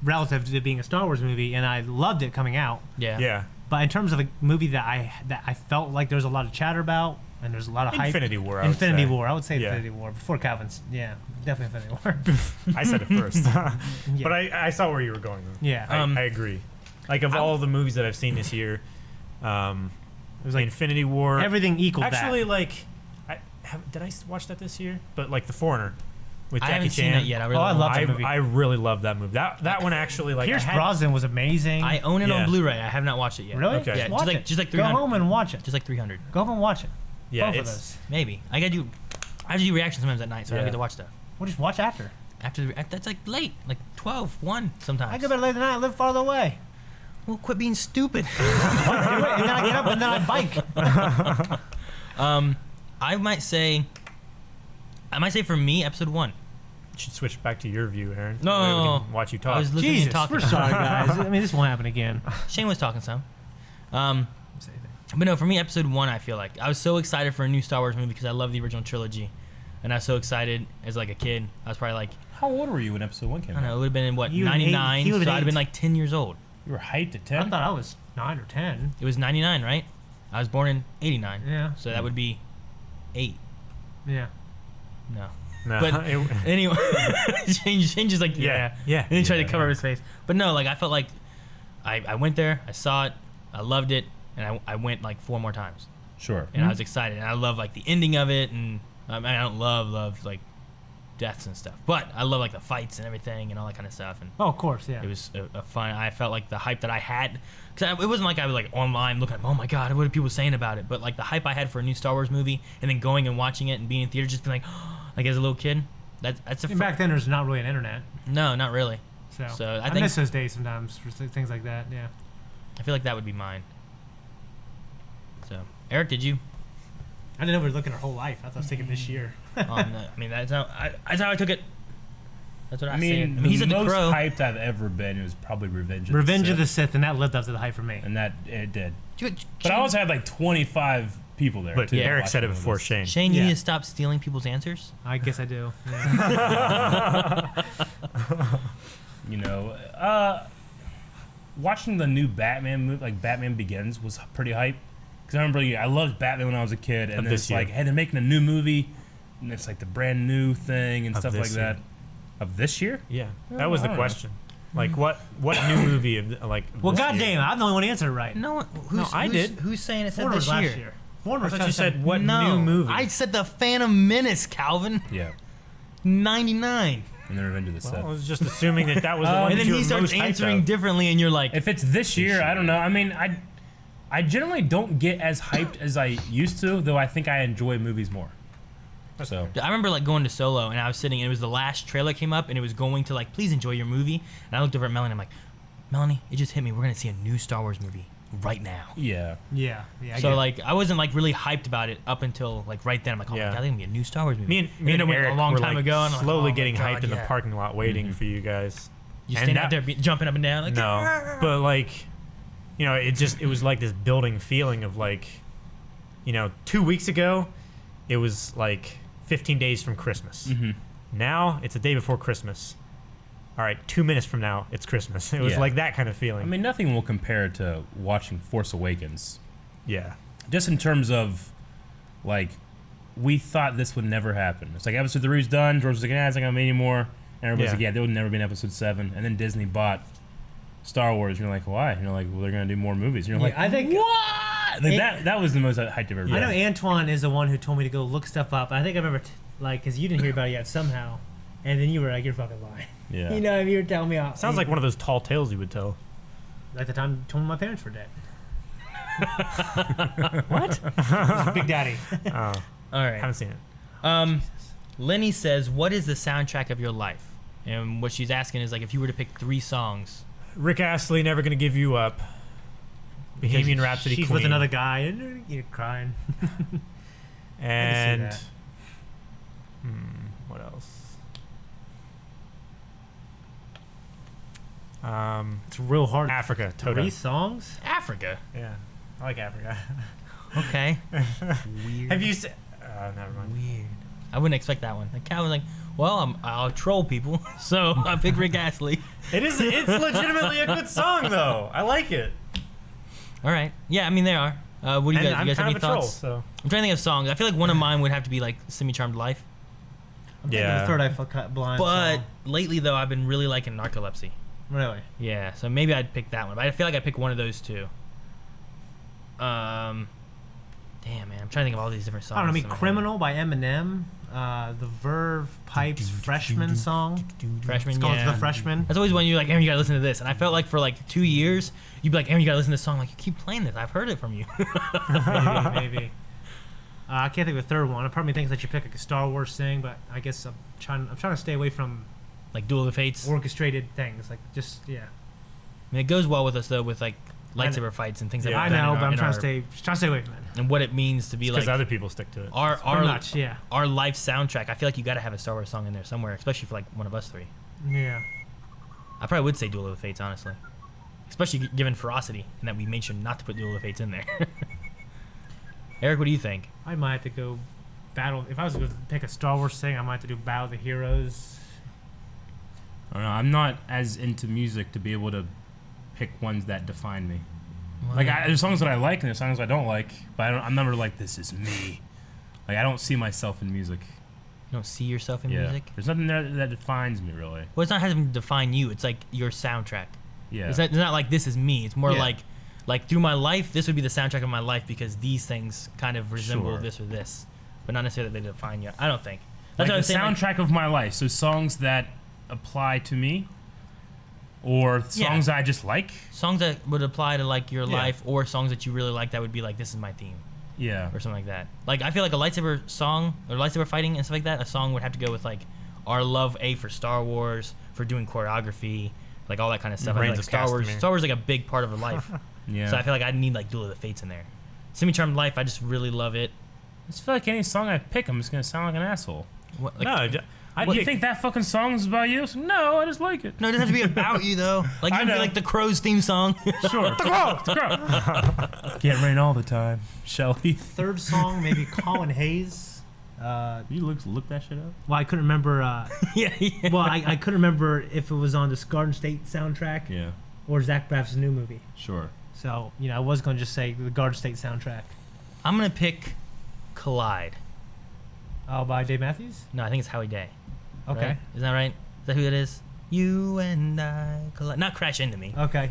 relative to it being a Star Wars movie, and I loved it coming out. Yeah. Yeah. But in terms of a movie that I felt like there was a lot of chatter about, and there's a lot of hype. Infinity War. Infinity War. I would say Yeah. Infinity War before Calvin's. Yeah, definitely Infinity War. I said it first. Yeah. But I saw where you were going. Yeah. I agree. Like, of all the movies that I've seen this year, it was like Infinity War. Everything equaled Actually, that. like, did I watch that this year? But like The Foreigner with Jackie I haven't Chan. seen it yet. I really I love that movie. I really love that movie. That one actually, like, Pierce Brosnan was amazing. I own it Yeah. on Blu-ray. I have not watched it yet. Really? Okay. Yeah, Watch just like 300. Go home and watch it. Just like 300. Go home and watch it. Yeah, Both of it's those. Maybe. I have to do reactions sometimes at night, so I don't Yeah. get to watch stuff. We'll just watch after. That's like late, like 12, 1 sometimes. I go to bed late at night. I live farther away. Well, quit being stupid. Do it, and then I get up and then I bike. I might say for me, episode 1. you should switch back to your view, Aaron. No. That way we can watch you talk. I was listening Jesus, and talking. we're sorry, guys. I mean, this won't happen again. Shane was talking some. But no, for me, episode 1, I feel like I was so excited for a new Star Wars movie because I love the original trilogy, and I was so excited as like a kid. I was probably like, How old were you when episode 1 I came don't know, out? it would have been in what, You were 99, eight. He so was I'd have been eight. like 10 years old. You were hyped at I 10? thought I was 9 or 10. It was 99, right? I was born in 89. Yeah. So that would be 8. Yeah. No. No, But anyway, Shane just like, yeah. yeah. And he tried to Yeah, cover yeah. his face. But no, like I felt like I went there, I saw it, I loved it, and I went like 4 more times. Sure. And I was excited. And I love like the ending of it, and I mean, I don't love like deaths and stuff, but I love like the fights and everything and all that kind of stuff. And Oh, of course, yeah. it was a fun. I felt like the hype that I had, because it wasn't like I was like online looking at, oh my god, what are people saying about it? But like the hype I had for a new Star Wars movie, and then going and watching it and being in theater, just being like, like as a little kid, that's a And back then, there's not really an internet. no, not really. So, I I think- miss those days sometimes for things like that, yeah. I feel like that would be mine. So Eric, did you? I didn't know we were looking our whole life. I thought I was thinking this year. No, I mean that's how I took it. That's what I, I mean, said. He said the the most Crow. hyped I've ever been was probably Revenge of Revenge the of the Sith, and that lived up to the hype for me. And that, it did. Dude, But I also had like 25 people there. But too, Eric said it watching before movies. Shane. Shane, you Yeah. need to stop stealing people's answers. I guess I do. Yeah. You know, watching the new Batman movie, like Batman Begins, was pretty hype. Because I remember, I loved Batman when I was a kid, and Of then this it's year. like, hey, they're making a new movie, and it's like the brand new thing and Of stuff like this that. year. Of this year? Yeah, that was I the don't know. question. Like, what new movie of like? Well, this goddamn, year? I'm the only one to answer it right. No, No, I did. Who's saying it said Foreigner this was year? last year. Foreigner I was thought you 2007. said what No, new movie? I said the Phantom Menace, Calvin. Yeah. 99. And then Revenge of the Well, I Sith. was just assuming that was the one And that then you he were starts most hyped answering of. differently, and you're like, If it's this year, year. I don't know. I mean, I generally don't get as hyped as I used to, though I think I enjoy movies more. So I remember like going to Solo, and I was sitting, and it was the last trailer came up, and it was going to like, please enjoy your movie. And I looked over at Melanie, I'm like, Melanie, it just hit me. We're gonna see a new Star Wars movie right now. yeah. Yeah, yeah. So like, I wasn't like really hyped about it up until like right then. I'm like, oh Yeah. my god, there's gonna be a new Star Wars movie. Me and then it went Eric a long were time like ago, and I'm like, slowly oh my getting God, hyped in the yeah. parking lot waiting for you guys. You And stand that- out there jumping up and down like, No, but like, you know, it was like this building feeling of like, you know, 2 weeks ago, it was like 15 days from Christmas. Mhm. Now it's a day before Christmas. All right, 2 minutes from now, it's Christmas. It was Yeah. like that kind of feeling. I mean, nothing will compare to watching Force Awakens. yeah. Just in terms of, like, we thought this would never happen. It's like episode 3 is done. George was like, it's not gonna be anymore. And everybody's Yeah. like, yeah, there would never be an episode 7. And then Disney bought Star Wars. And you're like, why? And you're like, well, they're gonna do more movies. And you're like, I think what? Like, that was the most hyped I've ever been. I know Antoine is the one who told me to go look stuff up. I think I remember, like, because you didn't hear about it yet somehow, and then you were like, "You're fucking lying." Yeah. You know, you were telling me. Sounds like one of those tall tales you would tell. At the time, told me my parents were dead. What? Big Daddy. Oh, all right. haven't seen it. Lenny says, what is the soundtrack of your life? And what she's asking is like, if you were to pick 3 songs. Rick Astley, Never Gonna Give You Up. Bohemian Rhapsody, She's Queen. with another guy and you're crying. And that. what else? It's real hard. Africa, Toto. 3 songs? Africa. Yeah, I like Africa. Okay. Weird. Have you seen? Never mind. Weird. I wouldn't expect that one. Like, Cal was like, well, I'll troll people, so I pick Rick Astley. It's legitimately a good song though. I like it. All right. Yeah, I mean, they are. What do you guys? I'm You guys have kind any of a troll, thoughts? so. I'm trying to think of songs. I feel like one of mine would have to be like "Semi-Charmed Life." I'm thinking the Third Eye Cut Blind But song. lately, though, I've been really liking Narcolepsy. Really? Yeah, so maybe I'd pick that one. But I feel like I'd pick one of those two. Damn, man, I'm trying to think of all these different songs. I don't know, I mean, in my head. Criminal by Eminem, the Verve Pipes Freshman song. Freshman, It's called yeah. The Freshman. That's always when you're like, Aaron, you gotta listen to this. And I felt like for like 2 years, you'd be like, Aaron, you gotta listen to this song. Like, you keep playing this. I've heard it from you. Maybe. I can't think of a third one. I probably think that you pick like a Star Wars thing, but I guess I'm trying to stay away from Like Duel of the Fates. orchestrated things. Like, just, yeah. I mean, it goes well with us though, with like lightsaber fights and things like Yeah. that. I know, but I'm in trying our- to stay away from it. And what it means to be Because like other people stick to it. our Pretty much, yeah. our life soundtrack. I feel like you gotta have a Star Wars song in there somewhere, especially for like one of us 3. Yeah. I probably would say Duel of the Fates, honestly. Especially given ferocity, and that we made sure not to put Duel of the Fates in there. Eric, what do you think? I might have to go Battle. If I was going to pick a Star Wars thing, I might have to do Battle of the Heroes. I don't know. I'm not as into music to be able to pick ones that define me. Like, there's songs that I like and there's songs I don't like, but I'm never like, this is me. Like, I don't see myself in music. You don't see yourself in Yeah. music? There's nothing there that defines me, really. Well, it's not having to define you. It's like your soundtrack. Yeah. It's not like this is me. It's more Yeah. like through my life, this would be the soundtrack of my life because these things kind of resemble Sure. this or this, but not necessarily that they define you. I don't think. That's Like what I the was saying. like- soundtrack of my life. So songs that apply to me, or songs Yeah. I just like. songs that would apply to like your Yeah. life, or songs that you really like that would be like, this is my theme, Yeah. or something like that. Like, I feel like a lightsaber song or lightsaber fighting and stuff like that, a song would have to go with like our love for Star Wars, for doing choreography, like all that kind of stuff. I feel Reigns like of Star Wars is like a big part of our life. Yeah. So I feel like I need like Duel of the Fates in there. Semi-Charmed Life, I just really love it. I just feel like any song I pick, I'm just gonna sound like an asshole. What, like, No, You think that fucking song is about you? No, I just like it. no, it doesn't have to be about you though. Like, you I can be know. like the Crow's theme song. Sure. The crow. Can't rain all the time, Shelly. Third song, maybe Colin Hayes. You look that shit up. Well, I couldn't remember. yeah. Well, I couldn't remember if it was on the Garden State soundtrack Yeah. or Zach Braff's new movie. Sure. So, I was going to just say the Garden State soundtrack. I'm gonna pick Collide. Oh, by Dave Matthews? No, I think it's Howie Day. Okay. Right? Isn't that right? Is that who it is? You and I collide. Not Crash Into Me. Okay.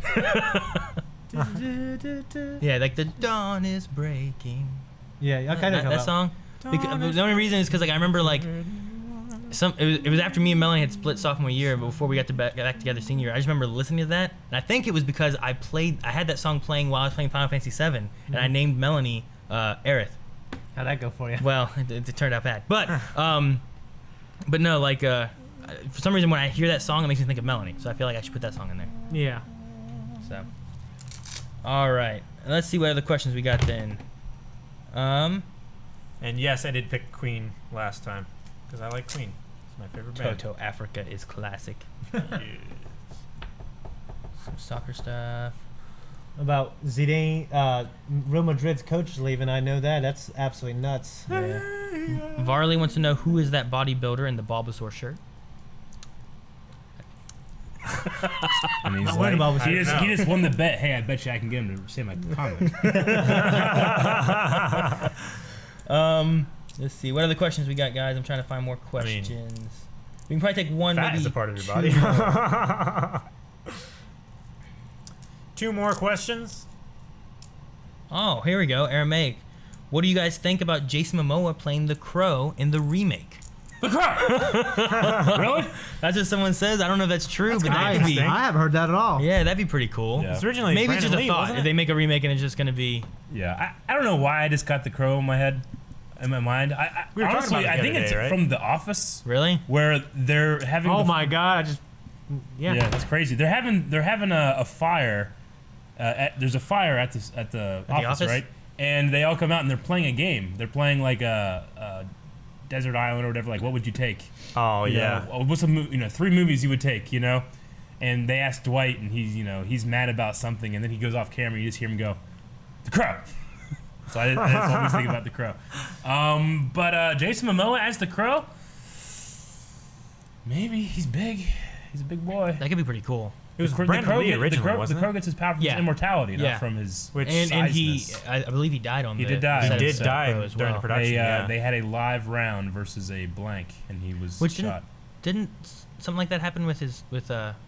Yeah, like the dawn is breaking. Yeah, okay. That song. Because, the only reason is because like I remember like it was after me and Melanie had split sophomore year, but before we got back together senior year. I just remember listening to that, and I think it was because I had that song playing while I was playing Final Fantasy VII, and I named Melanie Aerith. How'd that go for you? Well, it turned out bad, but no, like for some reason when I hear that song, it makes me think of Melanie, so I feel like I should put that song in there. Yeah. So, all right, let's see what other questions we got then. And yes, I did pick Queen last time because I like Queen. It's my favorite band. Toto Africa is classic. Yes. Some soccer stuff. About Zidane, Real Madrid's coach is leaving. I know that. That's absolutely nuts. Yeah. Varley wants to know who is that bodybuilder in the Bulbasaur shirt. And he's Not worried about what he you just, he just won the bet. Hey, I bet you I can get him to say my comment. Let's see. What other questions we got, guys? I'm trying to find more questions. We can probably take one. Fat maybe is a part of your body. 2 more questions. Oh, here we go. Aramaic. What do you guys think about Jason Momoa playing the Crow in the remake? The crow. Really? That's what someone says. I don't know if that's true, but that could be. I haven't heard that at all. Yeah, that'd be pretty cool. Yeah. It's originally Maybe it's Brandon just a Lee, thought. wasn't If it? they make a remake and it's just gonna be. Yeah. I don't know why I just got the crow in my head. in my mind. We were talking Honestly, about it I the think other it's day, right? from The Office, Really? where they're having. Oh my god! I just Yeah, that's crazy. They're having a fire. There's a fire at the office, right? And they all come out and they're playing a game. They're playing like a Desert Island or whatever. Like, what would you take? Oh You yeah. know, what's 3 movies you would take? You know, and they ask Dwight, and he's mad about something, and then he goes off camera. You just hear him go, "The Crow." So I just always think about The Crow. But Jason Momoa as The Crow, maybe he's big. He's a big boy. That could be pretty cool. It was Brandon Lee originally, wasn't The Crow gets his power from his immortality, not from his and he, sizeness. I believe he died on. He the did die. set He of did die Crow as during well. the production. They had a live round versus a blank, and he was Which shot. didn't something like that happen with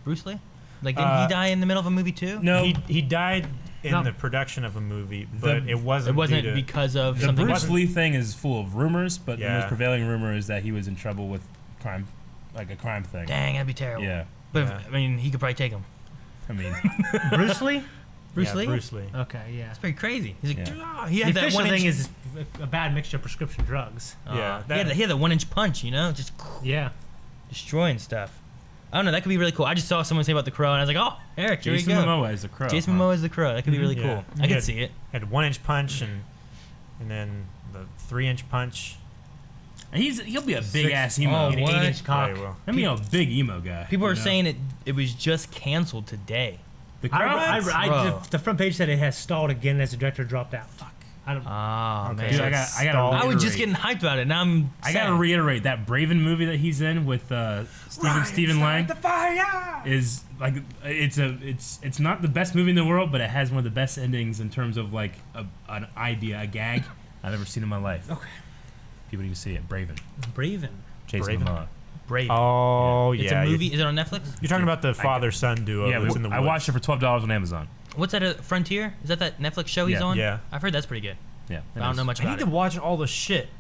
Bruce Lee? Like, didn't he die in the middle of a movie too? No, He died in the production of a movie, but it wasn't. It wasn't due to, because of the something. Bruce Lee thing is full of rumors, but the Yeah. most prevailing rumor is that he was in trouble with crime, like a crime thing. Dang, that'd be terrible. Yeah, But Yeah. I mean, he could probably take him. I mean, Bruce Lee. Bruce Lee. Bruce Lee. Okay, yeah. That's pretty crazy. He's like, Yeah. "Ah," he The had that official 1 thing inch. is a bad mixture of prescription drugs. Yeah, he had that 1 inch punch. Just Yeah. destroying stuff. I don't know. That could be really cool. I just saw someone say about The Crow, and I was like, oh, Eric, here Jason we go. Momoa is the Crow. Jason Momoa is The Crow. That could be really Yeah. cool. I Yeah. could see it. Had 1 inch punch and then the 3-inch punch. And he'll be a big ass emo. Oh, An what? 8-inch cock. Very well. I mean, a big emo guy. People are you know? saying it was just canceled today. The Crow. Bro. The front page said it has stalled again as the director dropped out. Fuck. I don't. Oh, man. Dude, I gotta. I was just getting hyped about it. Now I'm I sad. gotta reiterate that Braven movie that he's in with Stephen Lang is like it's not the best movie in the world, but it has one of the best endings in terms of like an idea, a gag I've ever seen in my life. Okay. People need to see it. Braven. Braven. Jason Braven? Momoa. Brave. Oh yeah. It's a movie. Is it on Netflix? You're talking about the father-son duo Yeah, that's in the I woods. watched it for $12 on Amazon. What's that? Frontier? Is that Netflix show he's Yeah. on? Yeah. I've heard that's pretty good. Yeah, But I don't know much I about need it. to watch all the shit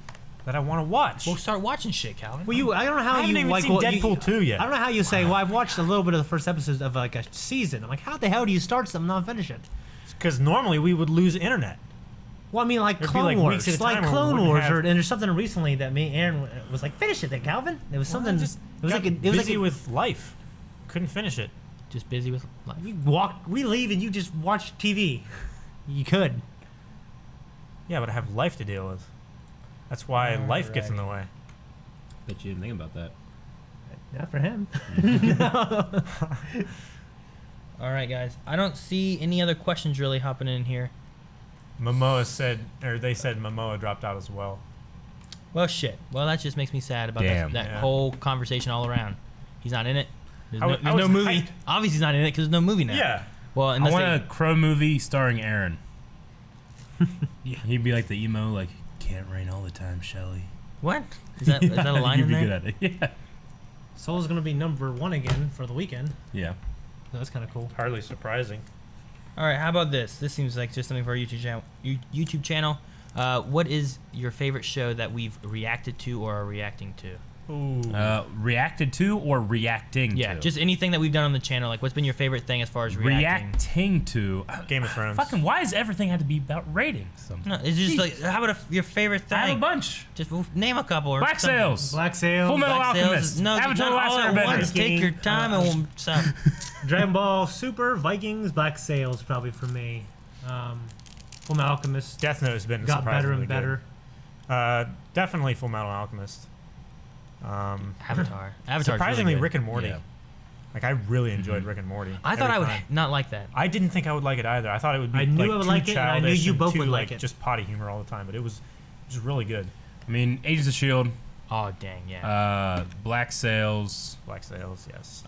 that I want to watch. Well, start watching shit, Calvin. Well, I don't know how I haven't you even like seen what Deadpool 2 yet. I don't know how you say. Well, I've watched a little bit of the first episodes of like a season. I'm like, how the hell do you start something and not finish it? Because normally we would lose internet. Well, I mean, like There'd be, Clone like, Wars, weeks at a like time where we Clone wouldn't Wars, have- and there's something recently that me and Aaron was like, finish it, then Calvin. It was something. Just it was got like it was busy like with life. Couldn't finish it. Just busy with life. we leave and you just watch TV. You could. Yeah, but I have life to deal with. That's why life gets in the way. Bet you didn't think about that. Not for him. All right, guys. I don't see any other questions really hopping in here. Momoa said, or they said Momoa dropped out as well. Well, shit. Well, that just makes me sad about Damn. that Yeah. whole conversation all around. He's not in it. There's I no, was- I there's no was movie. hyped. Obviously, he's not in it because there's no movie now. Well, I unless want they, a Crow movie starring Aaron. He'd be like the emo, like, can't rain all the time, Shelly. what? Is that a line He'd in be there? good at it. Yeah. Soul's gonna be #1 again for the weekend. Yeah. So that's kind of cool. Hardly surprising. All right. How about this? This seems like just something for our YouTube channel. What is your favorite show that we've reacted to or are reacting to? Ooh. Reacted to or reacting Yeah, to? just anything that we've done on the channel. Like, what's been your favorite thing as far as reacting? reacting to. Game of Thrones. Fucking, why does everything have to be about ratings? No, it's just like, how about your favorite thing? I have a bunch. Just name a couple. Or Black something. Sails. Black Sail, Full Metal Black Sails Alchemist. is- No, Avatar: not The Last all at Airbender. once. Take your time and we'll stop. Dragon Ball Super, Vikings, Black Sails probably for me. Full Metal Alchemist Death Note has been got better surprisingly and better. good. Definitely Full Metal Alchemist. Avatar. Avatar's Surprisingly, really good. Rick and Morty. Yeah. Like I really enjoyed Rick and Morty. I thought every I would time. not like that. I didn't think I would like it either. I thought it would be. I knew like, I would too like it, and I knew childish you and both too, would like it. Just potty humor all the time, but it was really good. I mean, Agents of S.H.I.E.L.D., Oh dang, yeah. Black Sails, Black Sails, yes.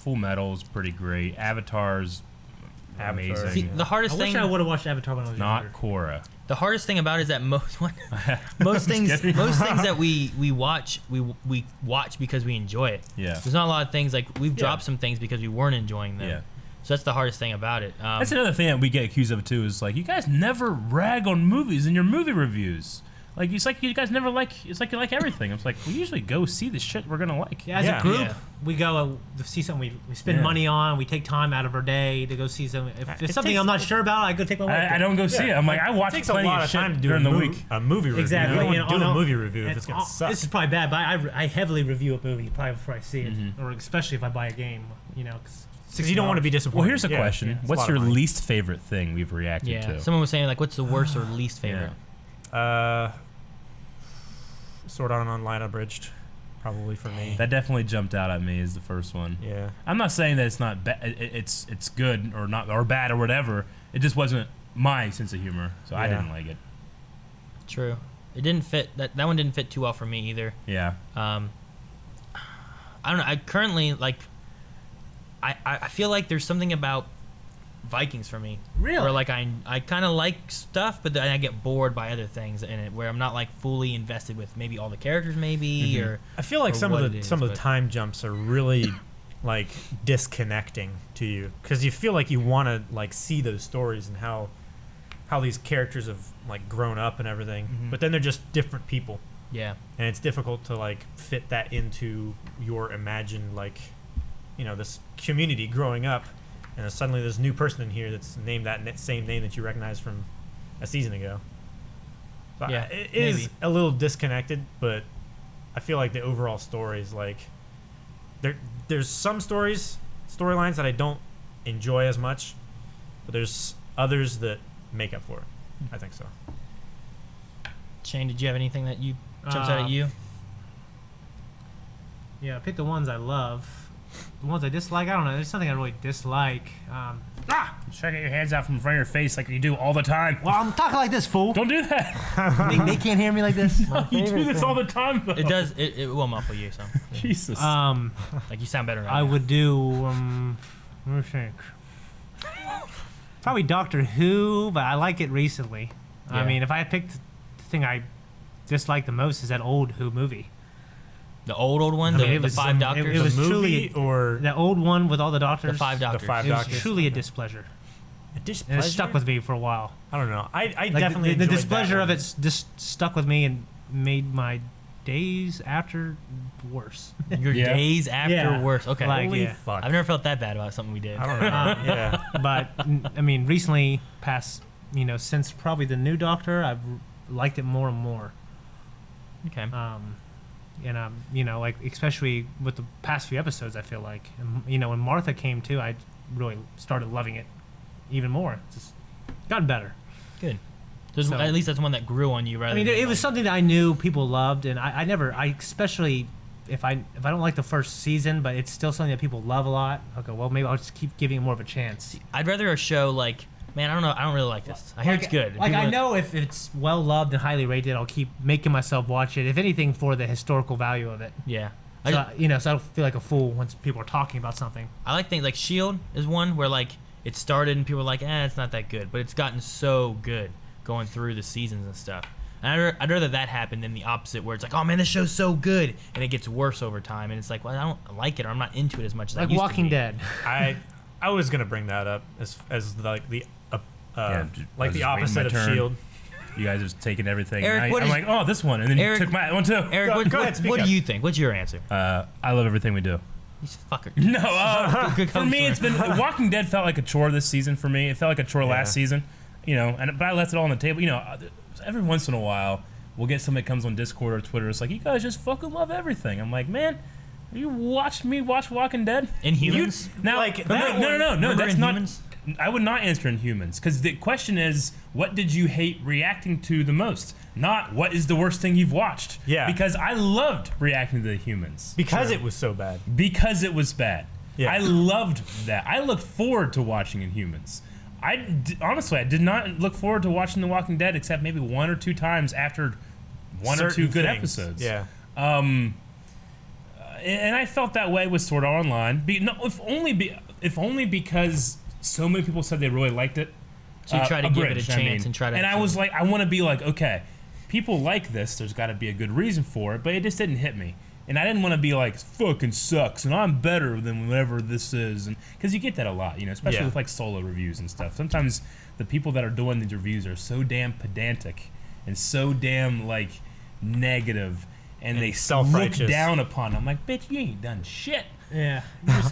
Full Metal is pretty great. Avatar's Avatar, amazing. See, the hardest I thing. wish I would have watched Avatar when I was Not younger. Korra. The hardest thing about it is that most things kidding. that we watch because we enjoy it. Yeah. There's not a lot of things like we've dropped some things because we weren't enjoying them. Yeah. So that's the hardest thing about it. That's another thing that we get accused of too is like, you guys never rag on movies in your movie reviews. Like it's like you guys never like. It's like you like everything. It's like we usually go see the shit we're gonna like. Yeah, as a group, Yeah. we go to see something we spend money on. We take time out of our day to go see something. If it's something I'm not sure about, I go take my wife. I don't go see it. I'm like I watch It takes plenty a lot of of shit time to do during the week. a movie review. Exactly. You don't You want to know, do a movie review if it's gonna suck. This is probably bad, but I heavily review a movie probably before I see it, or especially if I buy a game. You know, Because you don't want to be disappointed. Well, here's a question: it's a what's lot of your money. least favorite thing we've reacted Yeah. to? Someone was saying like, what's the worst or least favorite? Sword Art Online Unabridged, probably for me. That definitely jumped out at me as the first one. Yeah. I'm not saying that it's not it's good or not or bad or whatever. It just wasn't my sense of humor, so I Yeah. didn't like it. True. It didn't fit. That one didn't fit too well for me either. Yeah. I don't know. I currently like. I feel like there's something about Vikings for me. Really? Where like I kind of like stuff, but then I get bored by other things in it. Where I'm not like fully invested with maybe all the characters, maybe or. I feel like or some what of it is, the but- time jumps are really like disconnecting to you because you feel like you want to like see those stories and how these characters have like grown up and everything, but then they're just different people, Yeah. and it's difficult to like fit that into your imagined like this community growing up, and then suddenly there's a new person in here that's named that same name that you recognize from a season ago. So Yeah, it is maybe. a little disconnected, but I feel like the overall story is like there's some storylines that I don't enjoy as much, but there's others that make up for it. I think so. Shane, did you have anything that you jumps out at you? Yeah, pick the ones I love. The ones I dislike, I don't know. There's something I really dislike. Try to get your hands out from in front of your face like you do all the time. Well, I'm talking like this, fool. Don't do that. They can't hear me like this. You do this all the time. Though. It does. It will muffle you. So Jesus. like you sound better. Right I now. would do. Let me think. Probably Doctor Who, but I like it recently. I Yeah. mean, if I picked the thing I dislike the most is that old Who movie. The old one, I mean, the it was Five Doctors. it was the truly movie or that old one with all the doctors. the Five Doctors. Five It was Doctors. truly a displeasure, a displeasure. and it stuck with me for a while. I don't know. I Like definitely the enjoyed displeasure that of one. it just stuck with me and made my days after worse. Your Yeah. days after Yeah. worse. Okay. Like, Holy yeah. fuck! I've never felt that bad about something we did. I don't know. Yeah. But I mean, recently, past since probably the new Doctor, I've liked it more and more. Okay. And like especially with the past few episodes, I feel like, and, when Martha came too, I really started loving it even more. It's just gotten better. Good. There's, So- at least that's one that grew on you rather. I mean, than it was like- something that I knew people loved, and I especially if I don't like the first season, but it's still something that people love a lot. Okay, well maybe I'll just keep giving it more of a chance. I'd rather a show like, man, I don't know, I don't really like this. I hear it's good. Like People I are- know if it's well loved and highly rated, I'll keep making myself watch it. If anything, for the historical value of it. Yeah. So, so I don't feel like a fool once people are talking about something. I like things like Shield is one where like it started and people were like, it's not that good, but it's gotten so good going through the seasons and stuff. And I'd rather that happen than the opposite, where it's like, oh man, this show's so good, and it gets worse over time, and it's like, well, I don't like it, or I'm not into it as much as I Like used to Walking be. Dead. I was gonna bring that up as like the I like was the just waiting opposite my of turn. Shield. You guys have taken everything. Eric, and what I'm is- like, oh, this one, and then Eric- you took my one too. Eric, Go ahead, speak what up. do you think? What's your answer? I love everything we do. These fucker. No, Good for me, cover it's been Walking Dead felt like a chore this season for me. It felt like a chore last season, but I left it all on the table. Every once in a while, we'll get somebody comes on Discord or Twitter. It's like, you guys just fucking love everything. I'm like, man, you watched me watch Walking Dead? Inhumans? Now, Like, no, that no, Remember that's not. Inhumans? I would not answer Inhumans because the question is, what did you hate reacting to the most? Not what is the worst thing you've watched. Yeah. Because I loved reacting to the Humans. Because it was so bad. Because it was bad. Yeah. I loved that. I looked forward to watching Inhumans. Honestly, I did not look forward to watching The Walking Dead except maybe one or two times after one or two Certain good things. episodes. Yeah. And I felt that way with Sword Art Online. If only because so many people said they really liked it. So you try to give it a Abridged, chance and try to. And I was like, I want to be like, okay, people like this. There's got to be a good reason for it, but it just didn't hit me. And I didn't want to be like, fucking sucks, and I'm better than whatever this is, and because you get that a lot, especially Yeah. with like solo reviews and stuff. Sometimes the people that are doing these reviews are so damn pedantic, and so damn like negative, and they look self-righteous. down upon. I'm like, bitch, you ain't done shit. Yeah.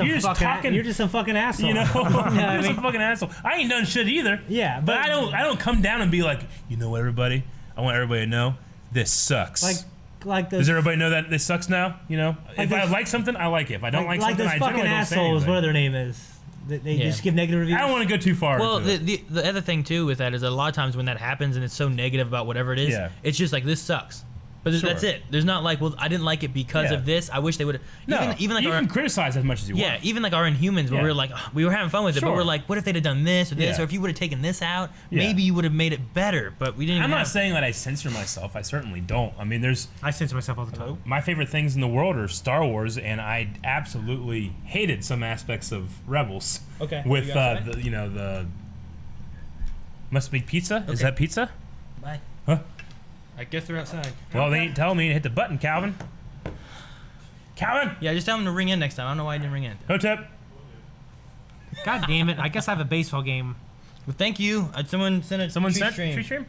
You're just talking. You're just some fucking asshole. You know, I you're mean- some fucking asshole. I ain't done shit either. Yeah, but I don't come down and be like, you know what, everybody. I want everybody to know this sucks. Like those. Does everybody know that this sucks now? You know, if I like something, I like it. If I don't like something, those I fucking generally don't say assholes. anything. Whatever their name is. They Yeah. just give negative reviews. I don't want to go too far. Well, into it. the other thing too with that is a lot of times when that happens and it's so negative about whatever it is, Yeah. it's just like this sucks. But Sure. that's it. There's not like, well, I didn't like it because Yeah. of this. I wish they would. No, Even like you our, can criticize as much as you yeah, want. even like our Inhumans, where Yeah. we were like, "Ugh," we were having fun with it, but Sure. we're like, what if they'd have done this or this, Yeah. or if you would have taken this out, Yeah. maybe you would have made it better. But we didn't. I'm even not have, saying that I censor myself. I certainly don't. I mean, there's I censor myself all the time. my favorite things in the world are Star Wars, and I absolutely hated some aspects of Rebels. Okay. With You got that? the must be pizza. Is Okay. that pizza? Bye. Huh? I guess they're outside. Well, they ain't telling me to hit the button, Calvin. Calvin, Yeah, just tell them to ring in next time. I don't know why I didn't ring in. Hotep. God damn it! I guess I have a baseball game. Well, thank you. Someone sent a Someone tweet sent stream. tree stream.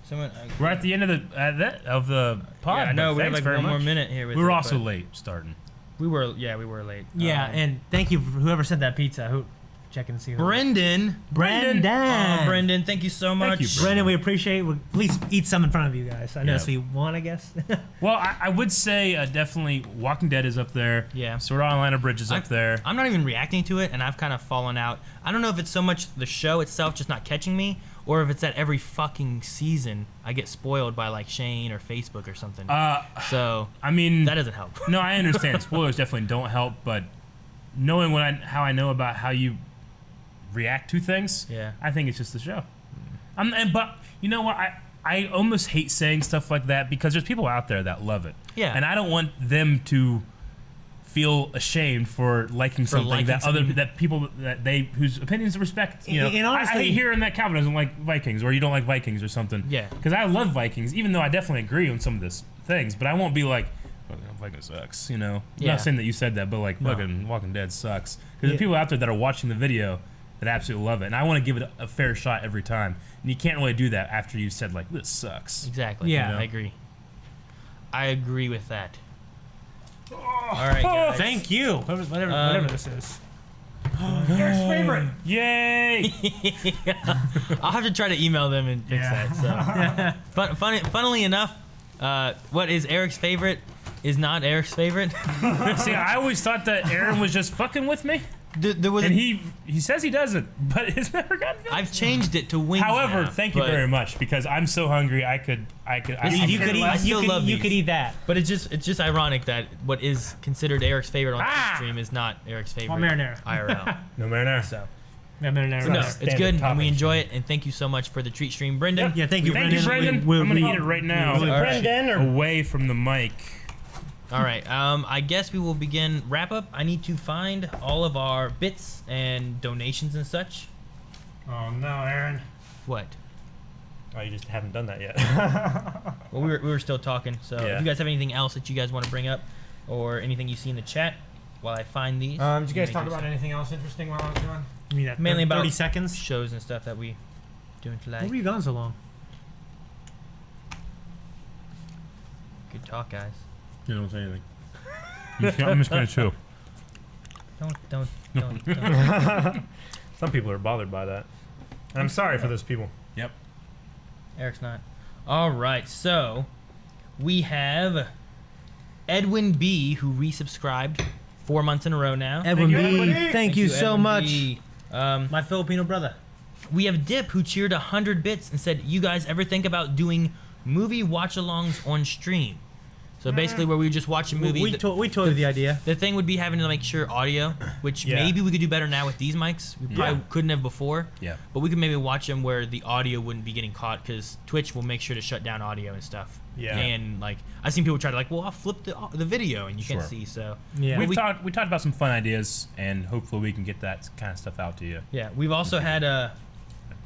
Someone. We're at the end of the pod. Yeah, I know. but We have thanks like very one more much. minute here. With We were it, also but late starting. we were late. Yeah, and thank you for whoever sent that pizza. Who checking to see. Brendan. Brendan. Oh, Brendan, thank you so much. you, Brendan, we appreciate it. Please eat some in front of you guys. I know Yeah. so you want, I guess. Well, I would say definitely Walking Dead is up there. Yeah. Sword Art Online Bridge is up there. I'm not even reacting to it, and I've kind of fallen out. I don't know if it's so much the show itself just not catching me, or if it's that every fucking season I get spoiled by like Shane or Facebook or something. So I mean, that doesn't help. no, I understand. Spoilers definitely don't help, but knowing how I know about how you react to things, Yeah. I think it's just the show. But you know what? I almost hate saying stuff like that because there's people out there that love it. Yeah. And I don't want them to feel ashamed for liking something liking that something. that people that they whose opinions respect. You know, And I honestly- hate hearing that Calvin doesn't like Vikings or you don't like Vikings or something. Yeah. Because I love Vikings, even though I definitely agree on some of this things, but I won't be like, fucking Viking sucks. You know, I'm Yeah. not saying that you said that, but like fucking Walking Dead sucks. Because there's people out there that are watching the video that absolutely love it, and I want to give it a fair shot every time. And you can't really do that after you said like this sucks. Exactly. Yeah. You know? I agree. I agree with that. All right, guys. Thank you. Whatever this is. Eric's favorite. Yay! I'll have to try to email them and fix that. So, funnily enough, what is Eric's favorite is not Eric's favorite. See, I always thought that Aaron was just fucking with me, There was and he says he doesn't, but it's never gotten. I've changed it to wings. However, now, thank you but- very much because I'm so hungry. I could. You could eat. I still love You these. could eat that. But it's just ironic that what is considered Eric's favorite on this stream is not Eric's favorite marinara. IRL. No marinara. So No, no, no, no, no. it's Standard good and topping. we enjoy it. And thank you so much for the treat stream, Brendan. Yeah, thank you, Thank Brendan. you, Brendan. We- I'm gonna we- eat it right now. All right. Brendan or Away from the mic. All right. I guess we will begin wrap up. I need to find all of our bits and donations and such. oh no, Aaron. What? Oh, you just haven't done that yet. Well, we were still talking. So Yeah. if you guys have anything else that you guys want to bring up, or anything you see in the chat, while I find these. Did you guys may talk do about so. anything else interesting while I was gone? You mean that Mainly about 30 seconds? shows and stuff that we doing Why today? were you gone so long? Good talk, guys. You don't say anything. I'm just gonna chew. Don't. Some people are bothered by that. And I'm sorry for those people. Yep. Eric's not. All right, so we have Edwin B, who resubscribed 4 months in a row now. Edwin you, B, Edwin. thank you so Edwin much. B. My Filipino brother. We have Dip, who cheered 100 bits and said, "You guys ever think about doing movie watch-alongs on stream?" So basically, where we just watch a movie. We told you the idea. The thing would be having to make sure audio, which Yeah. maybe we could do better now with these mics. We probably couldn't have before. Yeah. But we could maybe watch them where the audio wouldn't be getting caught because Twitch will make sure to shut down audio and stuff. Yeah. And like I've seen people try to like, well, I'll flip the video and you Sure. can't see. So Yeah. We we- talked about some fun ideas, and hopefully we can get that kind of stuff out to you. yeah, we've also had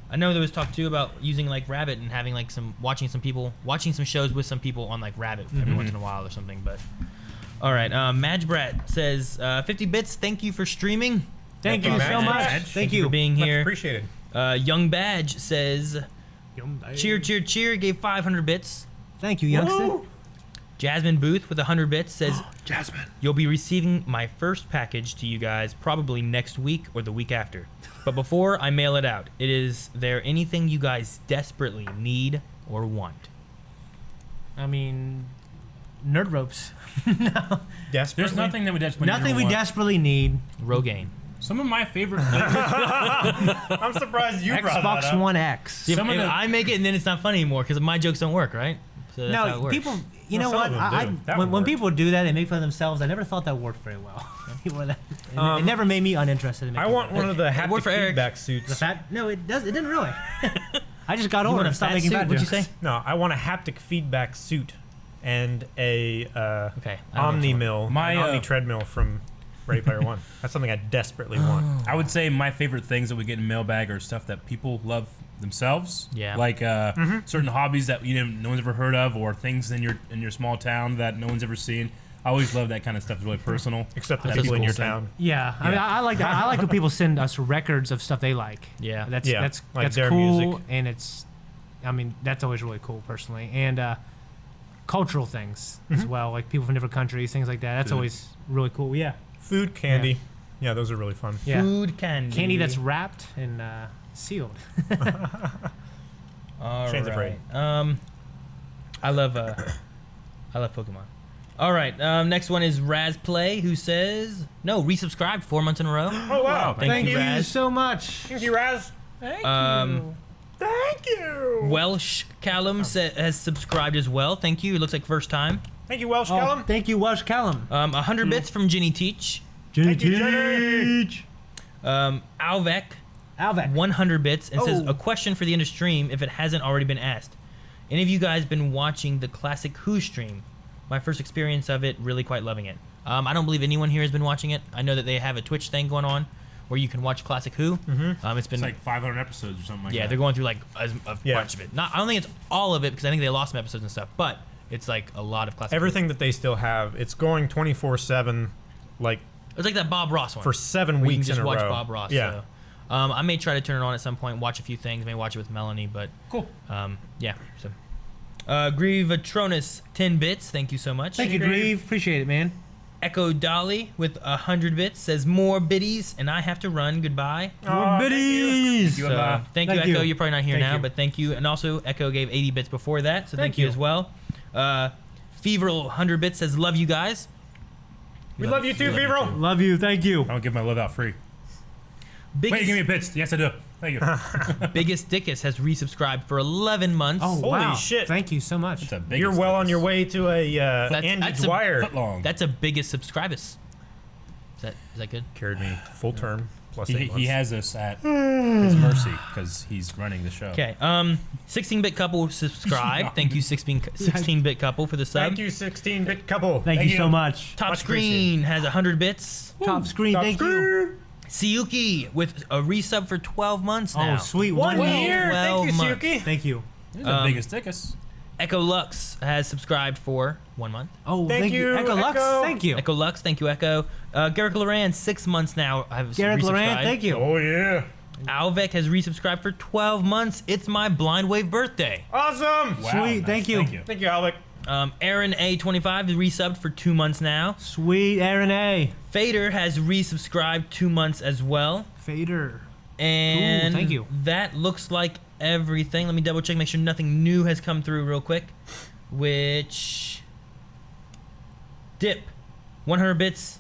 I know there was talk too about using like Rabbit and having like watching some shows with some people on like Rabbit every once in a while or something. But all right, Madge Brat says 50 bits. Thank you for streaming. Thank you, you so Madge. much. Madge. Thank for you. being Much here. appreciated. Young Badge says Cheer, cheer, cheer gave 500 bits. Thank you, youngster. Jasmine Booth with 100 bits says, Jasmine. you'll be receiving my first package to you guys probably next week or the week after. But before I mail it out, is there anything you guys desperately need or want? I mean, nerd ropes. Desperately? There's nothing that we desperately Nothing we want. desperately need. Rogaine. Some of my favorite flavors. I'm surprised you brought that Xbox up. One X. If Some of the- I make it and then it's not funny anymore because my jokes don't work, right? So that's how it No, works. people. You Well, know some what? of them do. That When would work. people do that, they make fun of themselves. I never thought that worked very well. It never made me uninterested in making I want fun. one of the It worked haptic for Eric. feedback The suits. fat? No, it does. It didn't really. I just got You older want a and stopped fat making suit? bad What'd you jokes. say? No, I want a haptic feedback suit and a Okay, I don't know Omni what mill, My, an Omni uh, treadmill from Ready Player One. That's something I desperately want. I would say my favorite things that we get in mailbag are stuff that people love themselves. Yeah. Like certain hobbies that no one's ever heard of, or things in your small town that no one's ever seen. I always love that kind of stuff. It's really personal. Except the That's people in cool. your town. Yeah, I mean, I like that. I like when people send us records of stuff they like. Yeah. That's Yeah, that's like that's their cool, music. and it's. I mean, that's always really cool, personally, and cultural things as well, like people from different countries, things like that. That's Food. always really cool. Yeah, Food, candy. Yeah, those are really fun. yeah. Food candy. Candy that's wrapped and sealed. All Shades of right. Prey. I love Pokemon. All right. Next one is Raz Play, who says resubscribed 4 months in a row. Oh wow! Thank you, Raz. so much. Thank you, Raz. Thank you. Welsh Callum has subscribed as well. Thank you. It looks like first time. Thank you, Welsh Oh, Callum. thank you, Welsh Callum. 100 bits from Ginny Teach. Thank you, Jenny. Alvec, Alvec. 100 bits, and says Oh. a question for the end of stream if it hasn't already been asked. Any of you guys been watching the classic Who stream? My first experience of it, really quite loving it. I don't believe anyone here has been watching it. I know that they have a Twitch thing going on where you can watch classic Who. It's been It's like 500 episodes or something like that. they're going through like a Yeah. bunch of it. I don't think it's all of it because I think they lost some episodes and stuff, but it's like a lot of classic. Everything that they still have, it's going 24/7, like Who. It's like that Bob Ross one for 7 where you can weeks just in a watch row. Bob Ross. Yeah. So. I may try to turn it on at some point, watch a few things, maybe watch it with Melanie, but Cool. yeah. So, Grievatronus 10 bits, thank you so much. Thank you, Grieve. Appreciate it, man. Echo Dolly with 100 bits says more biddies, and I have to run. Goodbye. Aw, thank you. So, Bye. thank you, Thank Echo. you. You're probably not here Thank now, you. but thank you. And also, Echo gave 80 bits before that, so thank you you. as well. Feveril 100 bits says love you guys. We love you too, Feveril. Love you. Thank you. I don't give my love out free. Biggest, Wait, give me a bits. Yes, I do. Thank you. Biggest Dickus has resubscribed for 11 months. Oh, Holy wow. shit. Thank you so much. It's a big You're well on your way to a Andy that's a Dwyer. foot long. That's a biggest subscribers. Is that good? Carried me full term plus 8 He months. has us at his mercy because he's running the show. Okay. 16-bit couple subscribed. Thank you, 16-bit couple for the sub. Thank you, 16-bit couple. Thank you so much. Top Much screen has 100 bits. Top screen. Top Thank you. screen. Siyuki with a resub for 12 months now. Oh, sweet. 1 Well, year. Thank you, 12 months. Suki. Thank you. He's the biggest dickus. Echo Lux has subscribed for 1 month. Oh, Thank you, Echo Lux. Echo. Thank you. Echo Lux, thank you, Echo. Garrick Loran, 6 months now. I've Garrett resubscribed. Loran. Thank you. Oh, yeah. Alvec has resubscribed for 12 months. It's my Blind Wave birthday. Awesome. Wow, Sweet, nice. thank you. Thank you. Thank you, Alec. Aaron A25 is resubbed for 2 months now. Sweet Aaron A. Fader has resubscribed 2 months as well. Fader. And Ooh, thank you. that looks like everything. Let me double check, make sure nothing new has come through real quick. Which Dip 100 bits.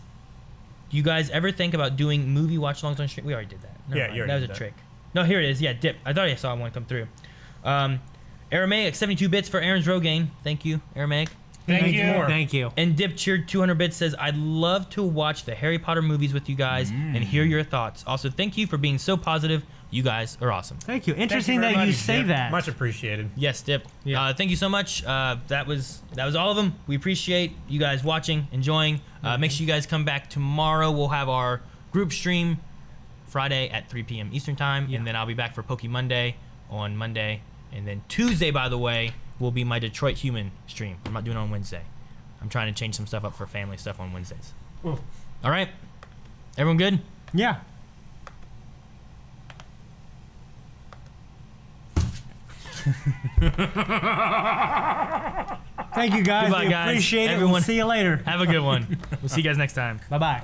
Do you guys ever think about doing movie watch alongs on stream? We already did that. Never Yeah, mind. you already that was did a that. trick. No, here it is. Yeah, Dip. I thought I saw one come through. Aramaic 72 bits for Aaron's Rogaine. Thank you, Aramaic. Thank you. Thank you. And Dip cheered 200 bits says, I'd love to watch the Harry Potter movies with you guys and hear your thoughts. Also, thank you for being so positive. You guys are awesome. Thank you. Interesting very that you much, say Dip. that. Much appreciated. Yes, Dip. Yeah. Thank you so much. That was all of them. We appreciate you guys watching, enjoying. Make sure you guys come back tomorrow. We'll have our group stream Friday at 3 p.m. Eastern time, Yeah. and then I'll be back for Poke Monday on Monday, and then Tuesday, by the way, will be my Detroit Human stream. I'm not doing it on Wednesday. I'm trying to change some stuff up for family stuff on Wednesdays. Cool. All right, everyone good? Yeah. Thank you guys. Goodbye, We guys. appreciate it. Everyone- We'll see you later. Have a good one. We'll see you guys next time. Bye bye.